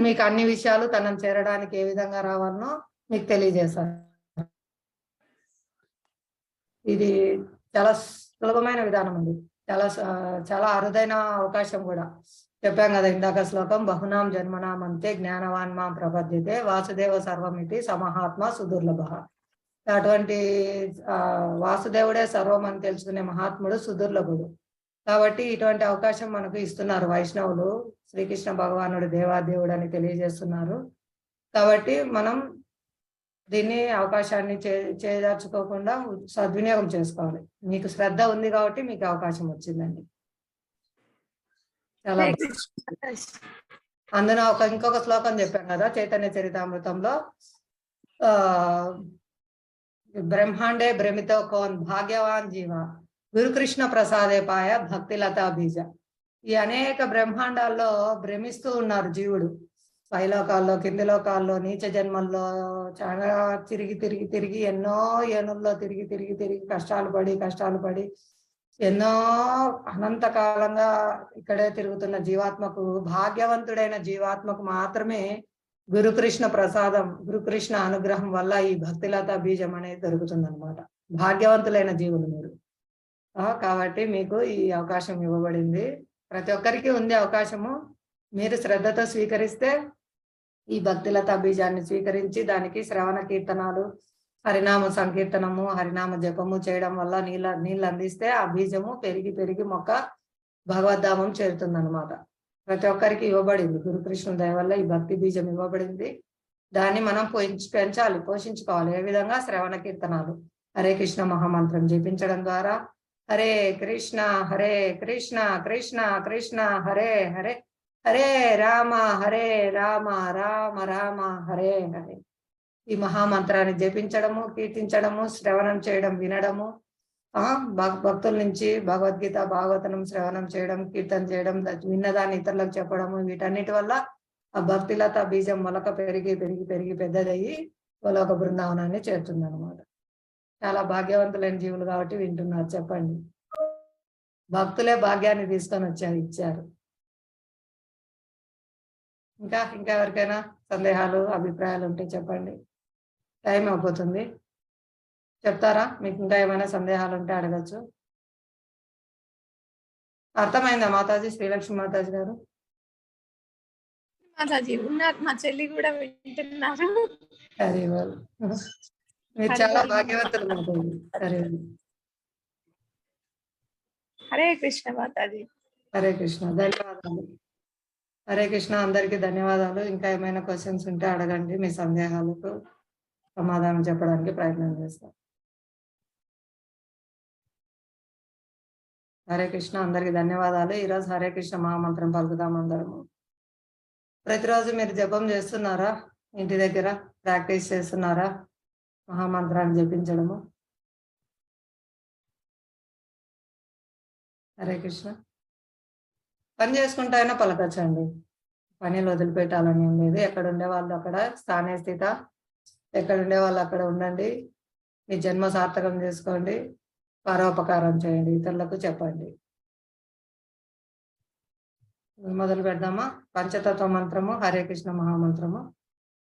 మీకు అన్ని విషయాలు తనను చేరడానికి ఏ విధంగా రావాలనో మీకు తెలియజేశారు. ఇది చాలా సులభమైన విధానం అండి, చాలా అరుదైన అవకాశం కూడా. చెప్పాం కదా ఇందాక శ్లోకం, బహునాం జన్మనాం అంతే జ్ఞానవాన్ మాం ప్రపద్యతే వాసుదేవ సర్వమితి సమహాత్మ సుదుర్లభ. అటువంటి వాసుదేవుడే సర్వం అని తెలుసుకునే మహాత్ముడు సుదుర్లభుడు. కాబట్టి ఇటువంటి అవకాశం మనకు ఇస్తున్నారు వైష్ణవులు. శ్రీకృష్ణ భగవానుడు దేవాదేవుడు అని తెలియజేస్తున్నారు. కాబట్టి మనం దీన్ని అవకాశాన్ని చేజార్చుకోకుండా సద్వినియోగం చేసుకోవాలి. మీకు శ్రద్ధ ఉంది కాబట్టి మీకు అవకాశం వచ్చిందండి. చాలా అందులో ఇంకొక శ్లోకం చెప్పాం కదా చైతన్య చరితామృతంలో, బ్రహ్మాండే భ్రమితో కోన్ భాగ్యవాన్ జీవ గురుకృష్ణ ప్రసాదే పాయ భక్తి లతా బీజ. ఈ అనేక బ్రహ్మాండాల్లో భ్రమిస్తూ ఉన్నారు జీవుడు. పైలోకాల్లో, కింది లోకాల్లో, నీచ జన్మల్లో చాలా తిరిగి ఎన్నో ఏనుల్లో తిరిగి కష్టాలు పడి ఎన్నో అనంతకాలంగా ఇక్కడే తిరుగుతున్న జీవాత్మకు, భాగ్యవంతుడైన జీవాత్మకు మాత్రమే గురుకృష్ణ ప్రసాదం, గురుకృష్ణ అనుగ్రహం వల్ల ఈ భక్తిలత బీజం అనేది దొరుకుతుంది అనమాట. భాగ్యవంతులైన జీవులు మీరు. కాబట్టి మీకు ఈ అవకాశం ఇవ్వబడింది. ప్రతి ఒక్కరికి ఉంది అవకాశము. మీరు శ్రద్ధతో స్వీకరిస్తే ఈ భక్తిలతా బీజాన్ని స్వీకరించి దానికి శ్రవణ కీర్తనాలు, హరినామ సంకీర్తనము, హరినామ జపము చేయడం వల్ల నీళ్ళు అందిస్తే ఆ బీజము పెరిగి పెరిగి మొక్క భగవద్ధామం చేరుతుంది అనమాట. ప్రతి ఒక్కరికి ఇవ్వబడింది, గురుకృష్ణుని దయ వల్ల ఈ భక్తి బీజం ఇవ్వబడింది. దాన్ని మనం పెంచాలి, పోషించుకోవాలి. ఏ విధంగా? శ్రవణ కీర్తనాలు, హరే కృష్ణ మహామంత్రం జపించడం ద్వారా హరే కృష్ణ కృష్ణ కృష్ణ హరే హరే, హరే రామ రామ రామ హరే హరే. ఈ మహామంత్రాన్ని జపించడము, కీర్తించడము, శ్రవణం చేయడం, వినడము, భక్తుల నుంచి భగవద్గీత భాగవతనం శ్రవణం చేయడం, కీర్తన చేయడం, విన్నదాన్ని ఇతరులకు చెప్పడము, వీటన్నిటి వల్ల ఆ భక్తిలత బీజం మొలక పెరిగి పెరిగి పెరిగి పెద్దదయ్యి ఒక బృందావనాన్ని చేరుతుంది అనమాట. చాలా భాగ్యవంతులైన జీవులు కాబట్టి వింటున్నారు. చెప్పండి, భక్తులే భాగ్యాన్ని తీసుకొని ఇచ్చారు. ఇంకా ఎవరికైనా సందేహాలు, అభిప్రాయాలు ఉంటే చెప్పండి. టైం అయిపోతుంది, చెప్తారా? మీకు ఇంకా ఏమైనా సందేహాలు ఉంటే అడగచ్చు. అర్థమైందా మాతాజీ? శ్రీలక్ష్మి మాతాజీ గారు మాతాజీ ఉన్నారు, మా చెల్లి కూడా వింటున్నారు. సరే, మీరు చాలా భాగ్యవంతులు మాతాజీ. సరే, హరే కృష్ణ మాతాజీ. హరే కృష్ణ, ధన్యవాదాలు. హరే కృష్ణ, అందరికీ ధన్యవాదాలు. ఇంకా ఏమైనా క్వశ్చన్స్ ఉంటే అడగండి, మీ సందేహాలకు సమాధానం చెప్పడానికి ప్రయత్నం చేస్తాం. హరే కృష్ణ, అందరికి ధన్యవాదాలు. ఈరోజు హరే కృష్ణ మహామంత్రం పలుకుదాం అందరము. ప్రతిరోజు మీరు జపం చేస్తున్నారా? ఇంటి దగ్గర ప్రాక్టీస్ చేస్తున్నారా మహామంత్రాన్ని జపించడము? హరే కృష్ణ. పని చేసుకుంటా అయినా పలకచ్చండి, పనిని వదిలిపెట్టాలని ఏం లేదు. ఎక్కడ ఉండే వాళ్ళు అక్కడ, స్థానే స్థిత, ఎక్కడ ఉండే వాళ్ళు అక్కడ ఉండండి. మీ జన్మ సార్థకం చేసుకోండి, పరోపకారం చేయండి, ఇతరులకు చెప్పండి. మొదలు పెడదామా? పంచతత్వ మంత్రము, హరే కృష్ణ మహామంత్రము.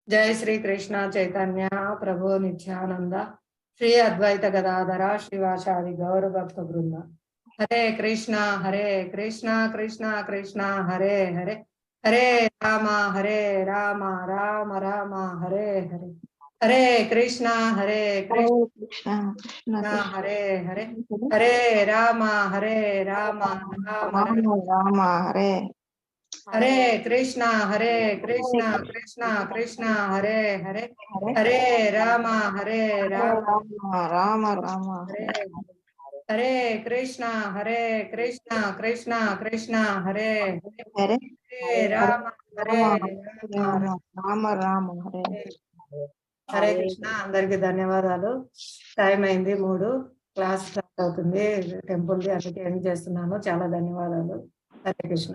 జై శ్రీ కృష్ణ చైతన్య ప్రభు నిత్యానంద, శ్రీ అద్వైత గదాధర శ్రీవాసాది గౌర భక్త బృంద. హరే కృష్ణ కృష్ణ కృష్ణ హరే హరే, హరే రామ రామ రామ హరే హరే, హరే కృష్ణ కృష్ణ హరే హరే, హరే రామ రామ రామ హరే, హరే కృష్ణ కృష్ణ కృష్ణ హరే హరే, హరే రామ రామ రామ హరే, హరే కృష్ణ కృష్ణ కృష్ణ హరే హరే, హరే రామ రామ రామ హరే. హరే కృష్ణ, అందరికి ధన్యవాదాలు. టైం అయింది 3, క్లాస్ స్టార్ట్ అవుతుంది టెంపుల్ది, అందుకే ఎండ్ చేస్తున్నాను. చాలా ధన్యవాదాలు. హరే కృష్ణ.